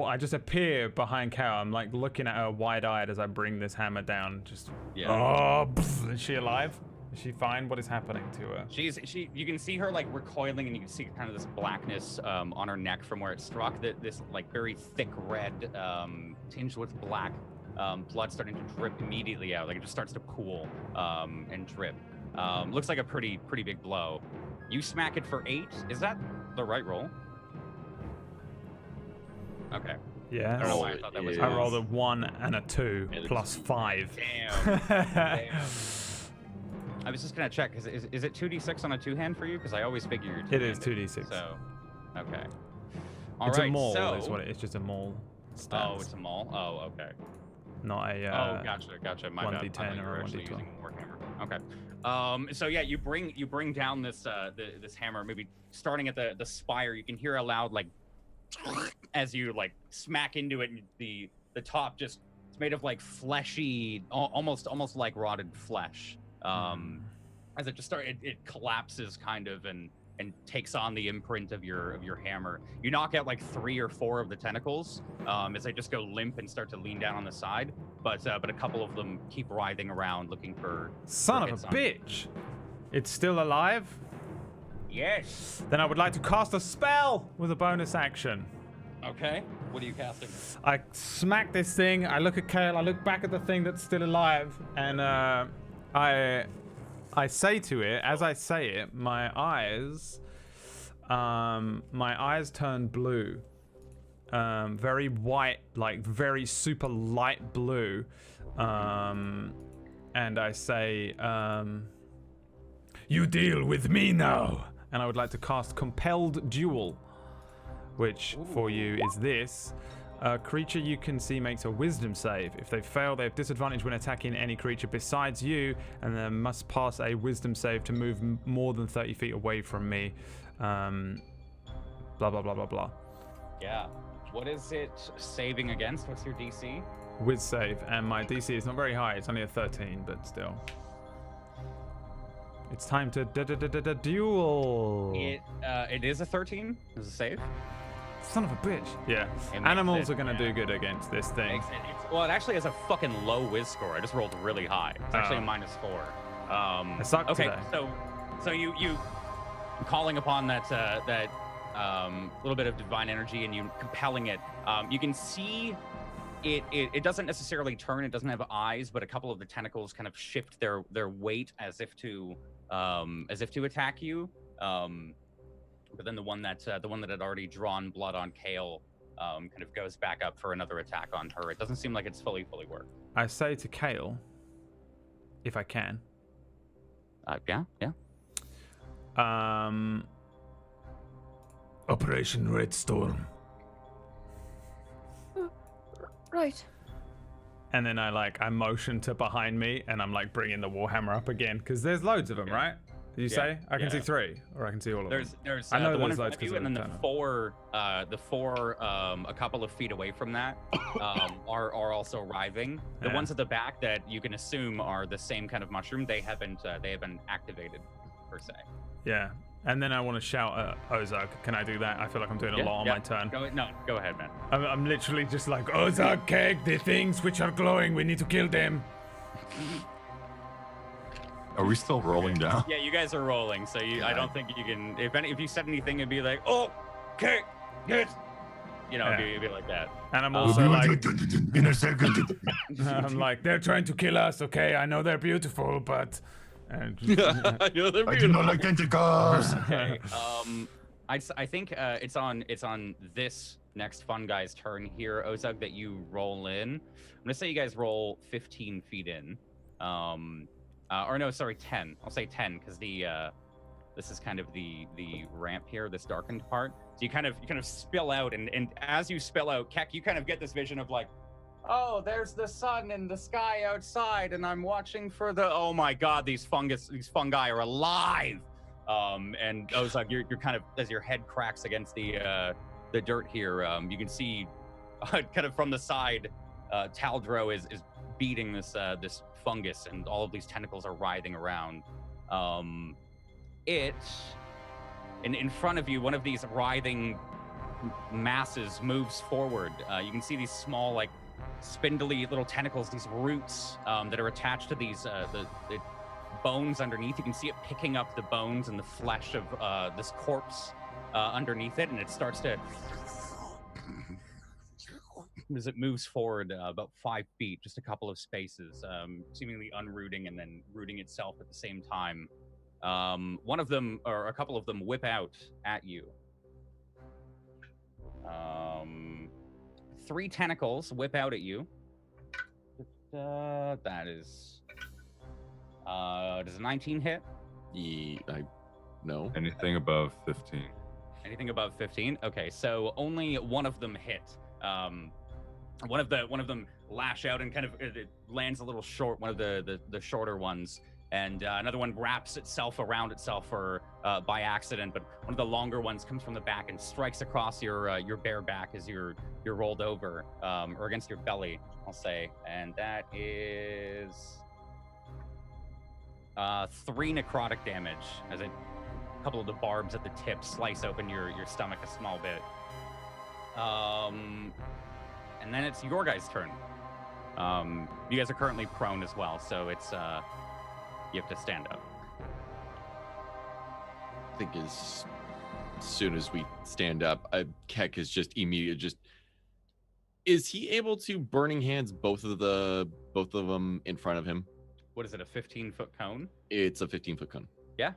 I just appear behind Kale. I'm like looking at her wide-eyed as I bring this hammer down. Just is she alive? Is she fine? What is happening to her? You can see her like recoiling, and you can see kind of this blackness on her neck from where it struck. This like very thick red, tinged with black, blood starting to drip immediately out. Like it just starts to pool and drip. Looks like a pretty big blow. You smack it for 8. Is that the right roll? Okay. Yeah. I don't know why I thought that was. I rolled a 1 and a 2 plus 5. Damn. I was just gonna check. Is it 2d6 on a 2-hand for you? Because I always figure you're 2-handed. It is 2d6. So, okay. It's a Alright, maul, so... is what it is. It's just a maul. Oh, it's a maul. Oh, okay. Not a. Oh, gotcha. My bad. 1d10 you were or a actually 1d12. using a warhammer. Okay. So yeah, you bring down this this hammer. Maybe starting at the spire, you can hear a loud like as you like smack into it. And the top just it's made of like fleshy, almost like rotted flesh. As it just it collapses kind of and takes on the imprint of your hammer. You knock out like 3 or 4 of the tentacles as they just go limp and start to lean down on the side. But a couple of them keep writhing around looking for. Son of a bitch! It's still alive? Yes. Then I would like to cast a spell with a bonus action. Okay. What are you casting? I smack this thing. I look at Kale. I look back at the thing that's still alive, and I say to it, as I say it, my eyes turn blue, very white, like very super light blue, and I say, "You deal with me now." And I would like to cast Compelled Duel, which for you is this. A creature you can see makes a wisdom save. If they fail, they have disadvantage when attacking any creature besides you, and they must pass a wisdom save to move more than 30 feet away from me. Blah, blah, blah, blah, blah. Yeah. What is it saving against? What's your DC? Wiz save, and my DC is not very high. It's only a 13, but still. It's time to duel. It is a 13. Is a save. Son of a bitch. Yeah. Animals are going to do good against this thing. Well, it actually has a fucking low whiz score. I just rolled really high. It's actually a -4. It sucked okay, today. so you calling upon that little bit of divine energy and you compelling it. You can see it doesn't necessarily turn. It doesn't have eyes, but a couple of the tentacles kind of shift their weight as if to attack you. But then the one that had already drawn blood on Kale kind of goes back up for another attack on her. It doesn't seem like it's fully worked. I say to Kale, if I can. Yeah. Operation Red Storm. Right. And then I motion to behind me, and I'm like bringing the warhammer up again because there's loads of them, right? Did you say? I can see 3, or I can see all of them. There's I know the one in there's front of loads you, and then because the four a couple of feet away from that are also arriving. The Yeah. ones at the back that you can assume are the same kind of mushroom, they haven't activated per se. Yeah. And then I want to shout at Ozark. Can I do that? I feel like I'm doing a lot on my turn. Go ahead, man. I'm literally just like, Ozark, Keg, the things which are glowing, we need to kill them. Are we still rolling down? Yeah, you guys are rolling, so I don't think you can. If you said anything, it'd be like, oh, okay, good. It'd be like that. And I'm also like, In a second. I'm like, they're trying to kill us. Okay, I know they're beautiful, but. I do not like tentacles. Okay. I think it's on this next fun guy's turn here, Ozug, that you roll in. I'm gonna say you guys roll 15 feet in. Or no, sorry, 10. I'll say 10 because this is kind of the ramp here, this darkened part. So you kind of spill out, and as you spill out, Keck, you kind of get this vision of like, oh, there's the sun in the sky outside, and I'm watching for the. Oh my God, these fungi are alive. And Ozug, you're kind of, as your head cracks against the dirt here, you can see kind of from the side, Taldro is beating this fungus, and all of these tentacles are writhing around. In front of you, one of these writhing masses moves forward. You can see these small, like, spindly little tentacles, these roots that are attached to these the bones underneath. You can see it picking up the bones and the flesh of this corpse underneath it, and it starts to, as it moves forward about 5 feet, just a couple of spaces, seemingly unrooting and then rooting itself at the same time. One of them, or a couple of them, whip out at you. 3 tentacles whip out at you. That is... does a 19 hit? No. Anything above 15. Anything above 15? Okay, so only one of them hit. One of them lash out and kind of it lands a little short, one of the shorter ones. And another one wraps itself around itself by accident, but one of the longer ones comes from the back and strikes across your bare back as you're rolled over, or against your belly, I'll say. And that is 3 necrotic damage as a couple of the barbs at the tip slice open your stomach a small bit. And then it's your guys' turn. You guys are currently prone as well, so it's you have to stand up. I think as soon as we stand up, Keck is just immediately is he able to burning hands both of them in front of him? What is it, a 15-foot cone? It's a 15-foot cone. Yeah.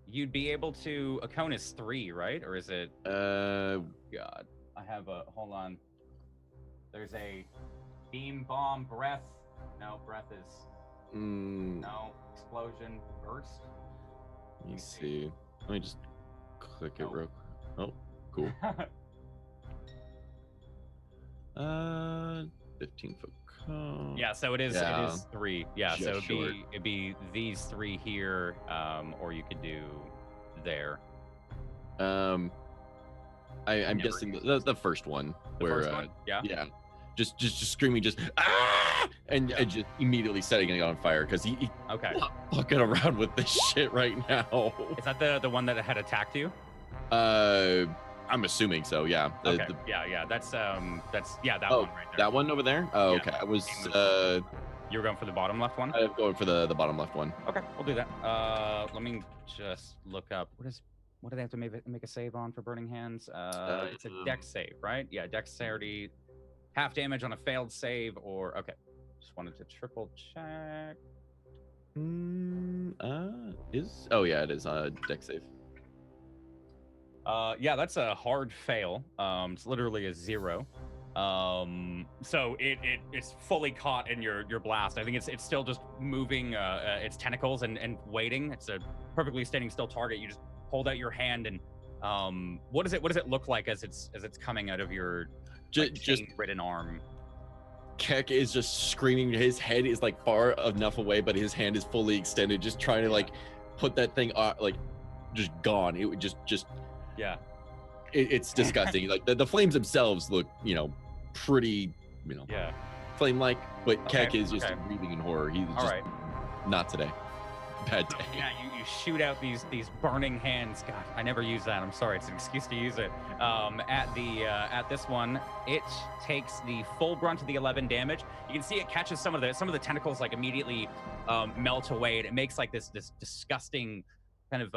You'd be able to. A cone is 3, right? Or is it? God, I have a. Hold on. There's a beam, bomb, breath. No, breath is. No, explosion, burst. Let me see. Let me just click it real quick. Oh, cool. 15-foot cone. Yeah, so it is. Yeah. It is 3. Yeah, Just so short. it'd be these 3 here, or you could do there. I'm guessing the first one. The where, first one? Yeah. Yeah. Just screaming, just ah, and just immediately setting it on fire because he Okay. not fucking around with this shit right now. Is that the one that had attacked you? I'm assuming so. Yeah. Okay. Yeah. That's that one right there. That one over there. Oh, Yeah, okay. I was You were going for the bottom left one? I'm going for the bottom left one. Okay, we'll do that. Let me just look up. What do they have to make a save on for burning hands? It's a dex save, right? Yeah, dexterity. Half damage on a failed save, or okay. Just wanted to triple check. It is dex save. Yeah, that's a hard fail. It's literally a 0. So it's fully caught in your blast. I think it's still just moving its tentacles and waiting. It's a perfectly standing still target. You just hold out your hand and what does it look like as it's coming out of your just ridden arm? Keck is just screaming. His head is like far enough away, but his hand is fully extended, just trying to like put that thing like just gone. It would just yeah. It's disgusting. Like the flames themselves look, pretty, flame-like, but Keck is just breathing in horror. He's just not today. Bad day. Yeah, you shoot out these burning hands. God, I never use that. I'm sorry. It's an excuse to use it. At this one, it takes the full brunt of the 11 damage. You can see it catches some of the tentacles like immediately melt away, and it makes like this disgusting kind of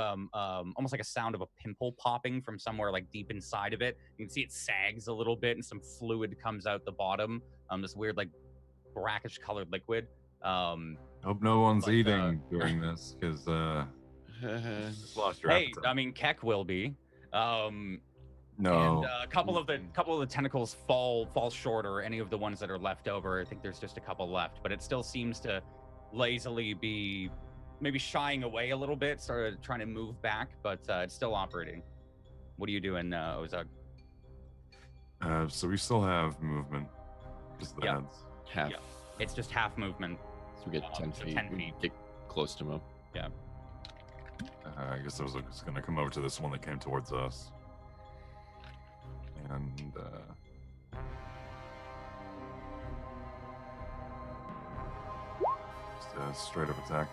almost like a sound of a pimple popping from somewhere like deep inside of it. You can see it sags a little bit, and some fluid comes out the bottom. This weird like brackish colored liquid. Hope no one's eating during this, because just lost your appetite. I mean, Keck will be. No. And a couple of the tentacles fall short, or any of the ones that are left over. I think there's just a couple left, but it still seems to lazily be maybe shying away a little bit, started trying to move back, but it's still operating. What are you doing, Ozug? So we still have movement. Just the heads. Half. Yeah. It's just half movement. So we get 10 feet. 10 feet. Get close to him. Yeah. I guess I was just going to come over to this one that came towards us. And just a straight up attack.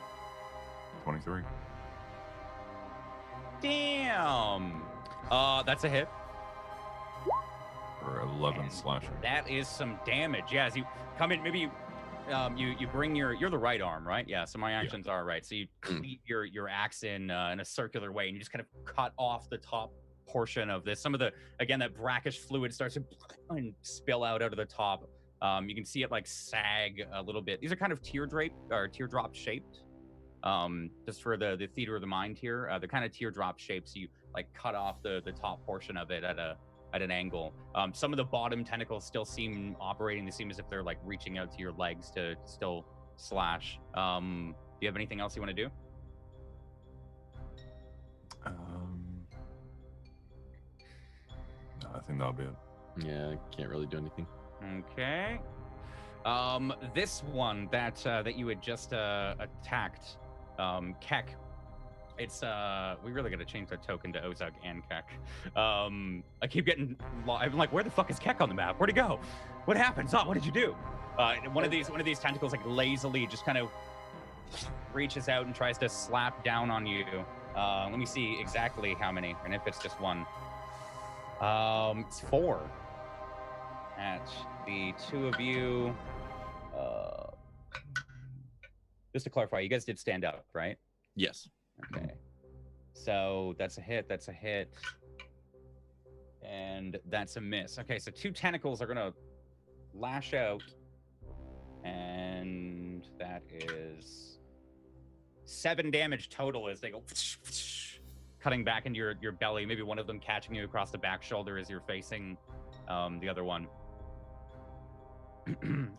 23. Damn. That's a hit. For 11 slashing. That is some damage. Yeah, as you come in, maybe you bring you're the right arm, right? Yeah, so my actions are right. So you cleave your axe in a circular way, and you just kind of cut off the top portion of this. Some of that brackish fluid starts to spill out of the top. You can see it like sag a little bit. These are kind of teardrop shaped. Just for the theater of the mind here, they're kind of teardrop shapes. So you like cut off the top portion of it at an angle. Some of the bottom tentacles still seem operating. They seem as if they're like reaching out to your legs to still slash. Do you have anything else you want to do? No, I think that'll be it. Yeah, I can't really do anything. Okay. This one that you had just attacked, Keck. It's we really got to change that token to Ozug and Keck. I keep getting I'm like, where the fuck is Keck on the map? Where'd he go? What happened? Zot, what did you do? One of these tentacles like lazily just kind of reaches out and tries to slap down on you. Let me see exactly how many, and if it's just one. It's 4. At the two of you. Just to clarify, you guys did stand up, right? Yes. Okay. So that's a hit, and that's a miss. Okay, so 2 tentacles are gonna lash out, and that is 7 damage total as they go cutting back into your belly. Maybe one of them catching you across the back shoulder as you're facing the other one.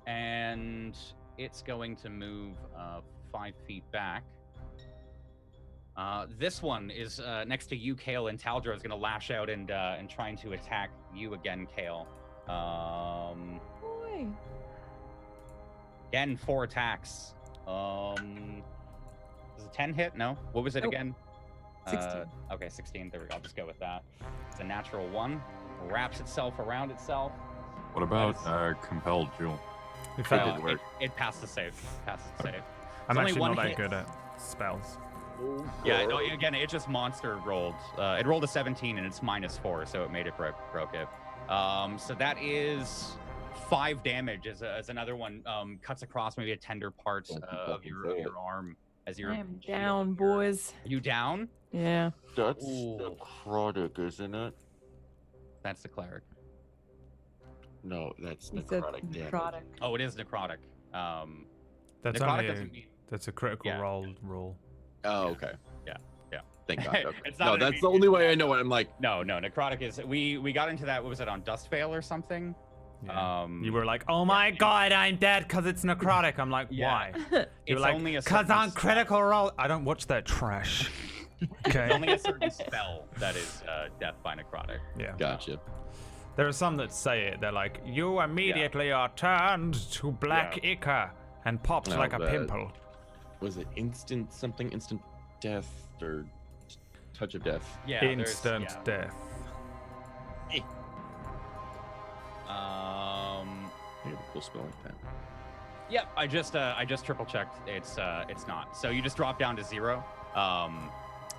And it's going to move 5 feet back. This one is next to you, Kale, and Taldra is going to lash out and trying to attack you again, Kale. Boy. Again, 4 attacks. Does a 10 hit? No. What was it again? 16. Okay, 16. There we go. I'll just go with that. It's a natural 1. Wraps itself around itself. What about compelled Jewel? It passed the save. I'm only actually one not that hit. good at spells. Yeah, no, again, it just monster rolled. It rolled a 17 and it's -4, so it made it broke it. So that is 5 damage as another one cuts across maybe a tender part of your arm as you're. I am down, boys. Are you down? Yeah. That's necrotic, isn't it? That's the cleric. No, that's He said necrotic damage. necrotic. Oh, it is necrotic. That's necrotic only doesn't mean. that's a critical rule. Oh, okay. Yeah. Thank God. Okay. It's not No, an that's the immediate only way I attack. know it. I'm like, No, necrotic is. We got into that. What was it on Dust Veil or something? Yeah. You were like, oh my god, I'm dead because it's necrotic. I'm like, why? You're like, because on Critical Role. I don't watch that trash. Okay. It's only a certain spell that is death by necrotic. Yeah. Gotcha. There are some that say it. They're like, you immediately are turned to black ichor and pops like a pimple. Was it instant death or touch of death? Yeah. Instant death. You have a cool spell like that. Yep. I just triple checked. It's not. So you just drop down to 0.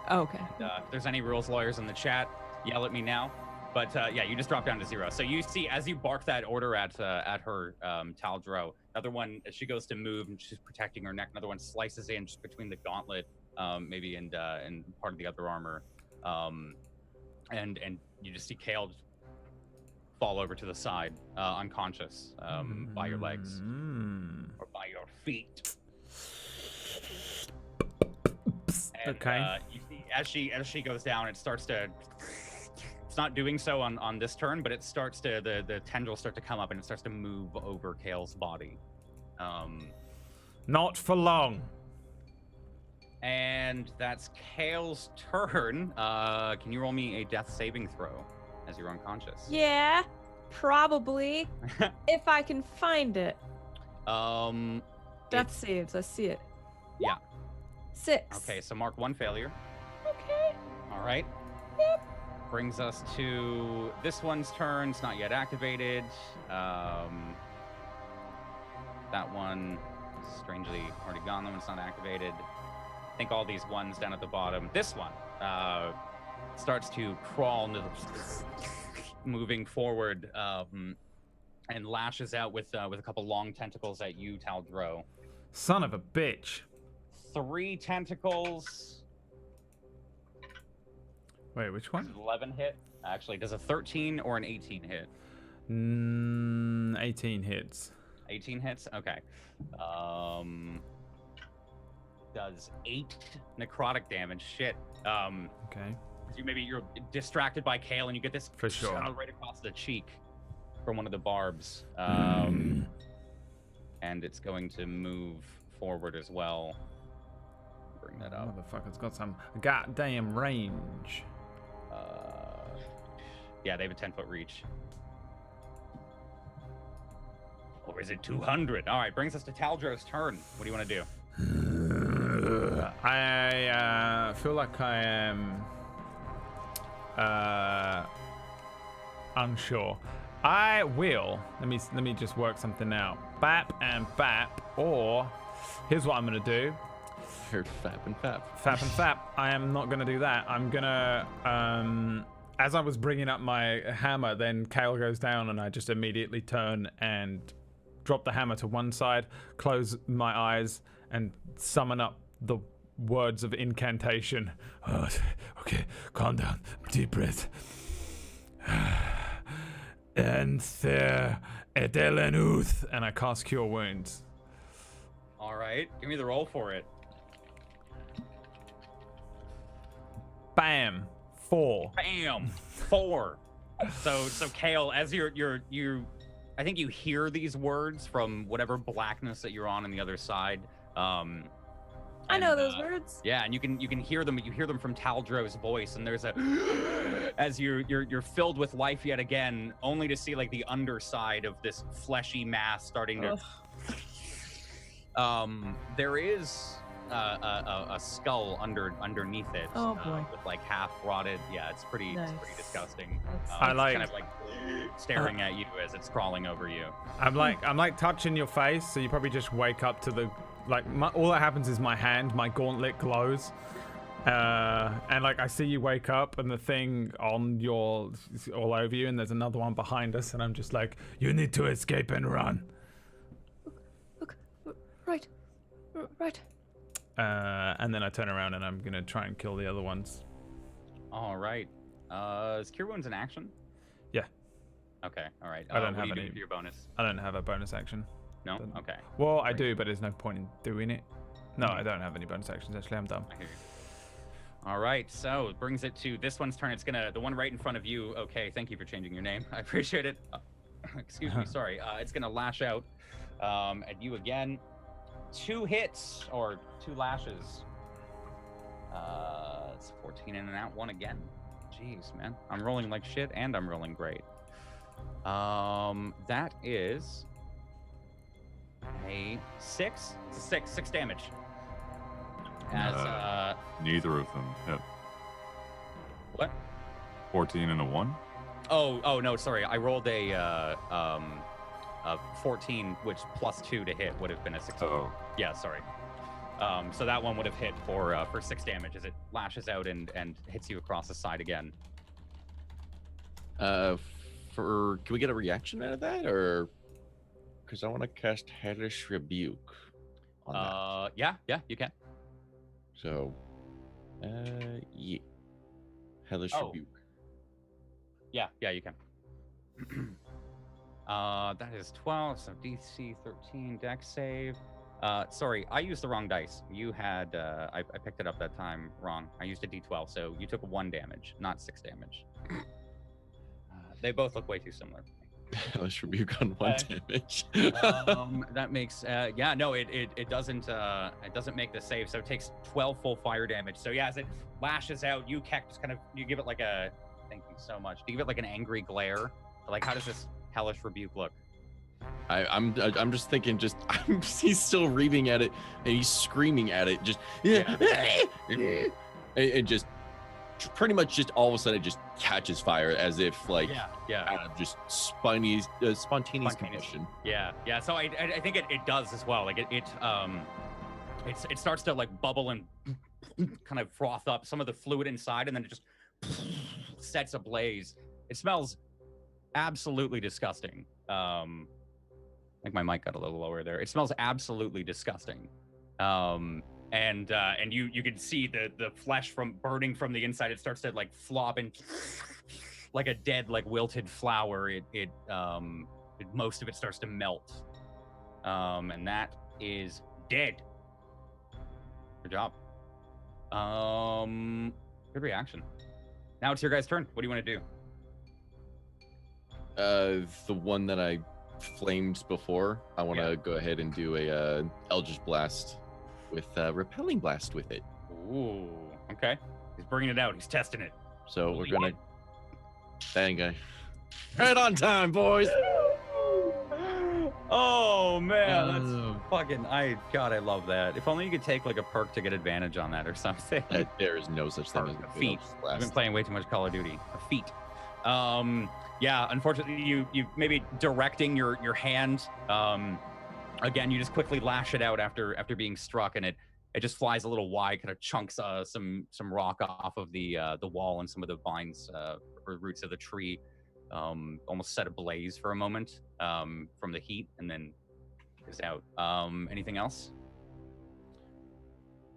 Okay. If there's any rules lawyers in the chat, yell at me now. But yeah, you just drop down to 0. So you see, as you bark that order at her, Taldro, another one, as she goes to move and she's protecting her neck, another one slices in just between the gauntlet, maybe and part of the other armor, and you just see Kale fall over to the side, unconscious, by your legs or by your feet. And, okay. You see, as she goes down, it starts to. It's not doing so on this turn, but it starts to the tendrils start to come up and it starts to move over Kale's body. Not for long. And that's Kale's turn. Can you roll me a death saving throw as you're unconscious? Yeah, probably. If I can find it. Death saves. I see it. Yeah. 6. Okay, so mark 1 failure. Okay. All right. Yep. Brings us to this one's turn. It's not yet activated. That one, strangely, already gone. That one's not activated. I think all these ones down at the bottom. This one starts to crawl into moving forward and lashes out with a couple long tentacles at you, Taldro. Son of a bitch. 3 tentacles. Wait, which one? 11 hit. Actually, does a 13 or an 18 hit? 18 hits. 18 hits? Okay. Does 8 necrotic damage. Shit. Okay. You're distracted by Kale and you get this For sure. right across the cheek from one of the barbs. And it's going to move forward as well. Bring that up. Motherfucker's got some goddamn range. Yeah, they have a 10-foot reach. Or is it 200? All right, brings us to Taldro's turn. What do you want to do? I feel like I am unsure. I will. Let me just work something out. Bap and bap, or here's what I'm gonna do. Heard fap and fap. Fap and fap. I am not gonna do that. I'm gonna as I was bringing up my hammer, then Kale goes down and I just immediately turn and drop the hammer to one side, close my eyes, and summon up the words of incantation. Okay, calm down. Deep breath. Enther Edelenuth. And I cast Cure Wounds. All right, give me the roll for it. Bam. 4. Bam. 4. So Kale, as you I think you hear these words from whatever blackness that you're on the other side. I know those words. Yeah, and you can hear them. You hear them from Taldro's voice, and there's a as you're filled with life yet again, only to see like the underside of this fleshy mass starting to. There is a skull underneath it. Oh boy. With like half rotted. Yeah, it's pretty disgusting. I like kind of like staring at you as it's crawling over you. I'm like touching your face, so you probably just wake up to the all that happens is my gauntlet glows, and like I see you wake up and the thing on your all over you, and there's another one behind us, and I'm just like, you need to escape and run. Look, right. And then I turn around and I'm gonna try and kill the other ones. All right. Is Cure Wounds an action? Yeah. Okay. All right. I don't what have are you any doing for your bonus? I don't have a bonus action. No. But, Okay. Well, I do, but there's no point in doing it. No, I don't have any bonus actions. Actually, I'm done. I hear you. All right. So it brings it to this one's turn. It's the one right in front of you. Okay. Thank you for changing your name. I appreciate it. excuse me, sorry. It's gonna lash out at you again. 2 hits or 2 lashes. It's 14 in and out. 1 again. Jeez, man. I'm rolling like shit, and I'm rolling great. That is a 6. It's a 6 damage. As neither of them hit. What? 14 and a 1. Oh no, sorry. I rolled a 14, which plus 2 to hit would have been a 16. Oh. Yeah, sorry. So that one would have hit for 6 damage as it lashes out and hits you across the side again. Can we get a reaction out of that, or because I want to cast Hellish Rebuke on that. Yeah, you can. So, yeah, Hellish Rebuke. Yeah, you can. That is 12, so DC 13 Dex save. Sorry, I used the wrong dice. You had, I picked it up that time wrong. I used a D12, so you took 1 damage, not 6 damage. They both look way too similar. Hellish Rebuke on 1 damage. That makes, it doesn't make the save, so it takes 12 full fire damage. So yeah, as it lashes out, you just kind of, you give it like a, thank you so much. Do you give it like an angry glare? Like, how does this Hellish Rebuke look? I'm just thinking, he's still reaving at it and he's screaming at it, just and just pretty much just all of a sudden it just catches fire as if like out of just spontaneous combustion. Yeah. So I think it does as well. Like it starts to like bubble and kind of froth up some of the fluid inside, and then it just sets ablaze. It smells absolutely disgusting. I think my mic got a little lower there. It smells absolutely disgusting. And you can see the flesh from burning from the inside. It starts to like flop and like a dead, like wilted flower. Most of it starts to melt. And that is dead. Good job. Good reaction. Now it's your guys' turn. What do you want to do? The one that I flamed before, I want to go ahead and do a Eldritch Blast with Repelling Blast with it. Ooh, okay. He's bringing it out. He's testing it. So we're gonna bang guy. Right on time, boys. Oh man, that's fucking. I love that. If only you could take like a perk to get advantage on that or something. There is no such thing as a feat. I've been playing way too much Call of Duty. A feat. Yeah, unfortunately, you maybe directing your hand. Again, you just quickly lash it out after being struck, and it just flies a little wide, kind of chunks some rock off of the wall, and some of the vines or roots of the tree almost set ablaze for a moment from the heat, and then is out. Anything else?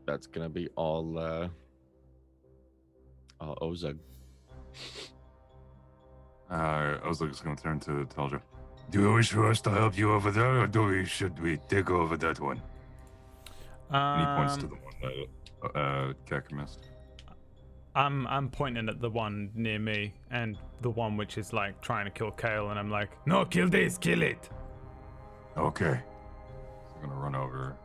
That's gonna be all Ozug. Ozug's gonna turn to Teldra. Do you wish for us to help you over there, or should we take over that one? And he points to the one that Keck missed. I'm pointing at the one near me and the one which is like trying to kill Kale, and I'm like, no, kill this, kill it. Okay. So I'm gonna run over.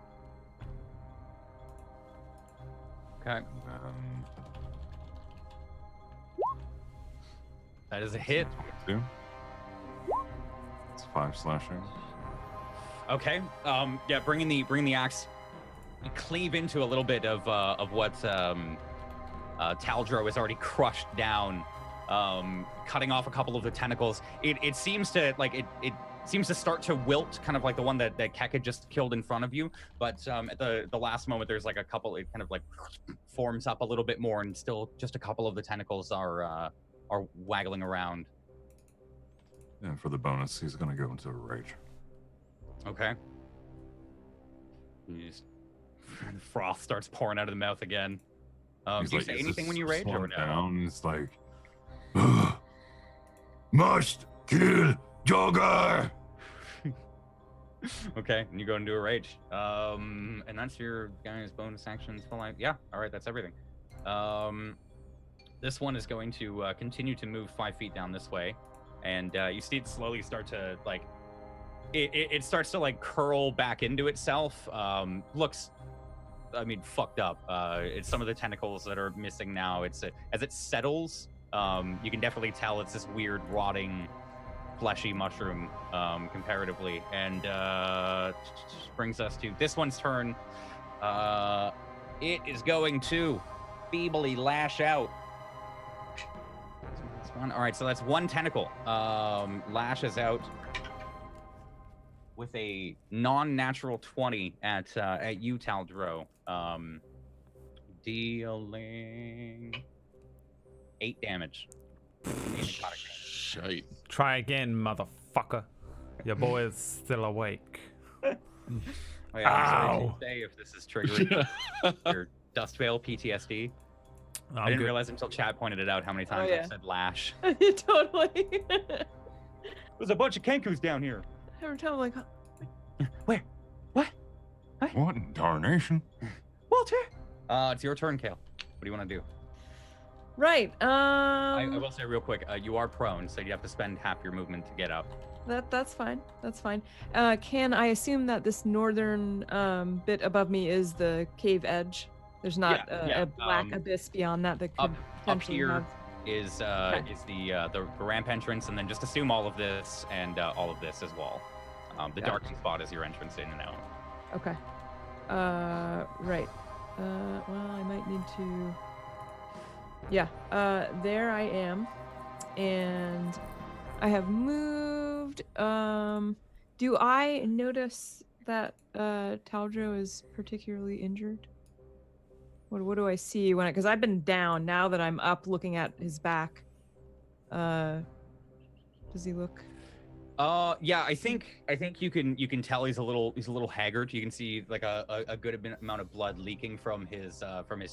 Okay. That is a hit. 2. It's 5 slashing. Okay. Yeah. Bringing the axe, you cleave into a little bit of what Taldro has already crushed down, cutting off a couple of the tentacles. It seems to like it seems to start to wilt, kind of like the one that Keck had just killed in front of you. But at the last moment, there's like a couple. It kind of like forms up a little bit more, and still just a couple of the tentacles are waggling around. And for the bonus, he's gonna go into a rage. Okay. Froth starts pouring out of the mouth again. Do you say anything when you rage or no? Down. It's like, must kill Jogger. Okay, and you go into a rage. And that's your guys' bonus actions for life. Yeah, all right, that's everything. This one is going to continue to move 5 feet down this way, and you see it slowly start to like, it starts to like curl back into itself. Looks, I mean, fucked up. It's some of the tentacles that are missing now. It's as it settles, you can definitely tell it's this weird rotting, fleshy mushroom, comparatively. And brings us to this one's turn. It is going to feebly lash out. All right, so that's one tentacle. Lashes out with a non-natural 20 at you, Taldro. Dealing 8 damage. Shite. Try again, motherfucker. Your boy is still awake. Oh, yeah, I'm sorry Ow. to say if this is triggering your Dust Veil PTSD. I didn't realize until Chad pointed it out how many times I said lash. Totally. There's a bunch of Kenkus down here. Every time I'm like, Where? What? What in darnation? Walter? It's your turn, Kale. What do you want to do? right. I will say real quick, you are prone, so you have to spend half your movement to get up. That's fine. That's fine. Can I assume that this northern bit above me is the cave edge? There's not a black abyss beyond that that could Up potentially here have... is the ramp entrance, and then just assume all of this and all of this as well. The darkened spot is your entrance in and out. Okay. Right. Well, I might need to... Yeah, there I am. And I have moved. Do I notice that Taldro is particularly injured? What do I see when because I've been down. Now that I'm up looking at his back. Does he look... Yeah, I think you can tell he's a little haggard. You can see like a good amount of blood leaking from his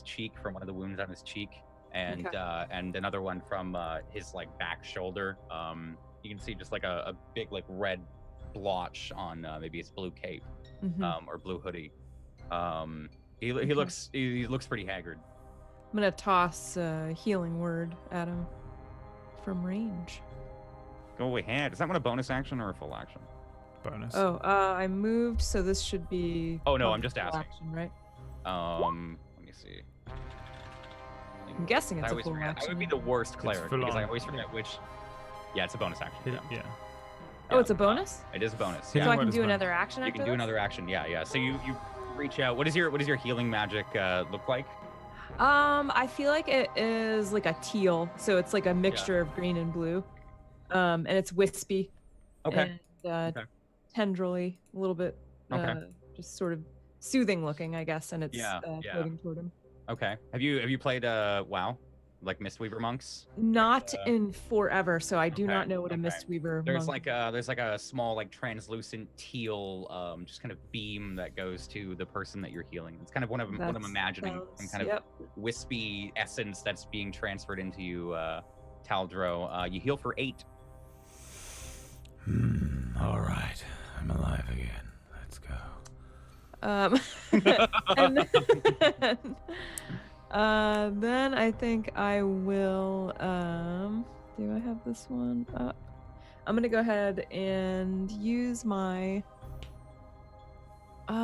cheek, from one of the wounds on his cheek, and and another one from his like back shoulder. You can see just like a big like red blotch on maybe his blue cape, or blue hoodie. He looks pretty haggard. I'm gonna toss a healing word at him from range. Go ahead. Is that one a bonus action or a full action? Bonus. Oh, I moved, so this should be... Oh, no, probably I'm just full asking. action, right? Let me see. I'm guessing it's I a always full forget. action. I would be the worst cleric full because I on. always forget which. Yeah, it's a bonus action. Yeah. Oh, it's a bonus? It is a bonus. Yeah. So I What can is do bonus? another action You after can do this? another action. Yeah. So you reach out. What is your healing magic look like? I feel like it is like a teal, so it's like a mixture of green and blue. And it's wispy. Okay. And tendrily, a little bit just sort of soothing looking, I guess, and it's floating toward him. Okay. Have you played WoW, like Mistweaver monks? Not in forever, so I do okay, not know what a okay. Mistweaver There's monk... there's like a small like translucent teal just kind of beam that goes to the person that you're healing. It's kind of what I'm imagining, some kind of wispy essence that's being transferred into you, Taldro. You heal for 8. All right. I'm alive again. Let's go. And then I think I will do I have this one up? I'm gonna go ahead and use my I'm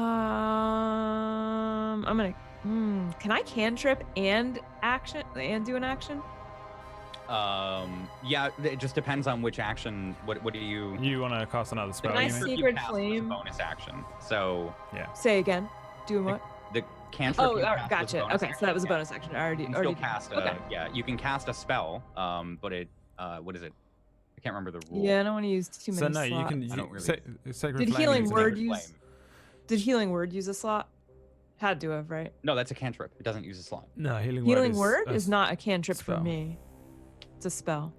gonna can I cantrip and action and do an action? Yeah, it just depends on which action. What do you? You want to cast another spell? Can I you mean? see- Secret You cast as a Flame. bonus action. So Say again. Doing what? the cantrip. Oh, you cast was a gotcha. bonus Okay, action, so that was a yeah. bonus action. I already You can already still cast did. Okay. you can cast a spell. But it what is it? I can't remember the rule. Yeah, I don't want to use too many So no, you slots. can. I don't really- Sacred Did Flame Healing is an Word action. use- Did Healing Word use a slot? Had to have, right? No, that's a cantrip. It doesn't use a slot. No, Healing Word is not a cantrip spell. for me. It's a spell.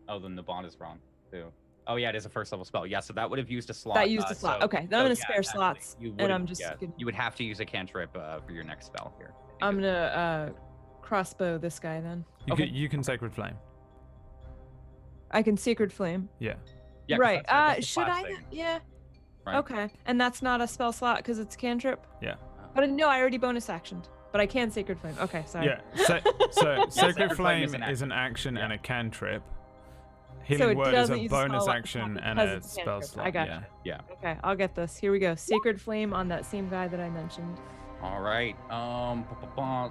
Oh, then the bond is wrong too. Oh yeah, it is a first level spell. Yeah, so that would have used a slot. That used a slot. so- Okay, then I'm gonna yeah, spare exactly. slots, You and would've- I'm just gonna... You would have to use a cantrip for your next spell here. I'm gonna crossbow this guy then. You can Sacred Flame. I can Sacred Flame. Yeah. Yeah, 'cause Right. that's a Should class I? thing, Yeah. right? Okay. And that's not a spell slot because it's cantrip. Yeah. But no, I already bonus actioned. But I can Sacred Flame. Okay, sorry. Yeah. So Sacred Sacred Flame Flame is an is an action and a cantrip, Healing it word is doesn't a use bonus spell action attack and because a it's spell cantrip. slot. I got Yeah. Okay, I'll get this. Here we go. Sacred Flame on that same guy that I mentioned. All right.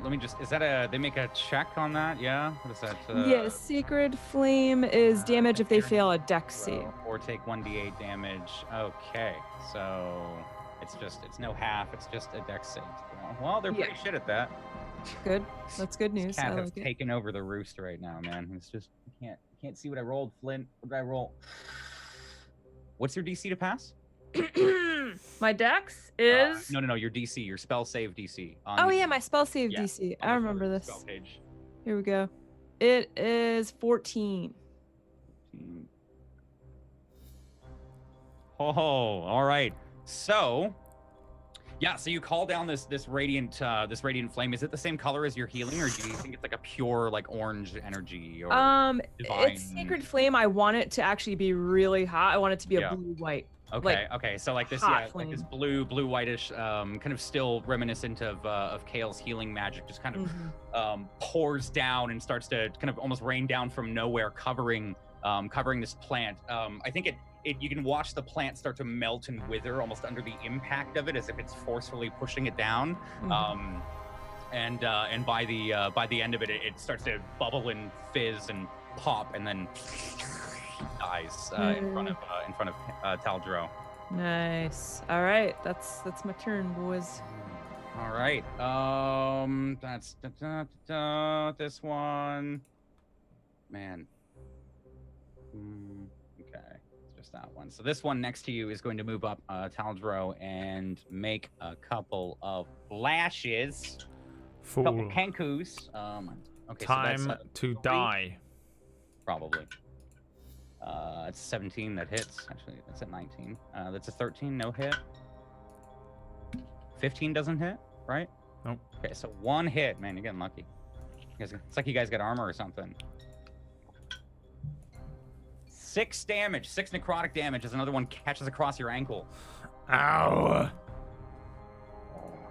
Let me just. Is that a? They make a check on that? Yeah. What is that? Yes, Sacred Flame is damage if they fail a dex save. Or take 1d8 damage. Okay. So it's no half. It's just a dex save. Well, they're pretty shit at that. Good. That's good news. Cat I has like it. taken over the roost right now, man. It's just you can't see what I rolled, Flint. What did I roll? What's your DC to pass? My dex is. No. Your DC, your spell save DC. Oh yeah, my spell save DC. I remember this. Spell page. Here we go. It is 14. Oh, all right. So, yeah. So you call down this radiant flame. Is it the same color as your healing, or do you think it's like a pure like orange energy? Or divine? It's Sacred Flame. I want it to actually be really hot. I want it to be a blue-white. Okay. So like this, hot like this flame. blue whitish, kind of still reminiscent of Kale's healing magic, just kind of pours down and starts to kind of almost rain down from nowhere, covering this plant. I think you can watch the plant start to melt and wither almost under the impact of it, as if it's forcefully pushing it down. And by the end of it, it starts to bubble and fizz and pop, and then dies in front of Taldro. Nice. All right, that's my turn, boys. All right. That's this one. Man. Okay, it's just that one. So this one next to you is going to move up, Taldro, and make a couple of flashes. Fool. Couple kenkus. Okay. Time so that's, to die. Probably. It's 17 that hits. Actually, that's at 19. That's a 13, no hit. 15 doesn't hit, right? Nope. Okay, so one hit. Man, you're getting lucky. It's like you guys got armor or something. 6 damage, 6 necrotic damage as another one catches across your ankle. Ow.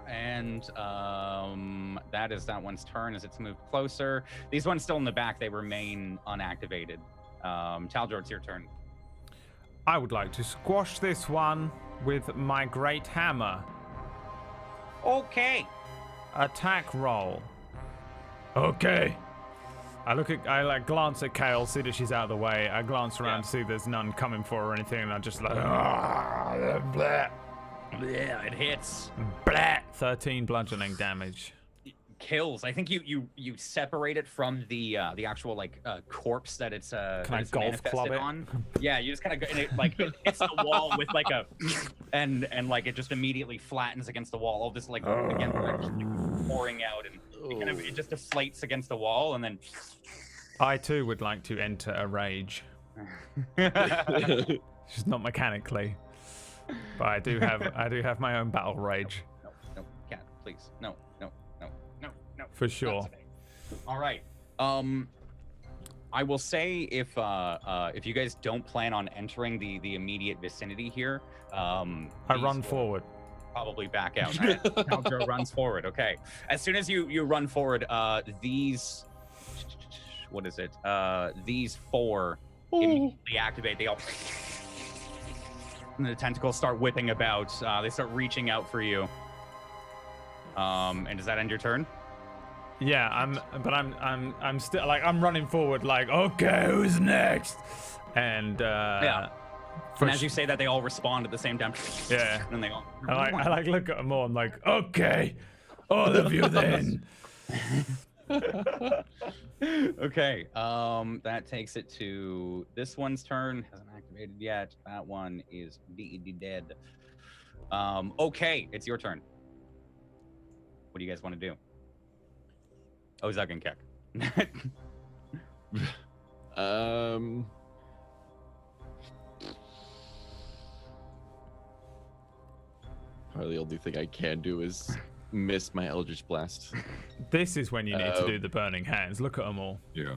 And that is that one's turn as it's moved closer. These ones still in the back, they remain unactivated. Taldro, it's your turn. I would like to squash this one with my great hammer. Okay. Attack roll. Okay. I like glance at Kale, see that she's out of the way. I glance around to see there's none coming for her or anything, and I just like blah. Yeah, it hits. Blah. 13 bludgeoning damage. Kills. I think you separate it from the actual like corpse that it's Can I golf manifested club it? on. Yeah, you just kind of go and it like it hits the wall with like a and like it just immediately flattens against the wall. All this like again like, pouring out and it just deflates against the wall and then. I too would like to enter a rage. Just not mechanically, but I do have my own battle rage. No, cat, please, no. For sure. All right. I will say if you guys don't plan on entering the immediate vicinity here, I run forward. Probably back out. Taldro runs forward. Okay. As soon as you run forward, these these 4 immediately activate. They all and the tentacles start whipping about. They start reaching out for you. And does that end your turn? Yeah, I'm still like I'm running forward like, okay, who's next? And And as you say that, they all respond at the same time. Yeah. And they all. I like look at them all. I'm like, okay, all of you then. Okay. That takes it to this one's turn. Hasn't activated yet. That one is dead. Okay, it's your turn. What do you guys want to do? Ozug and Keck. Probably the only thing I can do is miss my Eldritch Blast. This is when you need to do the burning hands. Look at them all. Yeah.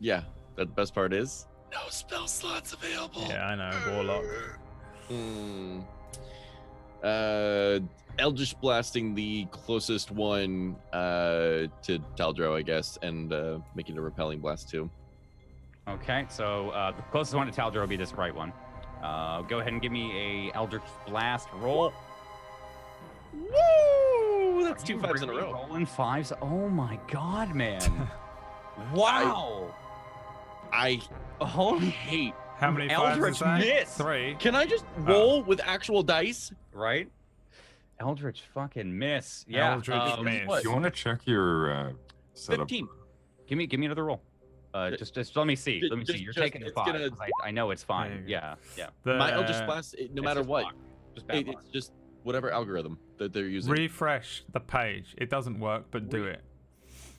Yeah, the best part is no spell slots available. Yeah, I know, Warlock. Eldritch blasting the closest one to Taldro, I guess, and making a repelling blast too. Okay, so the closest one to Taldra will be this right one. Go ahead and give me a Eldritch Blast roll. Woo! That's Are 2 you 5s in a really row. Rolling 5s. Oh my god, man! Wow. I Holy hate. How many 5s Eldritch is that? miss. 3. Can I just roll with actual dice? right? Eldritch fucking miss. Yeah. Eldritch miss. what? Do you want to check your setup? 15. Give me another roll. Just let me see. Let me see. just- You're just- taking the it's 5. gonna- 'Cause I know it's There fine. you go. Yeah. Yeah. My Eldritch Blast, no It's matter just what, luck. Just bad luck. it's just whatever algorithm that they're using. Refresh the page. It doesn't work, but do it.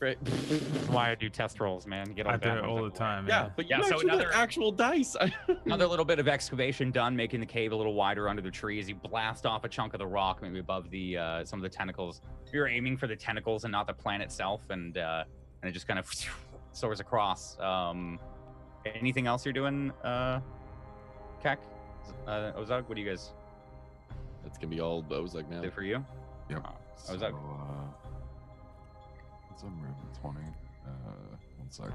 Right. That's why I do test rolls, man. Get all I the do bad it ones all out the of way. time. Yeah, but you Yeah, so actually another- got actual dice. Another little bit of excavation done, making the cave a little wider under the trees. You blast off a chunk of the rock, maybe above the some of the tentacles. You're aiming for the tentacles and not the plant itself, and it just kind of soars across. Anything else you're doing, Kek? Ozog, what do you guys That's gonna be all Ozug now. do for you? Yep. Oh, is that- What's up, Raven 20? 1 sec.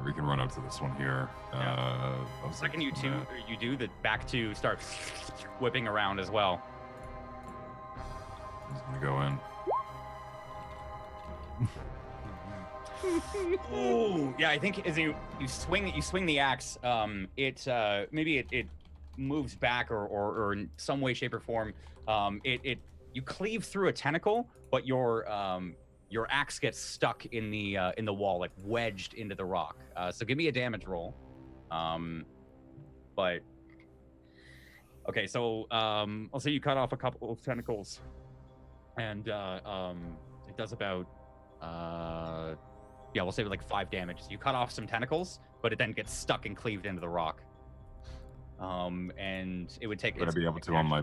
We can run up to this one here. Yeah. The Second you do the back two start whipping around as well. He's gonna go in. Ooh, yeah, I think as you swing the axe, it moves back or in some way, shape, or form, you cleave through a tentacle, but your axe gets stuck in the wall, like wedged into the rock. So give me a damage roll. But okay, so I'll say you cut off a couple of tentacles, and it does about we'll say like 5 damage. You cut off some tentacles, but it then gets stuck and cleaved into the rock. And it would take. Would I be able to on my?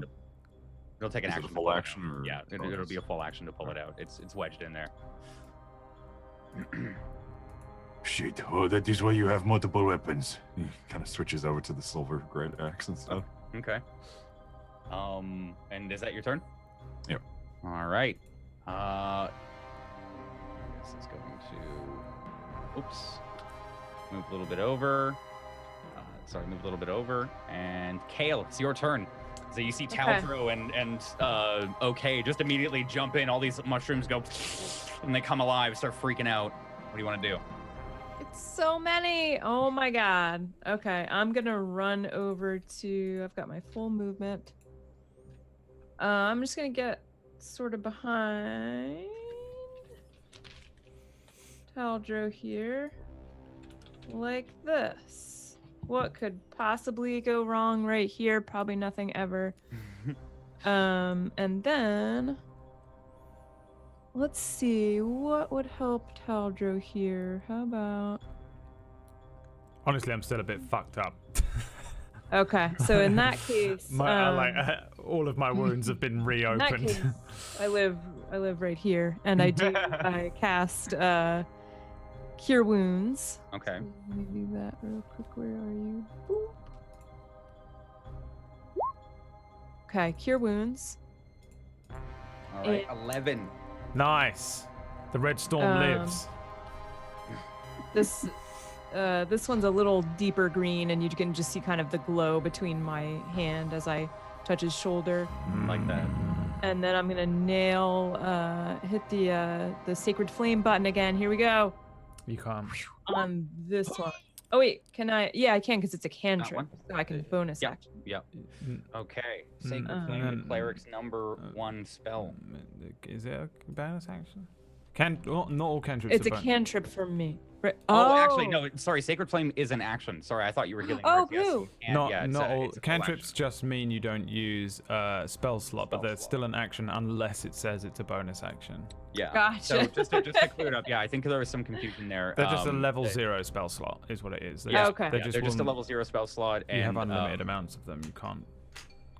It'll take an Is it action. a full action or? Yeah, it'll bonus? be a full action to pull it out. It's wedged in there. Shit. Oh, that is why you have multiple weapons. He kind of switches over to the silver great axe and stuff. Okay. And is that your turn? Yep. All right. This is going to. Oops. Move a little bit over. Move a little bit over. And Kale, it's your turn. So you see Taldro and okay, just immediately jump in. All these mushrooms go, and they come alive, start freaking out. What do you want to do? It's so many. Oh my god. Okay, I'm gonna run over to. I've got my full movement. I'm just gonna get sort of behind Taldro here, like this. What could possibly go wrong right here? Probably nothing ever. And then let's see what would help Taldro here. How about? Honestly, I'm still a bit fucked up. Okay, so in that case, all of my wounds have been in that reopened. case, I live right here, and I cast Cure Wounds. Okay. Let me do that real quick. Where are you? Boop. Okay, Cure Wounds. All right. 11. Nice. The red storm lives. This one's a little deeper green, and you can just see kind of the glow between my hand as I touch his shoulder. Like that. And then I'm gonna hit the Sacred Flame button again. Here we go. You can't. On this one. Oh wait, can I? Yeah, I can because it's a cantrip, one? so I can bonus Yep. action. Yep. Okay. Mm, Sacred Flame, mm, cleric's number 1 spell. Is it a bonus action? Not all cantrips. It's are a bonus. cantrip for me. Right. Oh, actually, no. Sorry, Sacred Flame is an action. Sorry, I thought you were healing. Oh, words. Yes, boo. you can. Not Yeah, it's not a- all it's a full cantrips action. just mean you don't use spell slot, but Spell there's slot. still an action unless it says it's a bonus action. Yeah. Gotcha. So just to clear it up, yeah, I think there was some confusion there. They're just a level they- 0 spell slot, is what it is. They're Yeah, just, okay. They're Yeah, just, they're just a one- level 0 spell slot, and You have unlimited amounts of them. You can't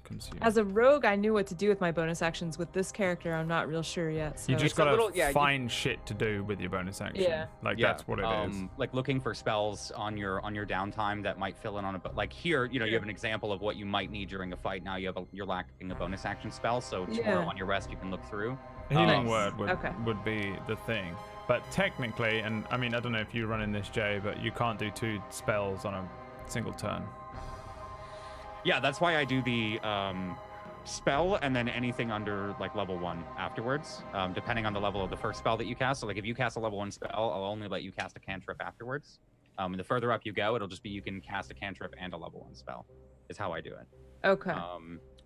consume. As a rogue, I knew what to do with my bonus actions. With this character, I'm not real sure yet. So. You just It's a gotta little- yeah, you- find shit to do with your bonus action. Yeah. Like Yeah, that's what it is. Like looking for spells on your downtime that might fill in on it. But like here, you have an example of what you might need during a fight. Now you're lacking a bonus action spell, so tomorrow Yeah. on your rest you can look through. Healing Nice. word Okay. would be the thing. But technically, and I mean, I don't know if you run in this, Jay, but you can't do 2 spells on a single turn. Yeah, that's why I do the spell and then anything under like level 1 afterwards, depending on the level of the first spell that you cast. So like if you cast a level 1 spell, I'll only let you cast a cantrip afterwards. And the further up you go, it'll just be you can cast a cantrip and a level 1 spell. Is how I do it. Okay.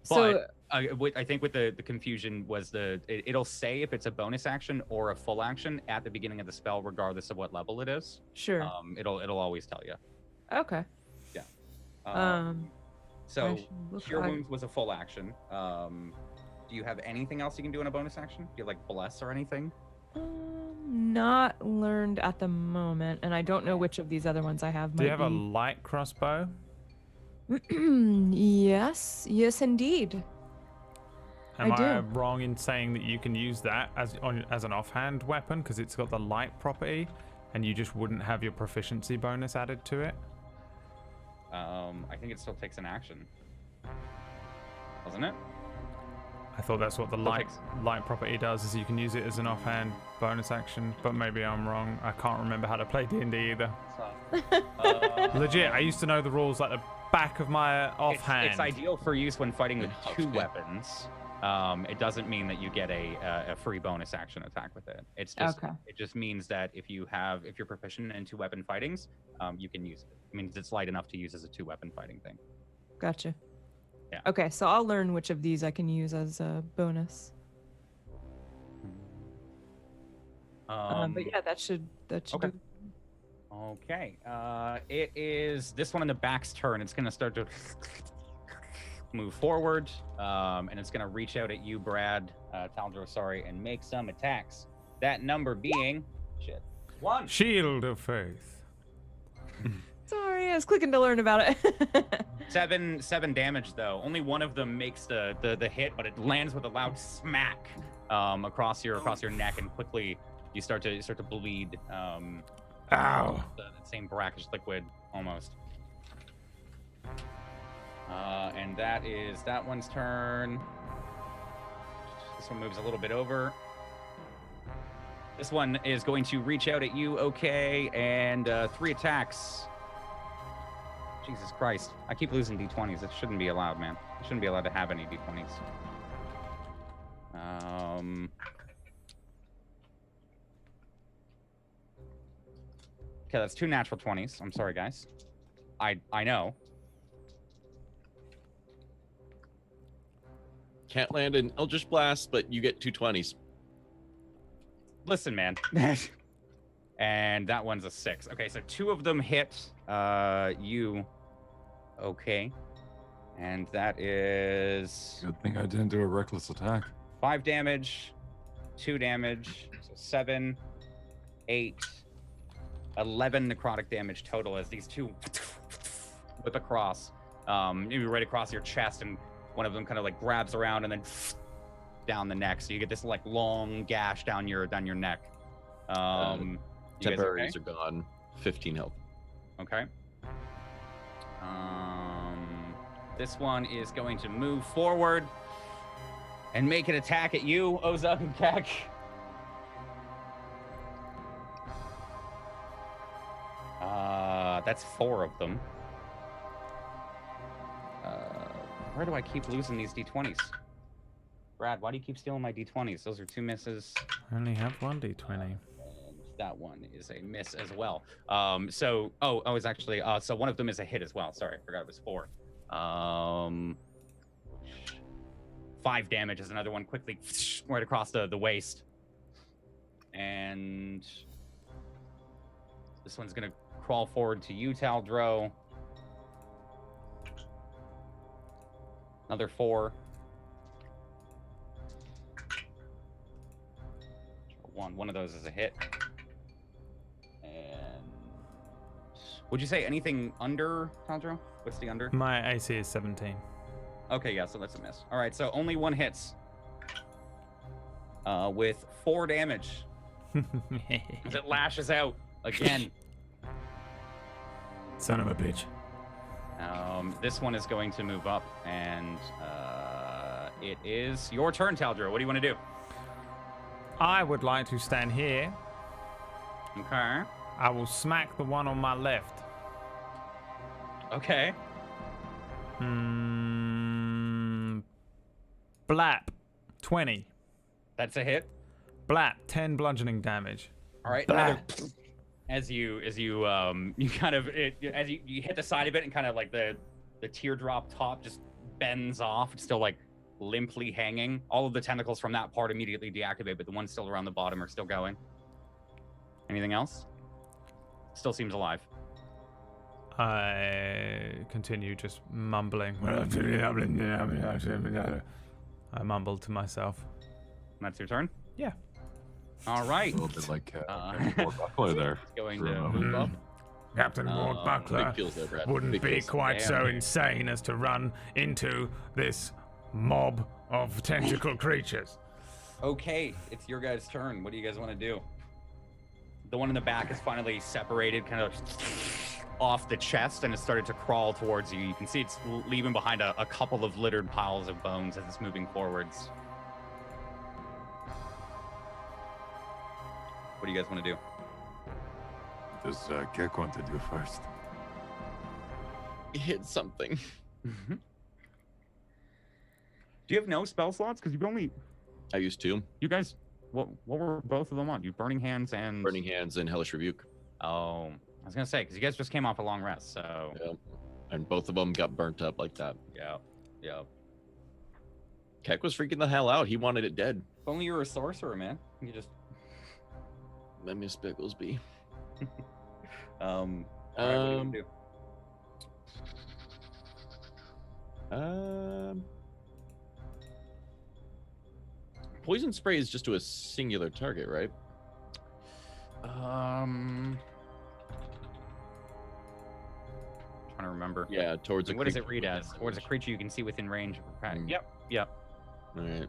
But I think with the confusion was it'll say if it's a bonus action or a full action at the beginning of the spell, regardless of what level it is. Sure. It'll always tell you. Okay. Yeah. So Cure I- Wounds was a full action. Do you have anything else you can do in a bonus action? Do you like Bless or anything? Not learned at the moment, and I don't know which of these other ones I have. Do you have a light crossbow? Yes, indeed. Am I do. I wrong in saying that you can use that as an offhand weapon because it's got the light property, and you just wouldn't have your proficiency bonus added to it? I think it still takes an action, doesn't it? I thought that's what the light property does, is you can use it as an offhand bonus action, but maybe I'm wrong. I can't remember how to play D&D either. Legit, I used to know the rules like the back of my offhand. It's ideal for use when fighting with 2 weapons. It doesn't mean that you get a free bonus action attack with it. It's just it just means that if you're proficient in 2-weapon fightings, you can use it. It means it's light enough to use as a 2-weapon fighting thing. Gotcha. Yeah. Okay, so I'll learn which of these I can use as a bonus. But yeah, that should okay. do. Okay. It is this one in the back's turn. It's gonna start to move forward, and it's gonna reach out at you, Brad, Taldro, sorry, and make some attacks. That number being 1. Shield of Faith. Sorry, I was clicking to learn about it. 7 damage though. Only one of them makes the hit, but it lands with a loud smack across your neck, and quickly you start to bleed. Ow! The same brackish liquid almost. And that is that one's turn. This one moves a little bit over. This one is going to reach out at you, okay, and 3 attacks. Jesus Christ. I keep losing D20s. It shouldn't be allowed, man. I shouldn't be allowed to have any D20s. Okay, that's 2 natural 20s. I'm sorry, guys. I know. Can't land an Eldritch Blast, but you get 2 20s. Listen, man. And that one's a 6. Okay, so 2 of them hit you. Okay. And that is... Good thing I didn't do a reckless attack. 5 damage, 2 damage, so 7, 8, 11 necrotic damage total as these 2 whip across. Maybe right across your chest, and one of them kind of like grabs around and then down the neck. So you get this like long gash down your neck. Temporaries are gone. 15 health. Okay. This one is going to move forward and make an attack at you, Ozug and Kek. That's 4 of them. Where do I keep losing these D20s? Brad, why do you keep stealing my D20s? Those are 2 misses. I only have 1 D20. And that one is a miss as well. So it's actually, so one of them is a hit as well. Sorry, I forgot it was 4. 5 damage is another one, quickly right across the waist. And this one's gonna crawl forward to you, Taldro. Another 4. 1 of those is a hit. And would you say anything under, Taldro? What's the under? My AC is 17. Okay, yeah, so that's a miss. All right, so only 1 hits. With 4 damage. As it lashes out again. Son of a bitch. This one is going to move up, and it is your turn, Taldro. What do you want to do? I would like to stand here Okay. I will smack the one on my left. Okay. Blap, 20. That's a hit. Blap, 10 bludgeoning damage. All right. Another. As you you kind of as you hit the side of it and kind of like the teardrop top just bends off. It's still like limply hanging. All of the tentacles from that part immediately deactivate, but the ones still around the bottom are still going. Anything else? Still seems alive. I continue just mumbling. I mumbled to myself. That's your turn? Yeah. All right. A little bit like Buckler there. Going for a to moment. move up. Captain Ward Buckler Big feels there, Brad. wouldn't Big be feels. quite Damn. so insane as to run into this mob of tentacle creatures. Okay, it's your guys' turn. What do you guys want to do? The one in the back is finally separated, kind of off the chest, and it started to crawl towards you. You can see it's leaving behind a couple of littered piles of bones as it's moving forwards. What do you guys want to do? Does Keck want to do first? Hit something. Do you have no spell slots? Because you've only... I used 2. You guys... What were both of them on? You Burning Hands and... Burning Hands and Hellish Rebuke. Oh, I was going to say, because you guys just came off a long rest, so... Yeah. And both of them got burnt up like that. Yeah. Keck was freaking the hell out. He wanted it dead. If only you were a sorcerer, man. You could just... Let Miss Bigglesby. all right, what do you want to do? Poison spray is just to a singular target, right? Trying to remember. Yeah, towards a What does it creature read within as? Towards a range. creature you can see within range of attack. Mm. Yep. All right.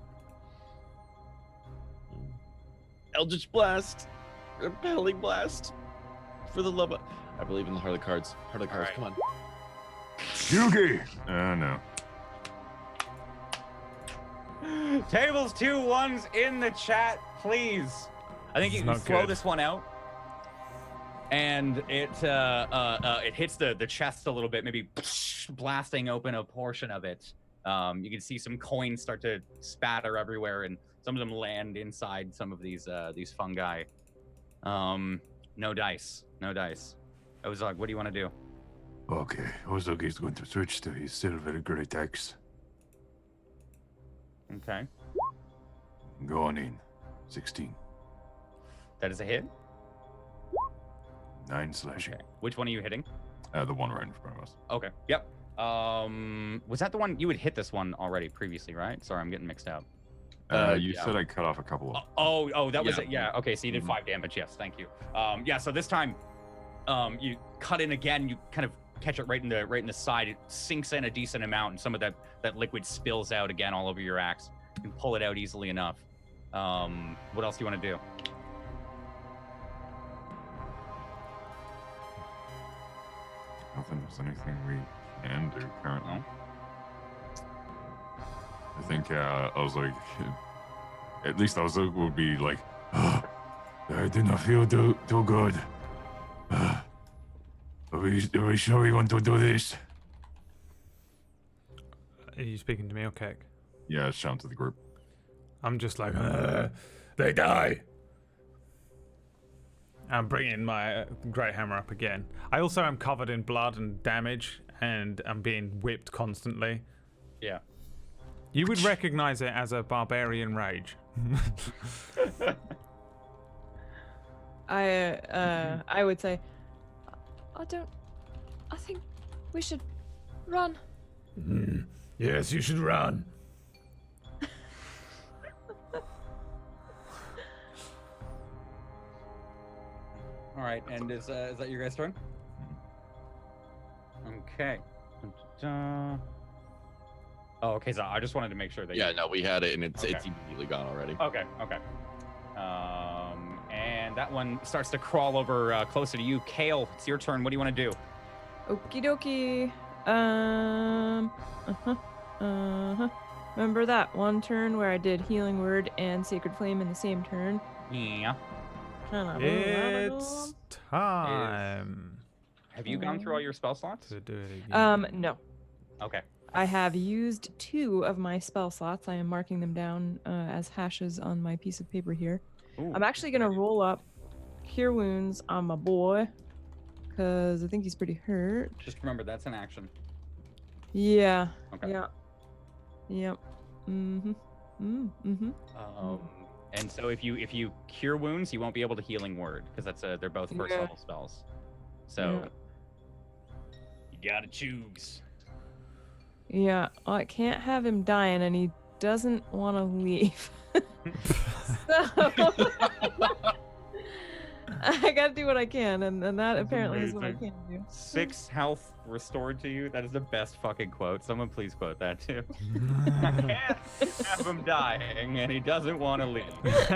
Eldritch Blast. Repelling Blast. For the love of... I believe in the heart of the cards. Heart of the cards, right. come on. Yugi! No. Tables 2 1s in the chat, please. I think you It's can not slow good. this one out. And it hits the chest a little bit, maybe blasting open a portion of it. You can see some coins start to spatter everywhere, and some of them land inside some of these fungi. No dice. Ozog, what do you want to do? Okay, Ozog is going to switch to his silver great axe. Okay. Go on in. 16. That is a hit. 9 slashing. Okay. Which one are you hitting? The one right in front of us. Okay. Yep. Was that the one you had hit this one already previously, right? Sorry, I'm getting mixed up. You yeah. said I cut off a couple of. Oh, that was Yeah. it. Yeah. Okay, so you did Mhm. 5 damage. Yes, thank you. Yeah. So this time, you cut in again. You kind of catch it right in the side. It sinks in a decent amount, and some of that liquid spills out again all over your axe. You can pull it out easily enough. What else do you want to do? I don't think there's anything we can do currently. No? I think I was like, at least I was like, would be like, I do not feel too good. Are we sure we want to do this? Are you speaking to me or Keck? yeah, shout to the group. I'm just like, they die. I'm bringing my great hammer up again. I also am covered in blood and damage, and I'm being whipped constantly. Yeah. You would recognize it as a barbarian rage. I would say, I think we should run. Yes, you should run. All right, and is that your guys' turn? Okay. Oh, okay. So I just wanted to make sure that. Yeah, no, we had it, and it's Okay. immediately gone already. Okay. And that one starts to crawl over closer to you. Kale, it's your turn. What do you want to do? okie dokie. Remember that one turn where I did Healing Word and Sacred Flame in the same turn? Yeah. Can I It's time Have you gone through all your spell slots? to do it again. No. Okay. I have used 2 of my spell slots. I am marking them down as hashes on my piece of paper here. Ooh, I'm actually gonna roll up Cure Wounds on my boy, because I think he's pretty hurt. Just remember, that's an action. Yeah. Okay. Yeah. Yep. And so if you cure wounds, you won't be able to healing word because they're both first Yeah. level spells. So you gotta choose. Yeah. I can't have him dying, and he doesn't want to leave. So I gotta do what I can, and that That's apparently is what I amazing. can do. 6 health restored to you. That is the best fucking quote. Someone please quote that too. I can't have him dying, and he doesn't want to leave. But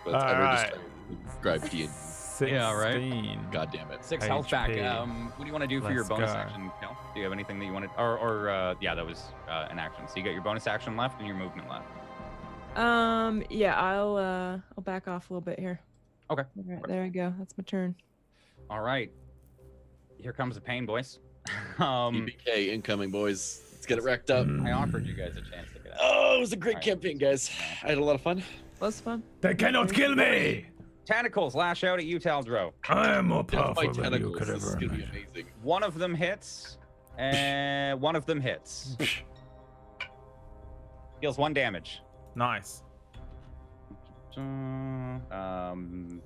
All ever right. just describe D&D. 16. Yeah, right. God damn it. 6 health back. HP. What do you want to do for your Let's bonus go. action? No? Do you have anything that you wanted? Yeah, that was an action. So you got your bonus action left and your movement left. Yeah, I'll back off a little bit here. Okay. All right, there we go. That's my turn. All right. Here comes the pain, boys. BBK incoming, boys. Let's get it racked up. I offered you guys a chance to get out. Oh, it was a great Alright. campaign, guys. I had a lot of fun. Was fun. They cannot kill me! Tentacles lash out at you, Taldro. I am more Yeah, powerful my than you tentacles. could This is ever gonna be imagine. amazing. One of them hits, and one of them hits. Deals 1 damage. Nice.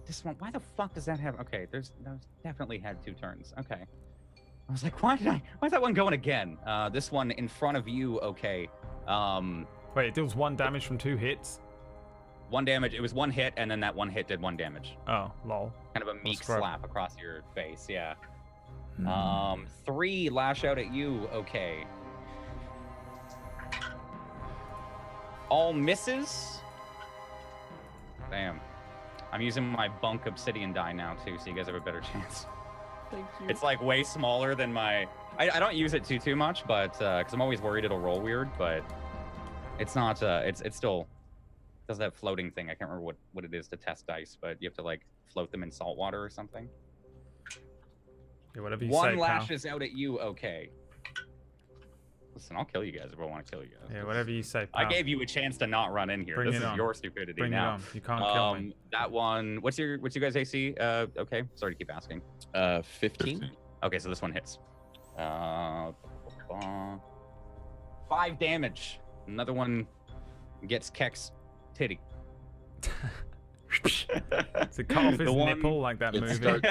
This one, why the fuck does that have? Okay, there's definitely had 2 turns. Okay, I was like, why is that one going again? This one in front of you. Okay, Wait, it deals 1 damage from 2 hits? 1 damage. It was 1 hit, and then that 1 hit did 1 damage. Oh, lol. Kind of a meek scrub. slap across your face. Yeah. Hmm. 3 lash out at you. Okay. All misses. Damn. I'm using my bunk obsidian die now too, so you guys have a better chance. Thank you. It's like way smaller than my. I don't use it too much, but because I'm always worried it'll roll weird. But it's not. It's still does that floating thing. I can't remember what it is to test dice, but you have to like float them in salt water or something. Yeah, whatever you 1 say, pal. lashes out at you. Okay. Listen, I'll kill you guys if I want to kill you guys. Yeah, whatever you say, pal. I gave you a chance to not run in here. Bring This it is on. your stupidity Bring it now. on. You can't kill me. That one. What's your guys' AC? Okay. Sorry to keep asking. 15. Okay, so this one hits. 5 damage. Another one gets Kek's titty. Does it cut off his The one- nipple like that It movie? starts-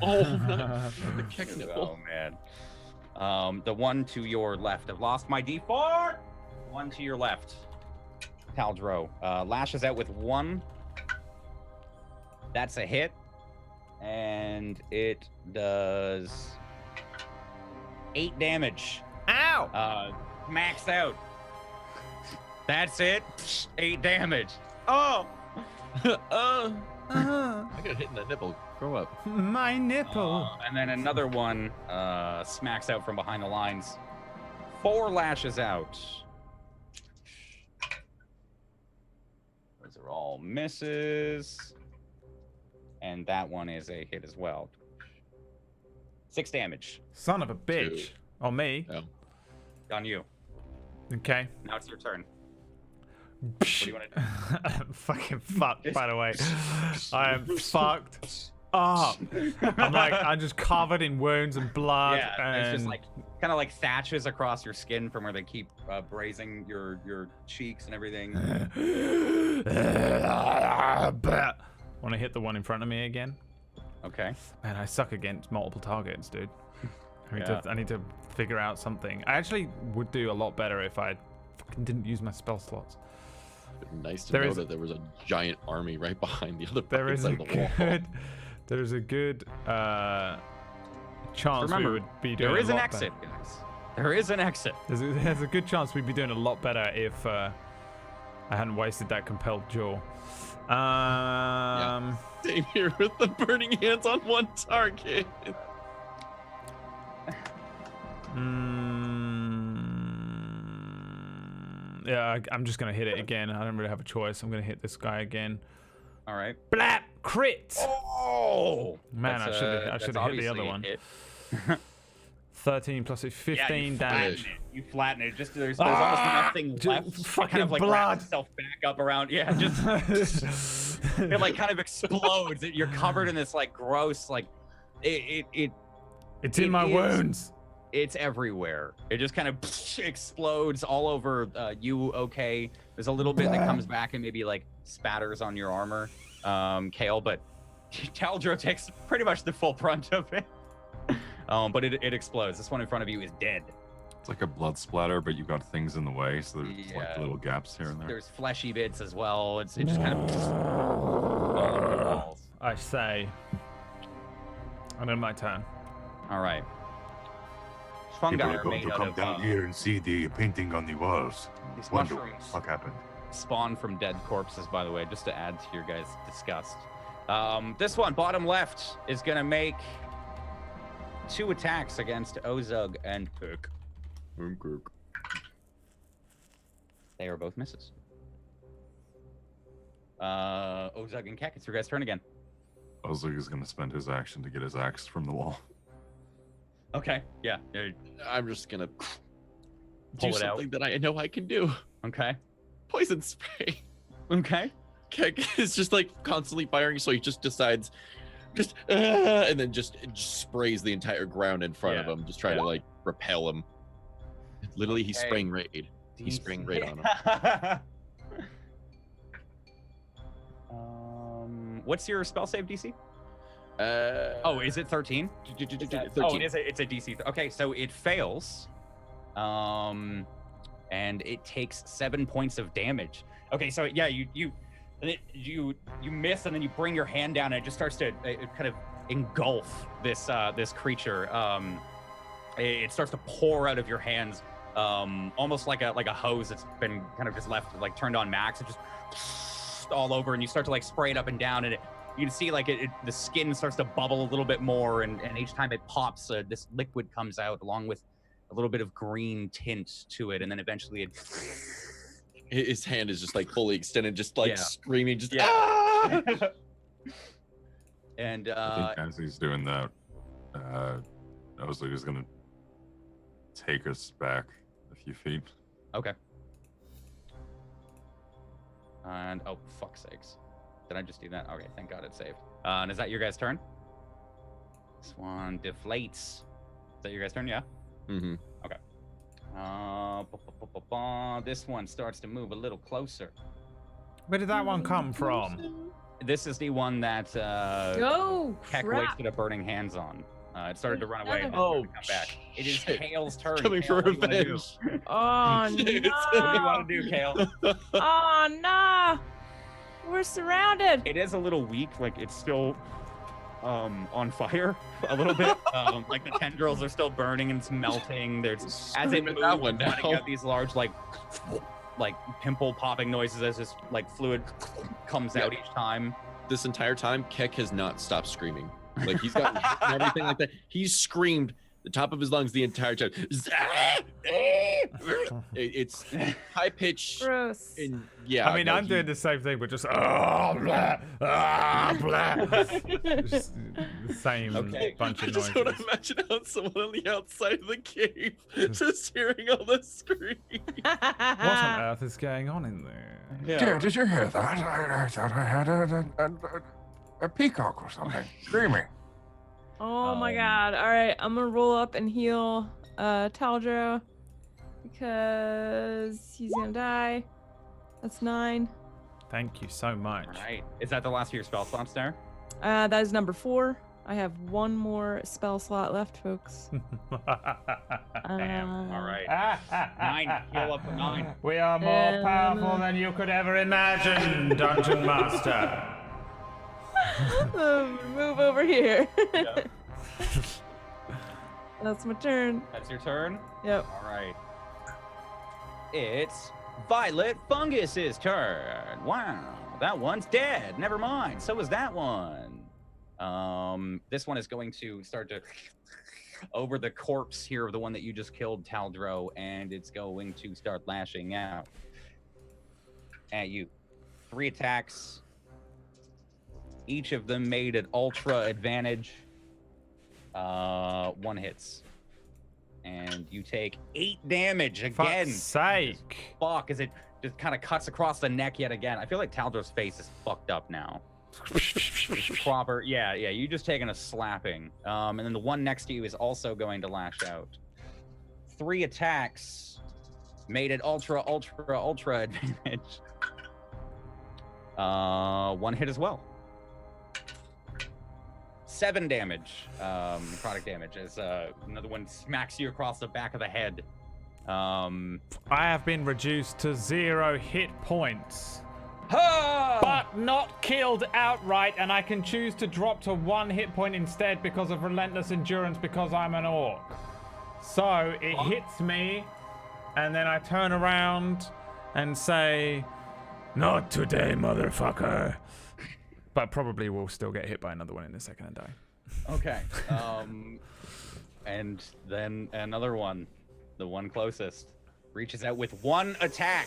Oh, no. The Kek nipple. Oh man. The one to your left. I've lost my D4. One to your left. Taldro lashes out with 1. That's a hit, and it does 8 damage. Ow! Maxed out. That's it. 8 damage. Oh. I got hit in the nipple. Grow up. My nipple. And then another one smacks out from behind the lines. 4 lashes out. Those are all misses. And that one is a hit as well. 6 damage Son of a bitch. On me. Oh. on you. Okay. Now it's your turn. What do you want to do? Fucking fucked, by the way. I am fucked up. I'm just covered in wounds and blood. Yeah, and it's just like kind of like thatches across your skin from where they keep brazing your cheeks and everything. Want to hit the one in front of me again? Okay. Man, I suck against multiple targets, dude. Yeah. I need to figure out something. I actually would do a lot better if I fucking didn't use my spell slots. Nice to There know is- that there was a giant army right behind the other There is a side of the wall. good chance Remember, we would be doing There is a an lot exit, guys. There is an exit. There's a good chance we'd be doing a lot better if I hadn't wasted that compelled jaw. Same here with the burning hands on one target. Yeah, I'm just gonna hit it again. I don't really have a choice. I'm gonna hit this guy again. All right. Blap! Crit! Oh! Man, I should have hit the other one. 13 plus 15 damage. You flatten it. Just there's almost nothing left. Fucking kind of like blood. wraps itself back up around. Yeah, just it like kind of explodes. You're covered in this like gross like It's in my wounds. It's everywhere. It just kind of explodes all over you. Okay, there's a little bit that comes back and maybe like spatters on your armor, Kale, but Taldro takes pretty much the full brunt of it. But it explodes. This one in front of you is dead. It's like a blood splatter, but you've got things in the way, so there's like little gaps here and there. There's fleshy bits as well. It just kind of. I say. And then my turn. All right. People Fungi are are going made to out come of down here and see the painting on the walls. these Wonder what the mushrooms. fuck happened. Spawn from dead corpses, by the way, just to add to your guys' disgust. This one, bottom left, is gonna make 2 attacks against Ozug and Kirk. They are both misses. Ozug and Keck, it's your guys' turn again. Ozug is going to spend his action to get his axe from the wall. Okay, yeah. I'm just gonna Pull do it out. something that I know I can do. Okay. Poison spray. Okay. Kek is just like constantly firing, so he just decides, and then just sprays the entire ground in front of him, just trying to like repel him. Literally, he's spraying raid. He's spraying raid on him. What's your spell save DC? Oh, is it 13? 13. Oh, it's a DC. Okay, so it fails. And it takes 7 points of damage. Okay, so yeah, you miss, and then you bring your hand down, and it just starts to kind of engulf this this creature. It starts to pour out of your hands, almost like a hose that's been kind of just left like turned on max. It just all over, and you start to like spray it up and down, and you can see like the skin starts to bubble a little bit more, and each time it pops, this liquid comes out along with a little bit of green tint to it, and then eventually his hand is just like fully extended, just like screaming, just And I think as he's doing that, Ozug is going to take us back a few feet. Okay. And oh, fuck's sakes. Did I just do that? Okay, thank God it saved. And is that your guys' turn? This one deflates. Is that your guys' turn? Yeah? Mm-hmm. Okay. This one starts to move a little closer. Where did that one come from? This is the one that Keck wasted a burning hands on. It started to run away and come back. It is Kale's turn. Coming Kale, for what do you wanna do? revenge. Oh no! What do you want to do, Kale? Oh no! We're surrounded. It is a little weak. Like it's still on fire a little bit. Like the tendrils are still burning and it's melting. There's as it moves, that one it's letting now. out these large like pimple popping noises as this like fluid comes out each time. This entire time, Kek has not stopped screaming. Like he's got and everything like that. He's screamed the top of his lungs the entire time. It's high pitched. Gross. And yeah, I mean, I'm doing the same thing, but just blah, blah. Just the same bunch I of just noises. want to imagine out someone on the outside of the cave, just hearing all the screams. What on earth is going on in there? Yeah, did you hear that? I thought I had a peacock or something screaming. Oh my god. Alright, I'm gonna roll up and heal Taldro because he's gonna die. That's 9. Thank you so much. All right. Is that the last of your spell slots there? That is number 4. I have 1 more spell slot left, folks. Damn. All right. 9. Heal up to 9. We are more powerful than you could ever imagine, Dungeon Master. Move over here. Yeah. That's my turn. That's your turn? Yep. All right. It's Violet Fungus's turn. Wow, that one's dead. Never mind. So is that one. This one is going to start to over the corpse here of the one that you just killed, Taldro, and it's going to start lashing out. at you. 3 attacks. Each of them made at ultra advantage. 1 hits. And you take 8 damage again. Fuck's sake. Fuck, as it just kind of cuts across the neck yet again. I feel like Taldro's face is fucked up now. Proper, yeah, you just taking a slapping. And then the one next to you is also going to lash out. 3 attacks made it ultra advantage. 1 hit as well. 7 damage, necrotic damage, as another one smacks you across the back of the head. I have been reduced to 0 hit points. Ha! But not killed outright, and I can choose to drop to 1 hit point instead because of relentless endurance because I'm an orc. So it hits me, and then I turn around and say, "Not today, motherfucker." But probably will still get hit by another one in a second and die. Okay. And then another one, the one closest, reaches out with 1 attack.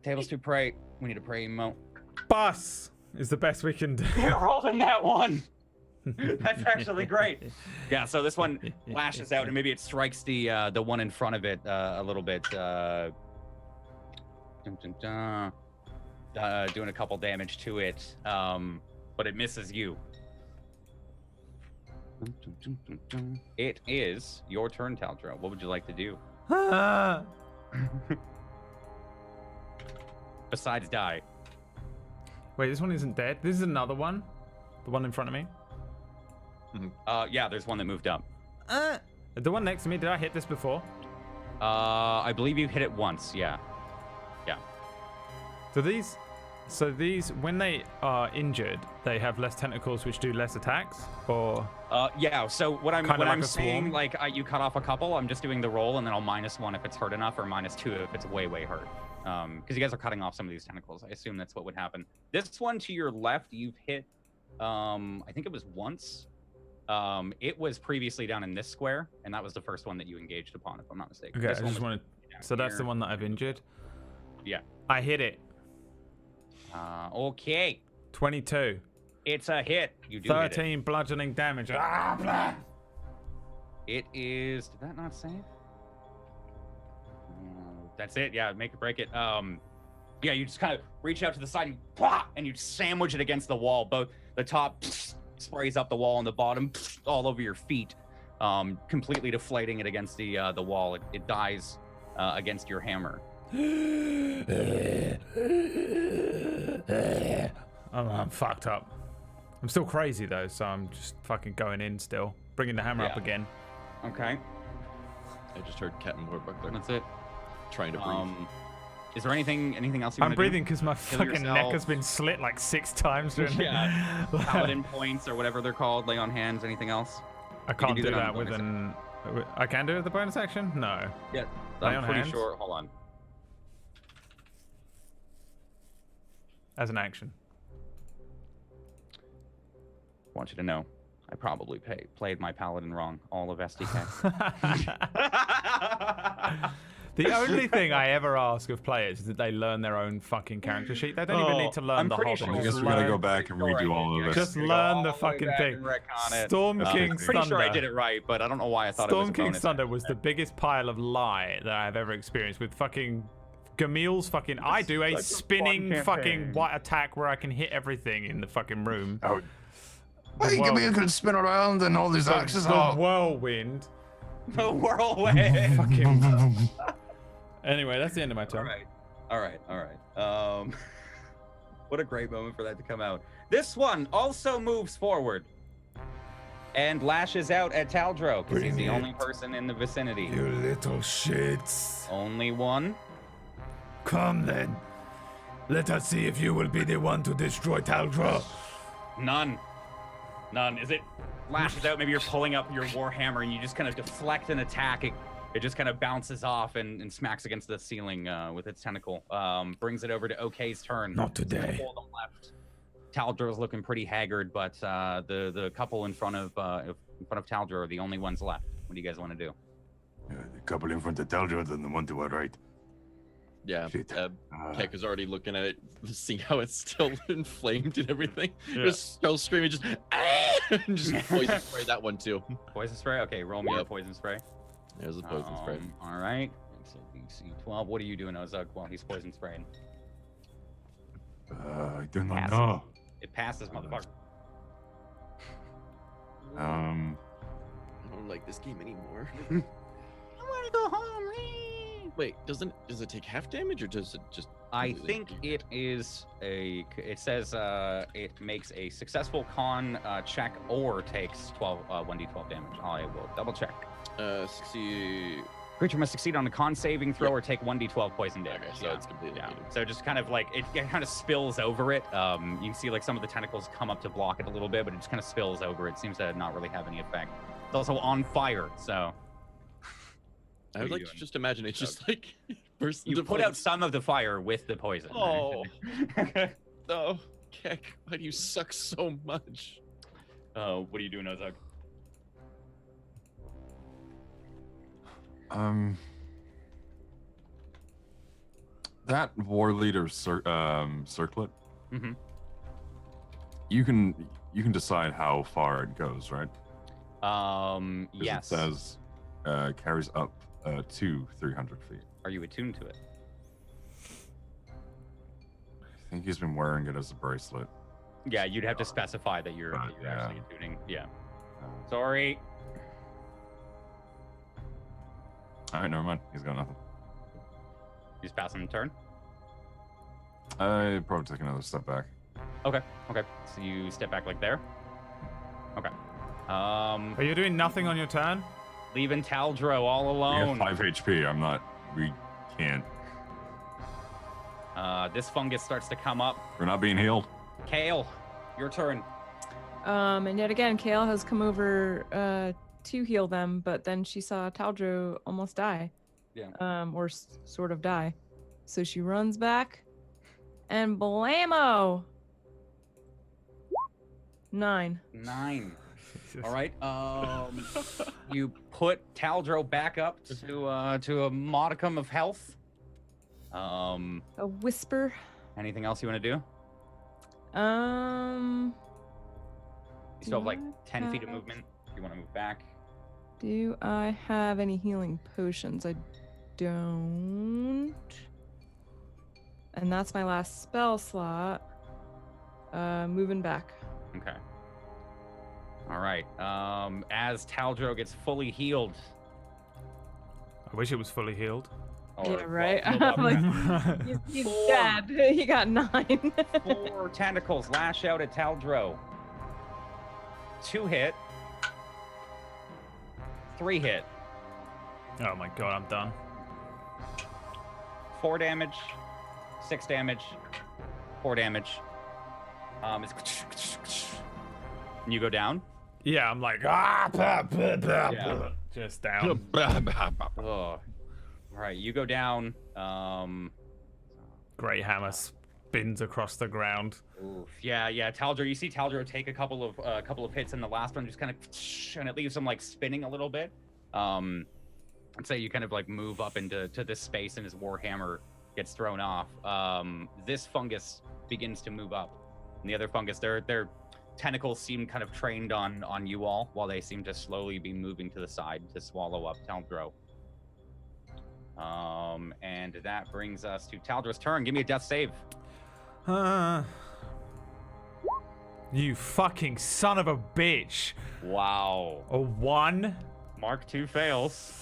Tables to pray. We need a pray emote. Bus is the best we can do. You're rolling that one. That's actually great. Yeah, so this one lashes out, and maybe it strikes the one in front of it a little bit. Doing a couple damage to it, but it misses you. It is your turn, Taldro. What would you like to do? Besides die. Wait, this one isn't dead. This is another one. The one in front of me. Yeah, there's one that moved up. The one next to me. Did I hit this before? I believe you hit it once. Yeah. So these, when they are injured, they have less tentacles, which do less attacks, or? Yeah. So what I'm Kinda like a saying, swarm? like you cut off a couple. I'm just doing the roll, and then I'll -1 if it's hurt enough, or -2 if it's way hurt. Because you guys are cutting off some of these tentacles. I assume that's what would happen. This one to your left, you've hit. I think it was once. It was previously down in this square, and that was the first one that you engaged upon, if I'm not mistaken. Okay, This I one just was wanted. So that's here. the one that I've injured. Yeah. I hit it. Okay. 22. It's a hit. You do hit it. 13 bludgeoning damage. Ah, blah. It is. Did that not save? That's it. Yeah, make it break it. Yeah, you just kind of reach out to the side and you sandwich it against the wall. Both the top sprays up the wall and the bottom all over your feet, completely deflating it against the wall. It dies against your hammer. I'm fucked up. I'm still crazy though, so I'm just fucking going in still. Bringing the hammer up again. Okay. I just heard Cat and Warbuckler. That's it. Trying to breathe. Is there anything else you I'm want to do? breathing because my fucking neck yourself. has been slit like 6 times. During Yeah. Paladin points or whatever they're called. Lay on hands. Anything else? I can't do do that that on the with bonus an. I can do it with the bonus action? No. Yeah. Lay I'm on pretty hands? sure. Hold on. As an action. I want you to know, I probably played my paladin wrong all of SDK. The only thing I ever ask of players is that they learn their own fucking character sheet. They don't even need to learn I'm the pretty Hobbit. sure I Just guess we gotta learn- go back and redo all of this. Just learn the fucking thing. Storm King's Pretty sure I Thunder. did it right, but I don't know why I thought it was Storm a King's bonus. Thunder was the biggest pile of lie that I've ever experienced with fucking Gamil's fucking. I do a such a spinning fun fucking campaign. white attack where I can hit everything in the fucking room. Oh, The hey, world- Camille can spin around and all these axes. the Oh. whirlwind. The whirlwind. Fucking. Anyway, that's the end of my turn. All right. What a great moment for that to come out. This one also moves forward and lashes out at Taldro because he's the only person in the vicinity. You little shits. Only one. Come then. Let us see if you will be the one to destroy Taldro. None. Is it lashes out? Maybe you're pulling up your warhammer and you just kind of deflect an attack. It just kind of bounces off and smacks against the ceiling with its tentacle. Brings it over to OK's turn. Not today. Couple of them left. Taldro's looking pretty haggard, but the couple in front of Taldro are the only ones left. What do you guys want to do? The couple in front of Taldro and the one to our right. Yeah. Shit. Keck is already looking at it, seeing how it's still inflamed and everything. Yeah. Just still screaming, just and just poison spray that one too. Poison spray. Okay, roll me your Yep. poison spray. There's a poison spray. All right. It's a DC 12. What are you doing, Ozug? Well, he's poison spraying. I do not Passes. know. It passes, motherfucker. I don't like this game anymore. I want to go home. Wait, does it take half damage or does it just? I completely think do it is a. It says it makes a successful con check or takes 1d12 damage. I will double check. Succeed. Creature must succeed on a con saving throw or take 1d12 poison damage. Okay, so it's completely. Yeah. muted. So just kind of like it kind of spills over it. You can see like some of the tentacles come up to block it a little bit, but it just kind of spills over. It seems to not really have any effect. It's also on fire, so I would What are like you to doing? just imagine it just like burst you into put out flames. some of the fire with the poison. Oh. No, Keck, why do you suck so much? What are you doing, Ozug? That war leader circlet. Mm-hmm. You can decide how far it goes, right? 'Cause Yes. It says carries up to 300 feet. Are you attuned to it? I think he's been wearing it as a bracelet. Yeah, you'd have to specify that you're, Right, you're actually attuning. Yeah. Sorry. Sorry. All right, never mind. He's got nothing. He's passing the turn. I probably take another step back. Okay. Okay. So you step back like there. Okay. Are you doing nothing on your turn? Leaving Taldro all We alone. have 5 HP. We can't. This fungus starts to come up. We're not being healed. Kale, your turn. And yet again, Kale has come over to heal them, but then she saw Taldro almost die. Yeah. Or sort of die. So she runs back, and blammo! 9. 9. All right. You put Taldro back up to a modicum of health. A whisper. Anything else you want to do? Um. You still have like do 10 feet of have- movement. If you want to move back. Do I have any healing potions? I don't. And that's my last spell slot. Moving back. Okay. All right. As Taldro gets fully healed. I wish it was fully healed. Or, Yeah, right? well, no, I'm like- no, He's Four. dead. He got 9. 4 tentacles lash out at Taldro. 2 hit. 3 hit. Oh my god, I'm done. 4 damage. 6 damage. 4 damage. And you go down. Yeah, I'm like just down. Oh. All right, you go down. Great hammer spins across the ground. Oof. Yeah. Taldro, you see Taldro take a couple of hits, and the last one just kind of, and it leaves him like spinning a little bit. I'd say you kind of like move up into this space, and his warhammer gets thrown off. This fungus begins to move up, and the other fungus, their tentacles seem kind of trained on you all, while they seem to slowly be moving to the side to swallow up Taldro. And that brings us to Taldro's turn. Give me a death save. You fucking son of a bitch. Wow. A 1? Mark 2 fails.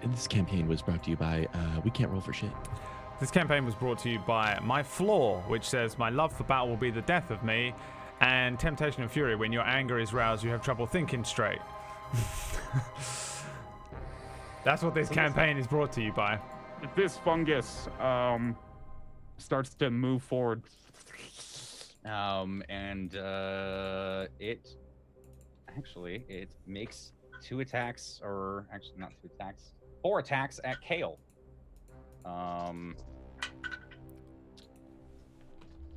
And this campaign was brought to you by We Can't Roll for Shit. This campaign was brought to you by My Flaw, which says, my love for battle will be the death of me, and Temptation and Fury, when your anger is roused, you have trouble thinking straight. That's what this campaign is brought to you by. This fungus starts to move forward. It makes 2 attacks, or actually not 2 attacks, 4 attacks at Kale.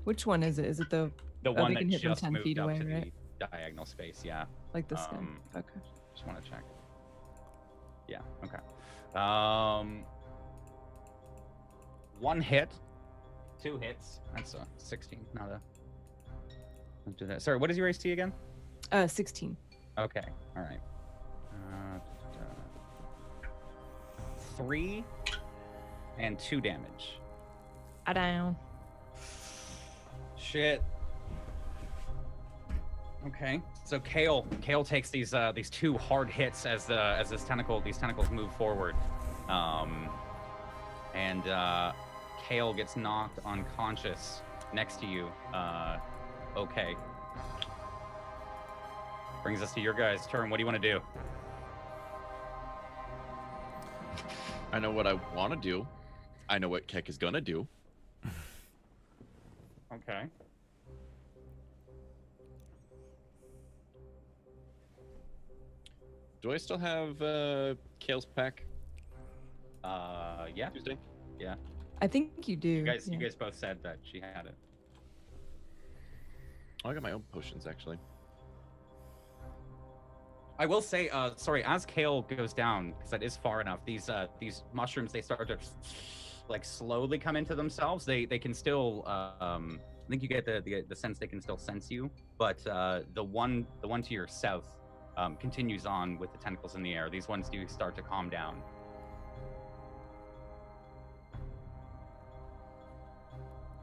Which one is it? Is it the The Oh, one they that can hit them just 10 moved feet up away, to right? the diagonal space, yeah. like this guy? Um, Okay. Just want to check. Yeah. Okay. 1 hit, 2 hits. That's a 16. Not a. Don't do that. Sorry. What is your AC again? 16. Okay. All right. 3 and 2 damage. Down. Shit. Okay. So Kale takes these 2 hard hits as these tentacles move forward, and Kale gets knocked unconscious next to you. Okay. Brings us to your guys' turn. What do you want to do? I know what I want to do. I know what Keck is gonna do. Okay. Do I still have Kale's pack? Yeah. Tuesday? Yeah. I think you do. You guys yeah. both said that she had it. Oh, I got my own potions actually. I will say, sorry, as Kale goes down, because that is far enough, these mushrooms, they start to like slowly come into themselves. They can still, I think you get the sense they can still sense you, but the one to your south continues on with the tentacles in the air. These ones do start to calm down.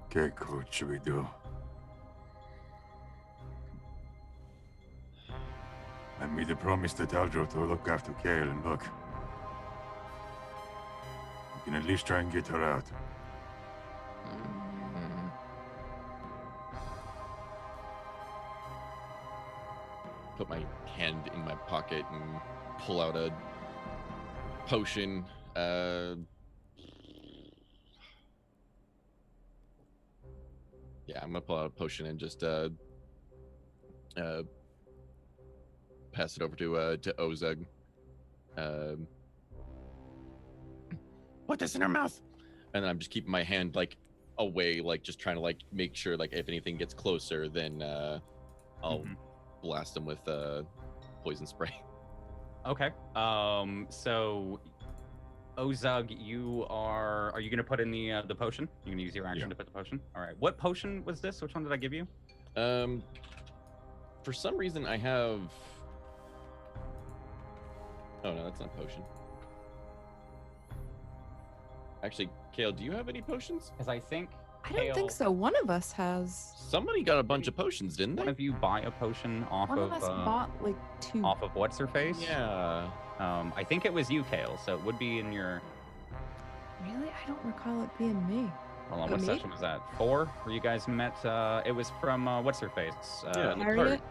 Okay, what should we do? I made a promise to Taldro to look after Kale, and look. We can at least try and get her out. Put my hand in my pocket and pull out a potion. Yeah, I'm gonna pull out a potion and just pass it over to Ozug. Put this in her mouth, and then I'm just keeping my hand like away, like just trying to like make sure like if anything gets closer, then I'll blast them with poison spray. Okay. So Ozug, are you gonna put in the potion? You're gonna use your action to put the potion? All right. What potion was this? Which one did I give you? For some reason I have. Oh no, that's not a potion. Actually, Kale, do you have any potions? Because I think I don't think so. One of us has. Somebody got a bunch of potions, didn't they? One of you buy a potion off One of us bought like 2. off of what's her face? Yeah. I think it was you, Kale. So it would be in your. Really? I don't recall it being me. Hold on, Oh, what me? session was that? 4? Where you guys met? It was from what's her face? Yeah, in the Harriet? cart.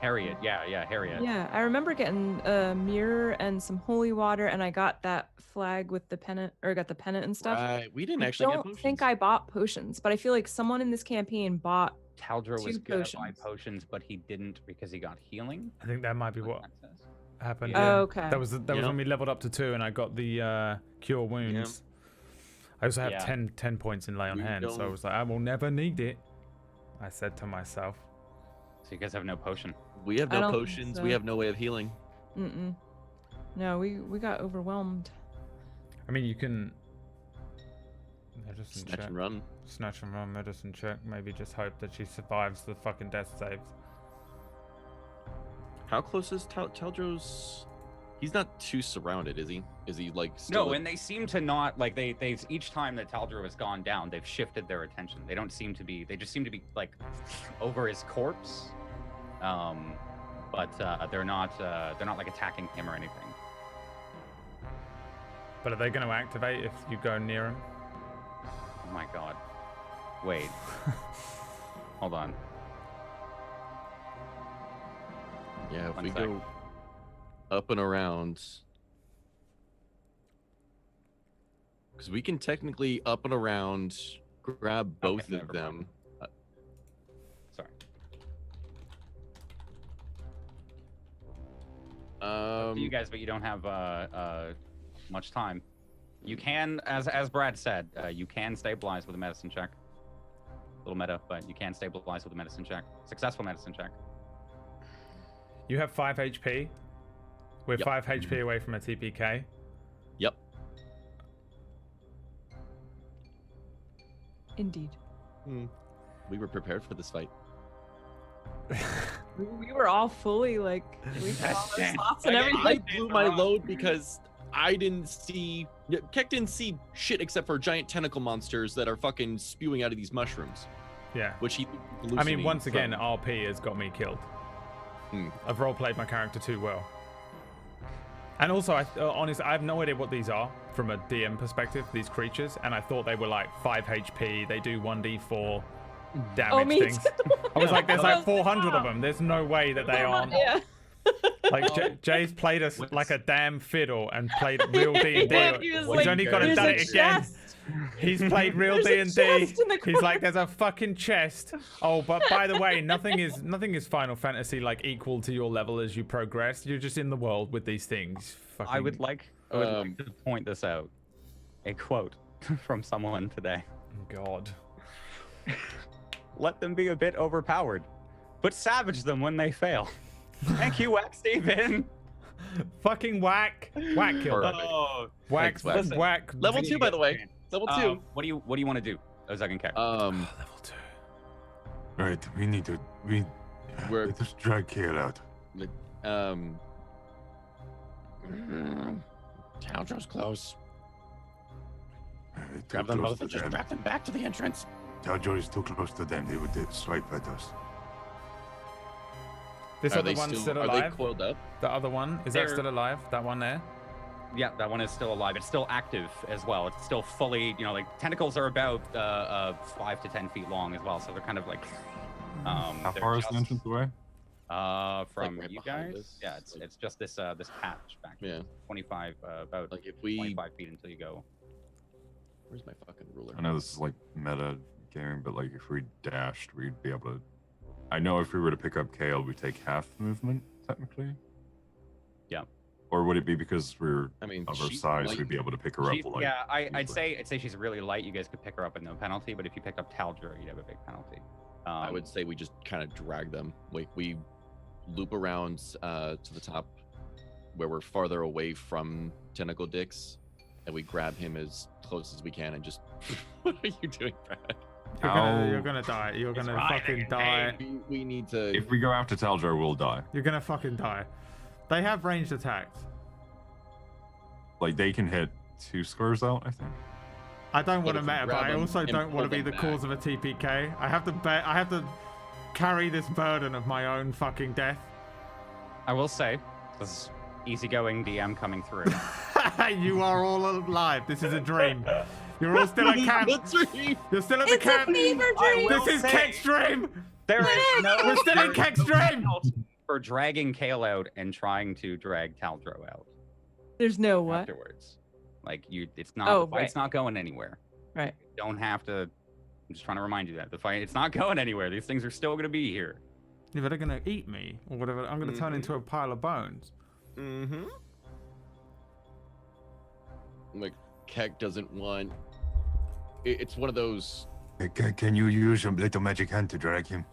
Harriet. Yeah, Harriet. Yeah, I remember getting a mirror and some holy water, and I got that flag with the pennant, or got the pennant and stuff. Right. We didn't I actually get don't potions. think I bought potions, but I feel like someone in this campaign bought. Taldro was 2 gonna buy potions. potions, but he didn't because he got healing. I think that might be what happened. Yeah. Yeah. Oh, okay. That was when we leveled up to 2 and I got the cure wounds. I also have 10 points in lay on We hand, so I don't- was like, I will never need it. I said to myself. So you guys have no potion. We have I no don't think potions. We so. have no way of healing. No, we got overwhelmed. I mean, you can medicine Snatch check. and run. Snatch and run, medicine check. Maybe just hope that she survives the fucking death saves. How close is Taldro's? He's not too surrounded, is he? Is he like still? No, and they seem to not like they've each time that Taldro has gone down, they've shifted their attention. They don't seem to be. They just seem to be like over his corpse. But they're not like attacking him or anything. But are they going to activate if you go near him? Oh my god. Wait. Hold on. Yeah, if One we sec. go up and around, because we can technically up and around, grab both Okay, of never them. Sorry. For you guys, but you don't have much time. You can, as Brad said, you can stabilize with a medicine check. A little meta, but you can stabilize with a medicine check. Successful medicine check. You have 5 HP, We're 5 HP away from a TPK. Yep. Indeed. We were prepared for this fight. We were all fully like, we had all our slots and everything. I blew my load because I didn't see. Keck didn't see shit except for giant tentacle monsters that are fucking spewing out of these mushrooms. Yeah. Which he. I mean, once again, RP has got me killed. I've roleplayed my character too well. And also, honestly, I have no idea what these are from a DM perspective, these creatures, and I thought they were like 5 HP, they do 1d4 damage things. I was like, there's like 400 of them. There's no way that they aren't. Yeah. Like, Jay's played us like a damn fiddle and played real D&D. He's like, only got to done it again. He's played real D&D. He's like, there's a fucking chest. Oh, but by the way, nothing is Final Fantasy like equal to your level as you progress. You're just in the world with these things. Fucking... I would like to point this out. A quote from someone today. God. Let them be a bit overpowered, but savage them when they fail. Thank you, Whack Steven. Fucking Whack. Whack killed him. Oh, Whack. Level 2, by the way. Level 2. What do you want to do? Ozag Keck. Level 2. Right, we need to. Let us drag Kale out. Taldro's close. Grab them both and just drag them back to the entrance. Taldro is too close to them. They would swipe at us. This other one's still alive? Are they coiled up? The other one? Is that still alive? That one there? Yeah, that one is still alive. It's still active as well. It's still fully, like tentacles are about 5 to 10 feet long as well. So they're kind of like. How far is the entrance away? From like right you behind guys? us. Yeah, it's just this patch back. Yeah. 25 about like if we 25 feet until you go. Where's my fucking ruler? I know this is like meta gaming, but like if we dashed, we'd be able to. I know if we were to pick up Kale, we take half movement technically. Yeah. Or would it be because we're of our size, we'd be able to pick her up? Like, yeah, I'd say she's really light. You guys could pick her up with no penalty, but if you picked up Taldro, you'd have a big penalty. I would say we just kind of drag them. We loop around to the top where we're farther away from Tentacle Dicks, and we grab him as close as we can and just. What are you doing, Brad? You're gonna die. You're gonna fucking die. We need to. If we go after Taldro, we'll die. You're gonna fucking die. They have ranged attacks. Like they can hit 2 squares out, I think. I don't want to meta, but I also don't want to be the cause of a TPK. I have to carry this burden of my own fucking death. I will say, this is easygoing DM coming through. You are all alive. This is a dream. You're all still at camp. You're still at the camp. This is Keck's dream. There is no. We're still in Keck's dream. For dragging Kale out and trying to drag Taldro out. There's no what? Afterwards. Like it's not. Oh, the fight's not going anywhere. Right. You don't have to. I'm just trying to remind you that the fight. It's not going anywhere. These things are still going to be here. Yeah, but they're gonna eat me or whatever. I'm gonna turn into a pile of bones. Like Keck doesn't want. It's one of those. Can you use a little magic hand to drag him?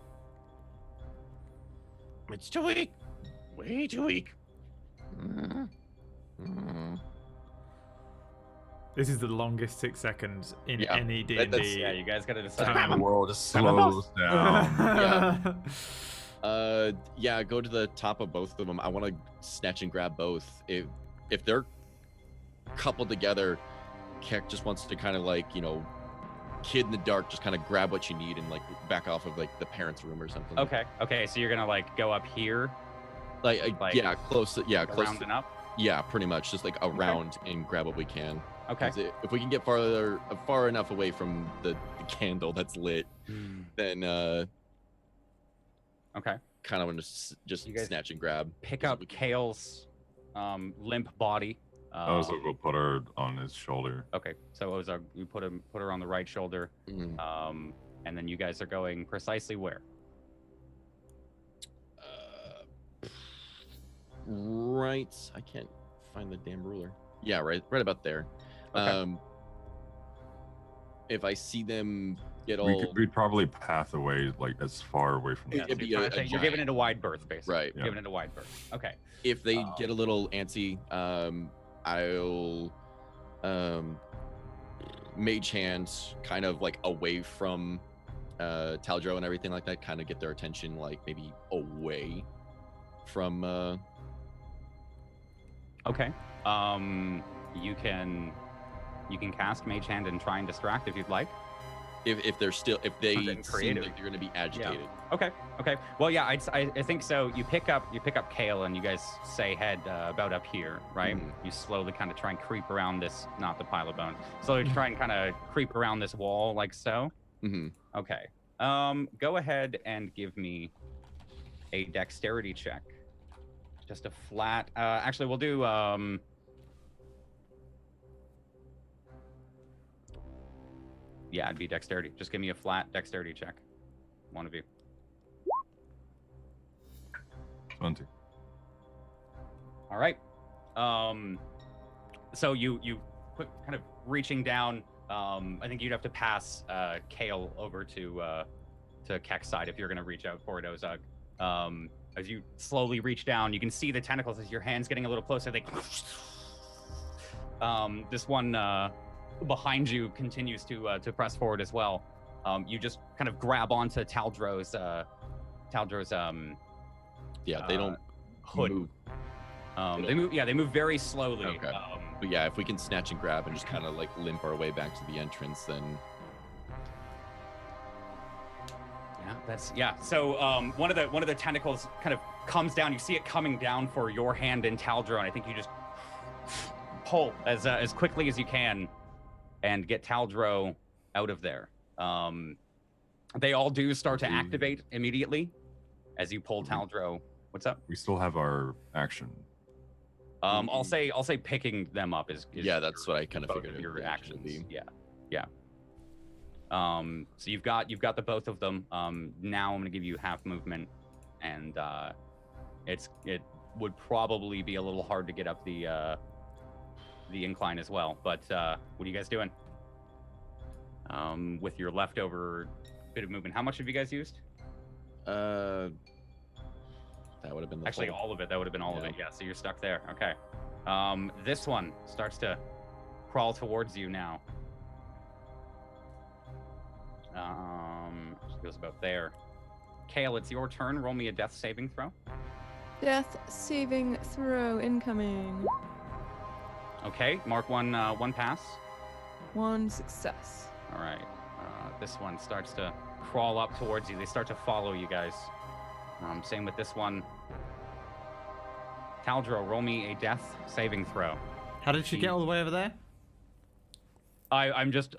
It's too weak. Way too weak. This is the longest 6 seconds in any D&D. Yeah, you guys gotta decide. The world slows down. Yeah, go to the top of both of them. I want to snatch and grab both. If they're coupled together, Keck just wants to kind of like, kid in the dark, just kind of grab what you need and like back off of like the parents' room or something. Okay, so you're gonna like go up here, like close, close around and up. Yeah, pretty much just like around and grab what we can. Okay. If we can get far enough away from the candle that's lit, then okay. Kind of want to just snatch and grab. Pick up Kale's limp body. Ozog will put her on his shoulder. Okay, so Ozog, you put her on the right shoulder, and then you guys are going precisely where? Right. I can't find the damn ruler. Yeah, right about there. Okay. if I see them get all, We'd probably path away like as far away from the Yeah, It'd so be you're, a trying to say you're giving it a wide berth, basically. Right. Yeah. Giving it a wide berth. Okay. if they get a little antsy, I'll mage hand kind of like away from Taldro and everything like that, kind of get their attention like maybe away from Okay. You can cast Mage Hand and try and distract if you'd like. if they're still, if they Something seem creative. like they're going to be agitated. Okay. Okay. Well, yeah, I think so. You pick up Kale and you guys say head about up here, right? Mhm. You slowly kind of try and creep around this, not the pile of bones. Slowly try and kind of creep around this wall like so. Mm-hmm. Okay. Go ahead and give me a dexterity check. Just a flat. Actually, we'll do. Yeah, it'd be dexterity. Just give me a flat dexterity check. One of you. 20. All right. So you quick kind of reaching down. I think you'd have to pass Kale over to Keck's side if you're gonna reach out for it, Ozug. As you slowly reach down, you can see the tentacles as your hand's getting a little closer. They this one behind you continues to press forward as well. You just kind of grab onto Taldro's Yeah, they don't hood. move. They move. Yeah, they move very slowly. Okay. But yeah, if we can snatch and grab and just kind of like limp our way back to the entrance, then So one of the tentacles kind of comes down. You see it coming down for your hand and Taldro, and I think you just pull as quickly as you can and get Taldro out of there. They all do start to activate immediately as you pull Taldro. What's up? We still have our action. I'll say picking them up is yeah, that's what I kind of both figured. your it actions. would be. Yeah. So you've got the both of them. Now I'm gonna give you half movement, and it would probably be a little hard to get up the incline as well. But what are you guys doing? With your leftover bit of movement, how much have you guys used? That would have been the Actually, full. all of it. That would have been all of it. Yeah. So you're stuck there. Okay. This one starts to crawl towards you now. She goes about there. Kale, it's your turn. Roll me a death saving throw. Death saving throw incoming. Okay. Mark one pass. One success. All right. This one starts to crawl up towards you. They start to follow you guys. Same with this one. Taldro, roll me a death saving throw. How did she get all the way over there? I'm just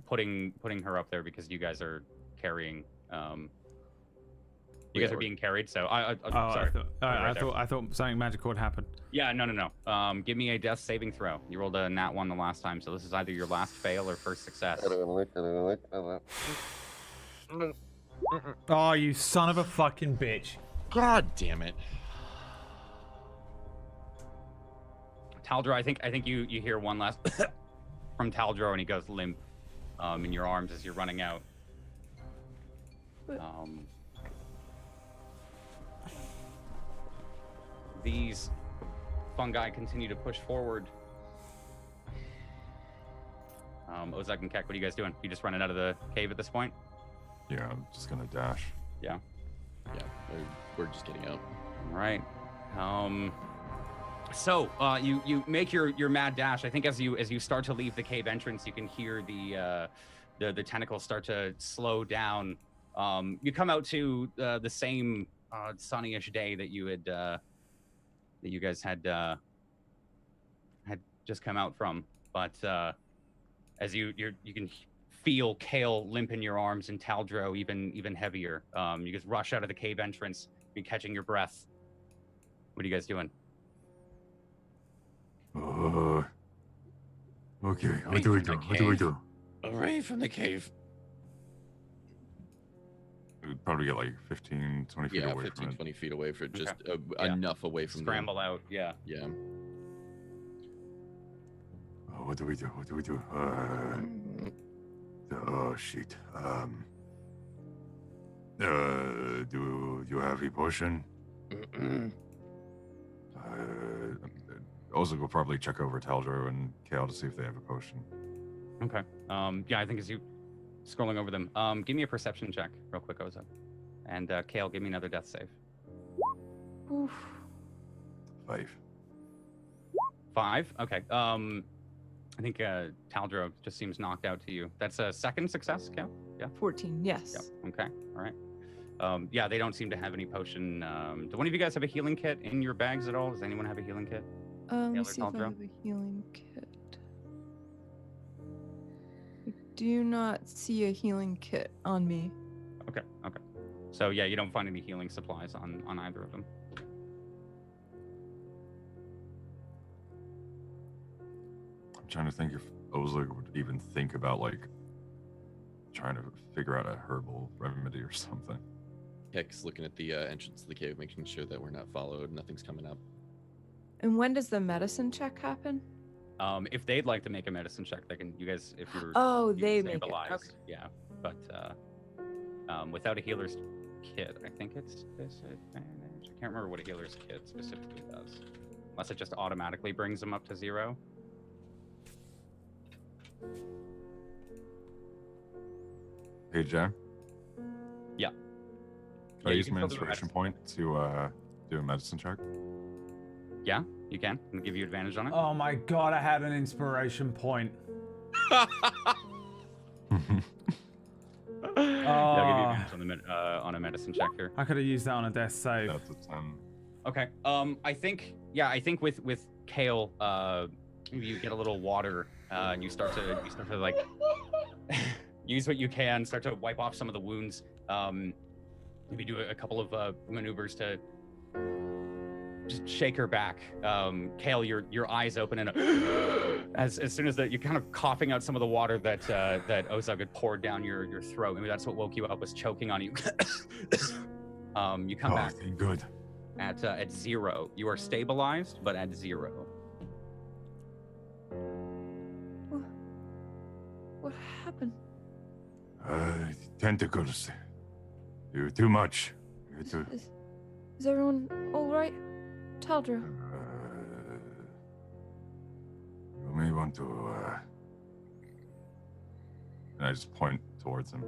putting her up there because you guys are carrying. You guys are being carried, so I'm sorry. I thought something magical had happened. Yeah, no. Give me a death saving throw. You rolled a nat 1 the last time, so this is either your last fail or first success. Oh, you son of a fucking bitch. God damn it. Taldro, I think you hear one last from Taldro, and he goes limp in your arms as you're running out. These fungi continue to push forward. Ozak and Keck, what are you guys doing? You just running out of the cave at this point? Yeah, I'm just gonna dash. Yeah. Yeah, we're just getting out. All right. So you make your mad dash. I think as you start to leave the cave entrance, you can hear the tentacles start to slow down. You come out to the same sunnyish day that you had that you guys had just come out from, but as you can feel Kale limp in your arms and Taldro even heavier. You just rush out of the cave entrance, be catching your breath. What are you guys doing? Okay, what do we do? What do we do? Away from the cave. We'd probably get like 15, 20 feet Yeah, away 15, from it. 20 feet away for just Yeah. enough away from Scramble out, yeah. Yeah. What do we do? What do we do? Oh shit. Do you have a potion? Also, we'll probably check over Taldro and Kale to see if they have a potion. Okay. Yeah, I think as you scrolling over them, give me a perception check real quick, Oza. And Kale, give me another death save. Oof. 5. 5? Okay. I think Taldro just seems knocked out to you. That's a second success, Kale? Yeah. 14, yes. Yep. Okay. All right. Yeah, they don't seem to have any potion. Do one of you guys have a healing kit in your bags at all? Does anyone have a healing kit? Let me Taylor see if I Taldro? have a healing kit. I do not see a healing kit on me. Okay. Okay. So yeah, you don't find any healing supplies on either of them. I'm trying to think if Ozlik would even think about like trying to figure out a herbal remedy or something. Keck's looking at the entrance to the cave, making sure that we're not followed, nothing's coming up. And when does the medicine check happen? If they'd like to make a medicine check, they can. You guys, if you're They make it. stabilized, Okay. yeah. But without a healer's kit, I think it's disadvantage. I can't remember what a healer's kit specifically does, unless it just automatically brings them up to 0. Hey, Jay. Yeah. Can I you use can my still do a inspiration medicine- point to do a medicine check? Yeah, you can. I'm gonna give you advantage on it. Oh my god, I had an inspiration point. Yeah, I'll give you advantage on the on a medicine check here. I could have used that on a death save. That's a 10. Okay. I think with Kale, you get a little water, and you start to like use what you can, start to wipe off some of the wounds. Maybe do a couple of maneuvers to just shake her back. Kale, your eyes open, and as soon as you're kind of coughing out some of the water that Ozug had poured down your throat. Maybe that's what woke you up, was choking on you. You come back Thank good. at 0. You are stabilized, but at 0. What happened? Tentacles. You're too much. You're too. Is everyone all right? Taldro. You may want to. And I just point towards him.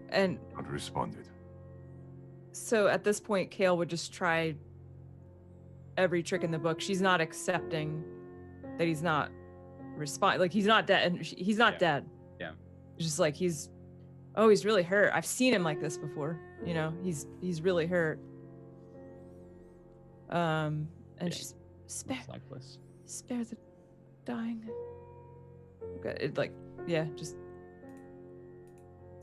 And Not responded. so at this point, Kale would just try every trick in the book. She's not accepting that he's not like he's not dead. And he's not dead. Yeah. It's just like he's really hurt. I've seen him like this before. You know, he's really hurt. And Yeah. she's spare Cyclist. the dying. Okay, it like just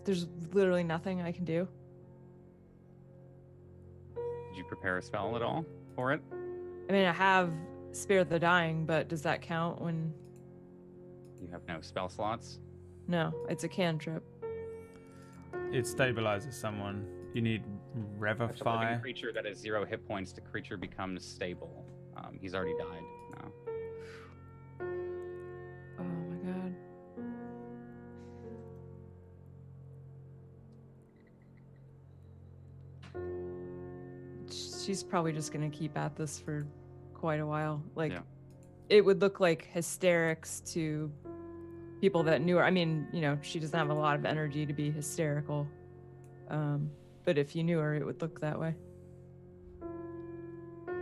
there's literally nothing I can do. Did you prepare a spell at all for it? I mean, I have spare the dying, but does that count when? You have no spell slots. No, it's a cantrip. It stabilizes someone. You need Actually, living Revify. creature that has 0 hit points, the creature becomes stable. He's already died now. Oh my god. She's probably just gonna keep at this for quite a while. Like, Yeah. it would look like hysterics to people that knew her. I mean, you know, she doesn't have a lot of energy to be hysterical. But if you knew her, it would look that way.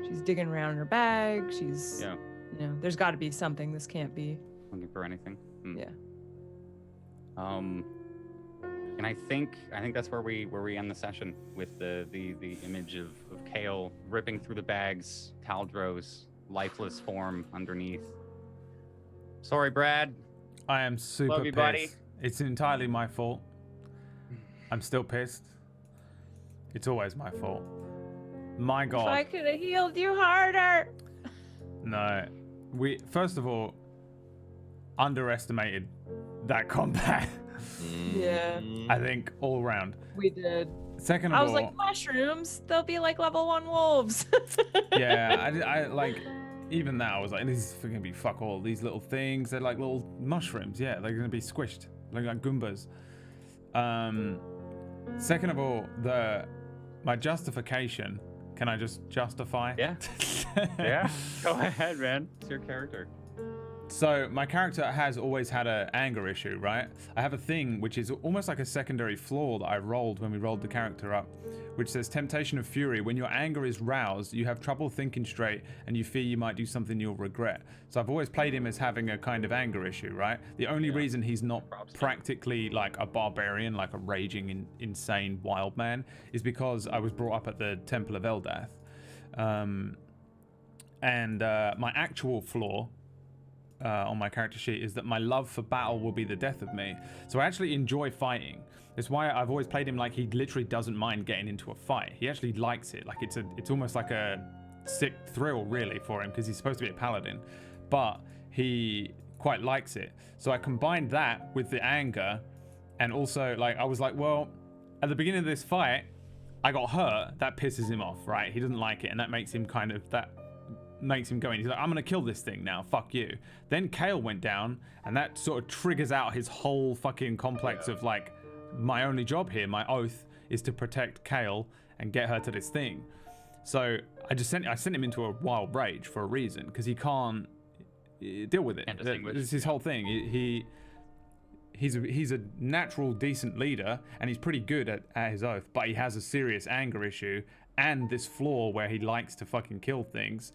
She's digging around in her bag. She's, Yeah. you know, there's got to be something. This can't be. Looking for anything. Yeah. And I think that's where we end the session with the image of Kale ripping through the bags, Taldro's lifeless form underneath. Sorry, Brad. I am super Love you, pissed. buddy. It's entirely my fault. I'm still pissed. It's always my fault. My If I god. could have healed you harder. No. We first of all underestimated that combat. Yeah. I think all round. We did. Second of I all, was like, mushrooms, they'll be like level 1 wolves. yeah, I like even that I was like, this is gonna be fuck all. These little things, they're like little mushrooms. Yeah, they're gonna be squished. looking like Goombas. Second of all, my justification. Can I just justify? Yeah. Yeah. Go ahead, man. It's your character. So my character has always had an anger issue, right? I have a thing which is almost like a secondary flaw that I rolled when we rolled the character up, which says temptation of fury. When your anger is roused, you have trouble thinking straight and you fear you might do something you'll regret. So I've always played him as having a kind of anger issue, right? The only reason he's not practically like a barbarian, like a raging, insane wild man, is because I was brought up at the Temple of Eldath. My actual flaw on my character sheet is that my love for battle will be the death of me. So I actually enjoy fighting. That's why I've always played him like he literally doesn't mind getting into a fight. He actually likes it. Like it's almost like a sick thrill really for him because he's supposed to be a paladin, but he quite likes it. So I combined that with the anger, and also like I was like, well, at the beginning of this fight, I got hurt. That pisses him off, right? He doesn't like it, and that makes him makes him go in. He's like, I'm gonna kill this thing now, fuck you. Then Kale went down, and that sort of triggers out his whole fucking complex of like, my only job here, my oath, is to protect Kale and get her to this thing. So I sent him into a wild rage for a reason, because he can't deal with it. It's his whole thing. He's a natural decent leader, and he's pretty good at his oath, but he has a serious anger issue and this flaw where he likes to fucking kill things.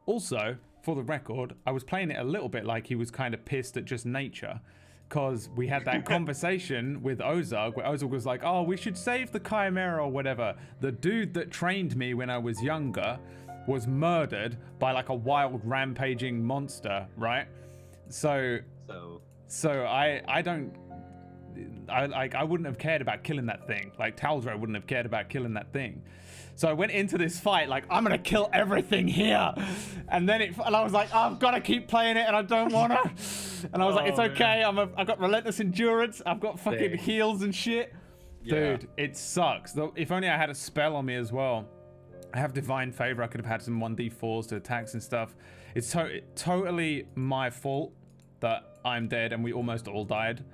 Also, for the record, I was playing it a little bit like he was kind of pissed at just nature, because we had that conversation with Ozug where Ozug was like, oh, we should save the Chimera or whatever. The dude that trained me when I was younger was murdered by like a wild rampaging monster, right? So I wouldn't have cared about killing that thing. Like Talzro wouldn't have cared about killing that thing. So I went into this fight like, I'm gonna kill everything here, and I was like, oh, I've got to keep playing it, and I don't wanna. And I was like, it's okay. I've got relentless endurance. I've got fucking heals and shit. Yeah. Dude, it sucks. Though, if only I had a spell on me as well. I have divine favor. I could have had some 1d4s to attacks and stuff. It's totally my fault that I'm dead and we almost all died.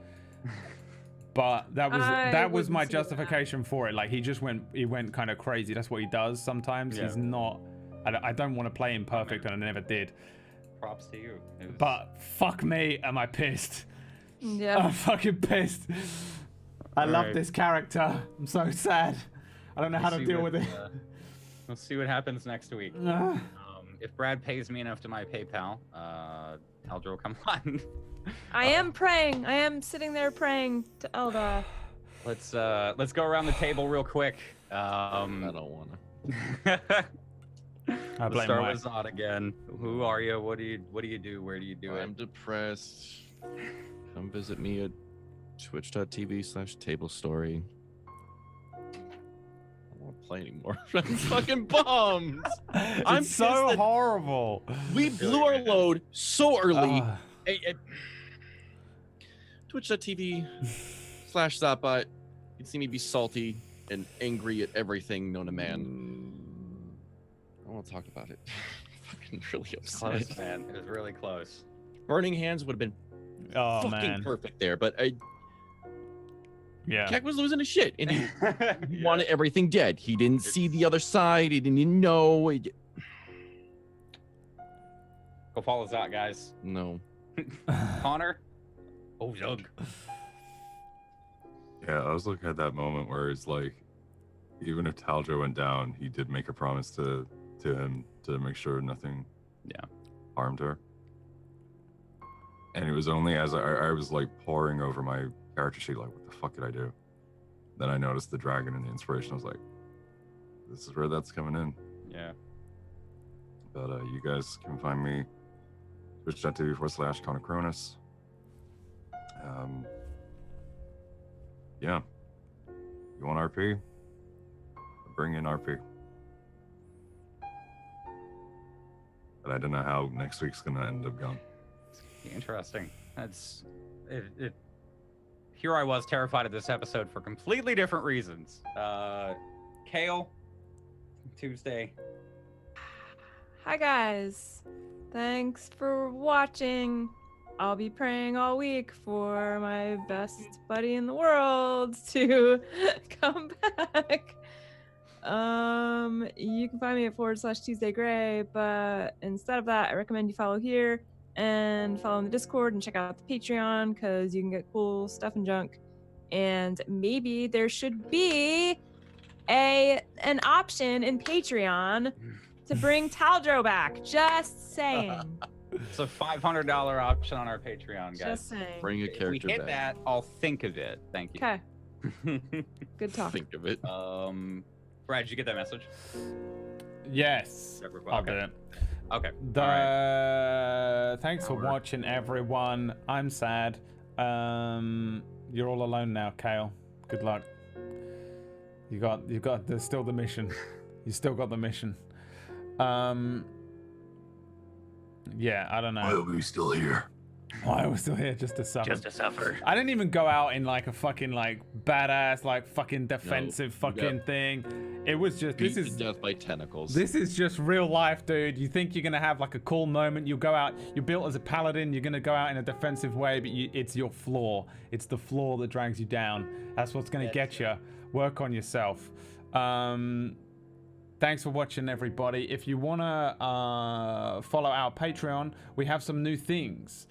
But that was my justification for it. Like he went kind of crazy. That's what he does sometimes. Yeah. He's not. I don't want to play him perfect, and I never did. Props to you. But fuck me, am I pissed? Yeah. I'm fucking pissed. I love this character. I'm so sad. I don't know how to deal with it. We'll see what happens next week. If Brad pays me enough to my PayPal, Eldra will come on. I am praying. I am sitting there praying to Eldar. Let's go around the table real quick. I don't wanna. Let's start with Zod again. Who are you? What do you do? Where do you do it? I'm depressed. Come visit me at twitch.tv/Tablestory. I don't want to play anymore. I'm fucking bummed. I'm so horrible. We blew our load so early. Twitch.tv/Zapbot. You can see me be salty and angry at everything known to man. I don't want to talk about it. I'm fucking really upset. Close, man. It was really close. Burning Hands would have been fucking perfect there, but Keck was losing his shit, and he wanted everything dead. He didn't see the other side. He didn't know. Go follow Zot, guys. No. Connor? Oh, Doug. Yeah, I was looking at that moment where it's like, even if Taljo went down, he did make a promise to him to make sure nothing harmed her. And it was only as I was like poring over my character sheet, like, what the fuck did I do? Then I noticed the dragon and the inspiration. I was like, this is where that's coming in. Yeah. But you guys can find me twitch.tv/Conacronus. Yeah. You want RP? Bring in RP. But I don't know how next week's gonna end up going. Interesting. That's it. Here I was terrified of this episode for completely different reasons. Kale, Tuesday. Hi guys. Thanks for watching. I'll be praying all week for my best buddy in the world to come back. You can find me at /Tuesday Gray, but instead of that, I recommend you follow here and follow in the Discord and check out the Patreon because you can get cool stuff and junk. And maybe there should be an option in Patreon to bring Taldro back. Just saying. It's a $500 option on our Patreon, guys. Just saying. Bring a If character we hit back. that, I'll think of it. Thank you. Okay. Good talk. Think of it. Brad, did you get that message? Yes. I'll do it. Okay. Thanks for watching, everyone. I'm sad. You're all alone now, Kale. Good luck. You got. There's still the mission. You still got the mission. Yeah, I don't know. Why are we still here? Why are we still here? Just to suffer. Just to suffer. I didn't even go out in like a fucking like badass like fucking defensive fucking thing. It was just Beat to death by tentacles. This is just real life, dude. You think you're gonna have like a cool moment? You go out. You're built as a paladin. You're gonna go out in a defensive way, but it's your flaw. It's the flaw that drags you down. That's what's gonna get you. Work on yourself. Thanks for watching, everybody. If you wanna follow our Patreon, we have some new things.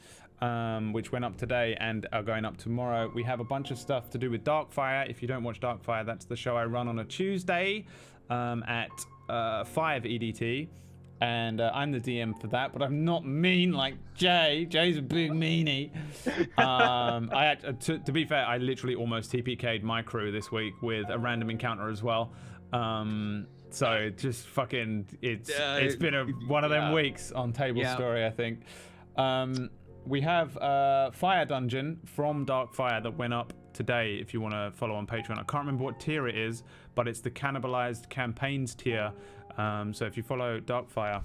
Which went up today and are going up tomorrow. We have a bunch of stuff to do with Darkfire. If you don't watch Darkfire, that's the show I run on a Tuesday at 5 EDT. And I'm the DM for that, but I'm not mean like Jay. Jay's a big meanie. To be fair, I literally almost TPK'd my crew this week with a random encounter as well. So just fucking, it's been one of them weeks on Tablestory, I think. We have Fire Dungeon from Darkfire that went up today if you want to follow on Patreon. I can't remember what tier it is, but it's the Cannibalized Campaigns tier. So if you follow Darkfire,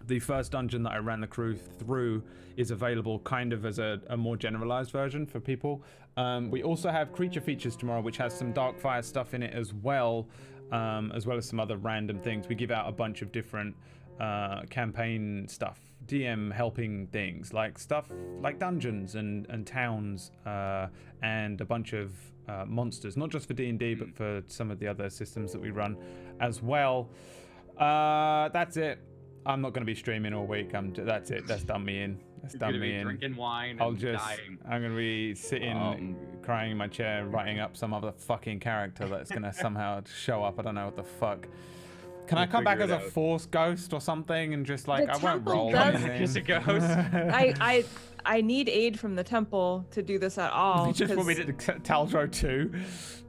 the first dungeon that I ran the crew through is available kind of as a more generalized version for people. We also have Creature Features tomorrow, which has some Darkfire stuff in it as well as some other random things. We give out a bunch of different campaign stuff, DM helping things, like stuff like dungeons and towns and a bunch of monsters, not just for D&D but for some of the other systems that we run as well. That's it. I'm not going to be streaming all week. That's it. That's done me in. That's done me in. Drinking wine I'm and going to be sitting, crying in my chair, writing up some other fucking character that's going to somehow show up. I don't know what the fuck. Can I come back as a force ghost or something and just like, I won't roll anything? As a ghost? I need aid from the temple to do this at all. You just want me to Taldro 2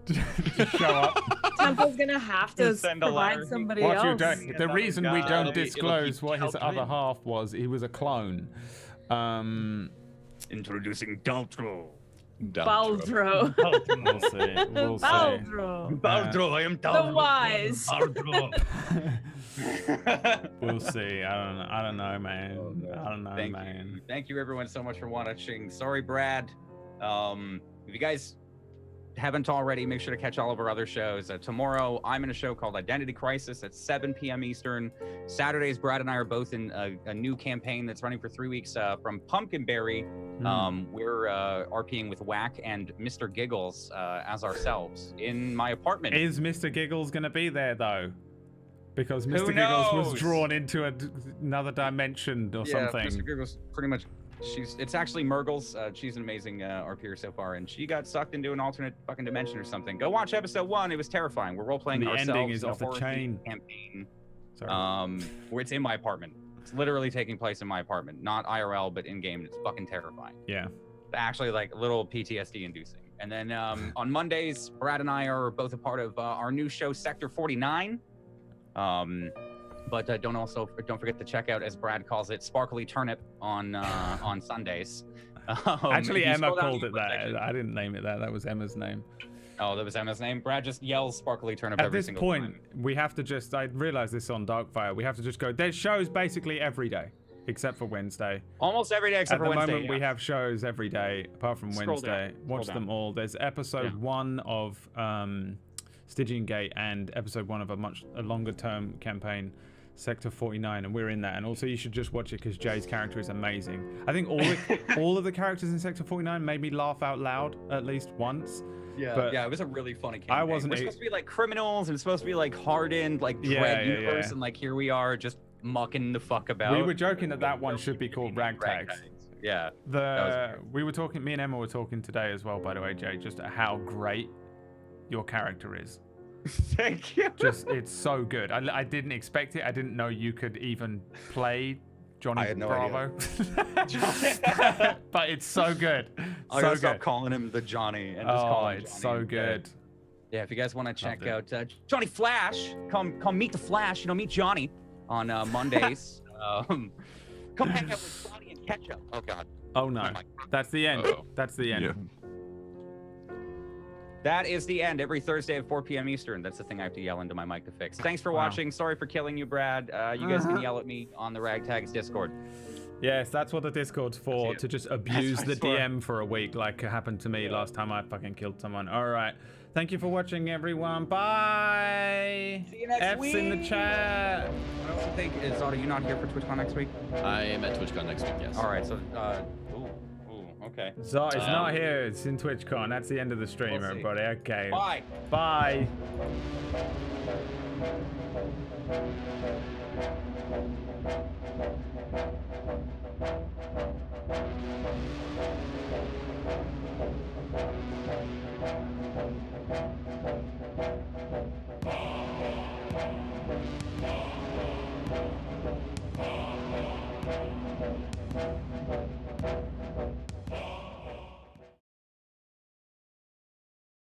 to show up? Temple's gonna have to provide somebody else. The reason we don't disclose what his other half was, he was a clone. Introducing Daltro. Baldro. We'll see. We'll Baldro. Baldro, I am Daltro. The wise. Baldro. We'll see. I don't know, man. I don't know, man. Thank you, everyone, so much for watching. Sorry, Brad. If you guys haven't already, make sure to catch all of our other shows. Tomorrow, I'm in a show called Identity Crisis at 7 p.m. Eastern. Saturdays, Brad and I are both in a new campaign that's running for 3 weeks from Pumpkinberry. We're RPing with Whack and Mr. Giggles as ourselves in my apartment. Is Mr. Giggles going to be there, though? Because Mr. Giggles was drawn into another dimension or something. Mr. Giggles pretty much... It's actually Murgles. She's an amazing RPer so far, and she got sucked into an alternate fucking dimension or something. Go watch episode 1. It was terrifying. We're role playing ourselves. The ending is off the chain. Campaign. Sorry. Where it's in my apartment. It's literally taking place in my apartment, not IRL, but in game. It's fucking terrifying. Yeah. Actually, like a little PTSD inducing. And then on Mondays, Brad and I are both a part of our new show, Sector 49. But don't forget to check out, as Brad calls it, Sparkly Turnip on Sundays. Actually, Emma called it that. I didn't name it that. That was Emma's name. Oh, that was Emma's name? Brad just yells Sparkly Turnip every single time. At this point, we have to just, I realized this on Darkfire, we have to just go, there's shows basically every day, except for Wednesday. Almost every day except for Wednesday. At the moment, we have shows every day, apart from Wednesday. Watch them all. There's episode 1 of Stygian Gate and episode 1 of a longer term campaign Sector 49, and we're in that. And also, you should just watch it because Jay's character is amazing. I think all of the characters in Sector 49 made me laugh out loud at least once. Yeah, but yeah, it was a really funny campaign. We're supposed to be like criminals, and it's supposed to be like hardened, like dread universe, and like here we are just mucking the fuck about. We were joking that one should be called RagTags. Yeah. We were talking. Me and Emma were talking today as well, by the way, Jay, just how great your character is. Thank you. Just, it's so good. I didn't expect it. I didn't know you could even play Johnny Bravo. But it's so good. I gotta stop calling him the Johnny and just call him Johnny. It's so good. Yeah, if you guys want to check out Johnny Flash, come meet the Flash. You know, meet Johnny on Mondays. Come hang out with Johnny and Ketchup. Oh God. Oh no, that's the end. That's the end. Yeah. That is the end. Every Thursday at 4 p.m. Eastern. That's the thing I have to yell into my mic to fix. Thanks for watching. Sorry for killing you, Brad. You guys can yell at me on the RagTags Discord. Yes, that's what the Discord's for, to just abuse the DM for a week, like happened to me last time I fucking killed someone. All right. Thank you for watching, everyone. Bye. See you next week. F's in the chat. I also think, is Otto, you not here for TwitchCon next week? I am at TwitchCon next week, yes. All right, so, okay. Zot is not here. It's in TwitchCon. That's the end of the stream, everybody. Okay. Bye. Bye.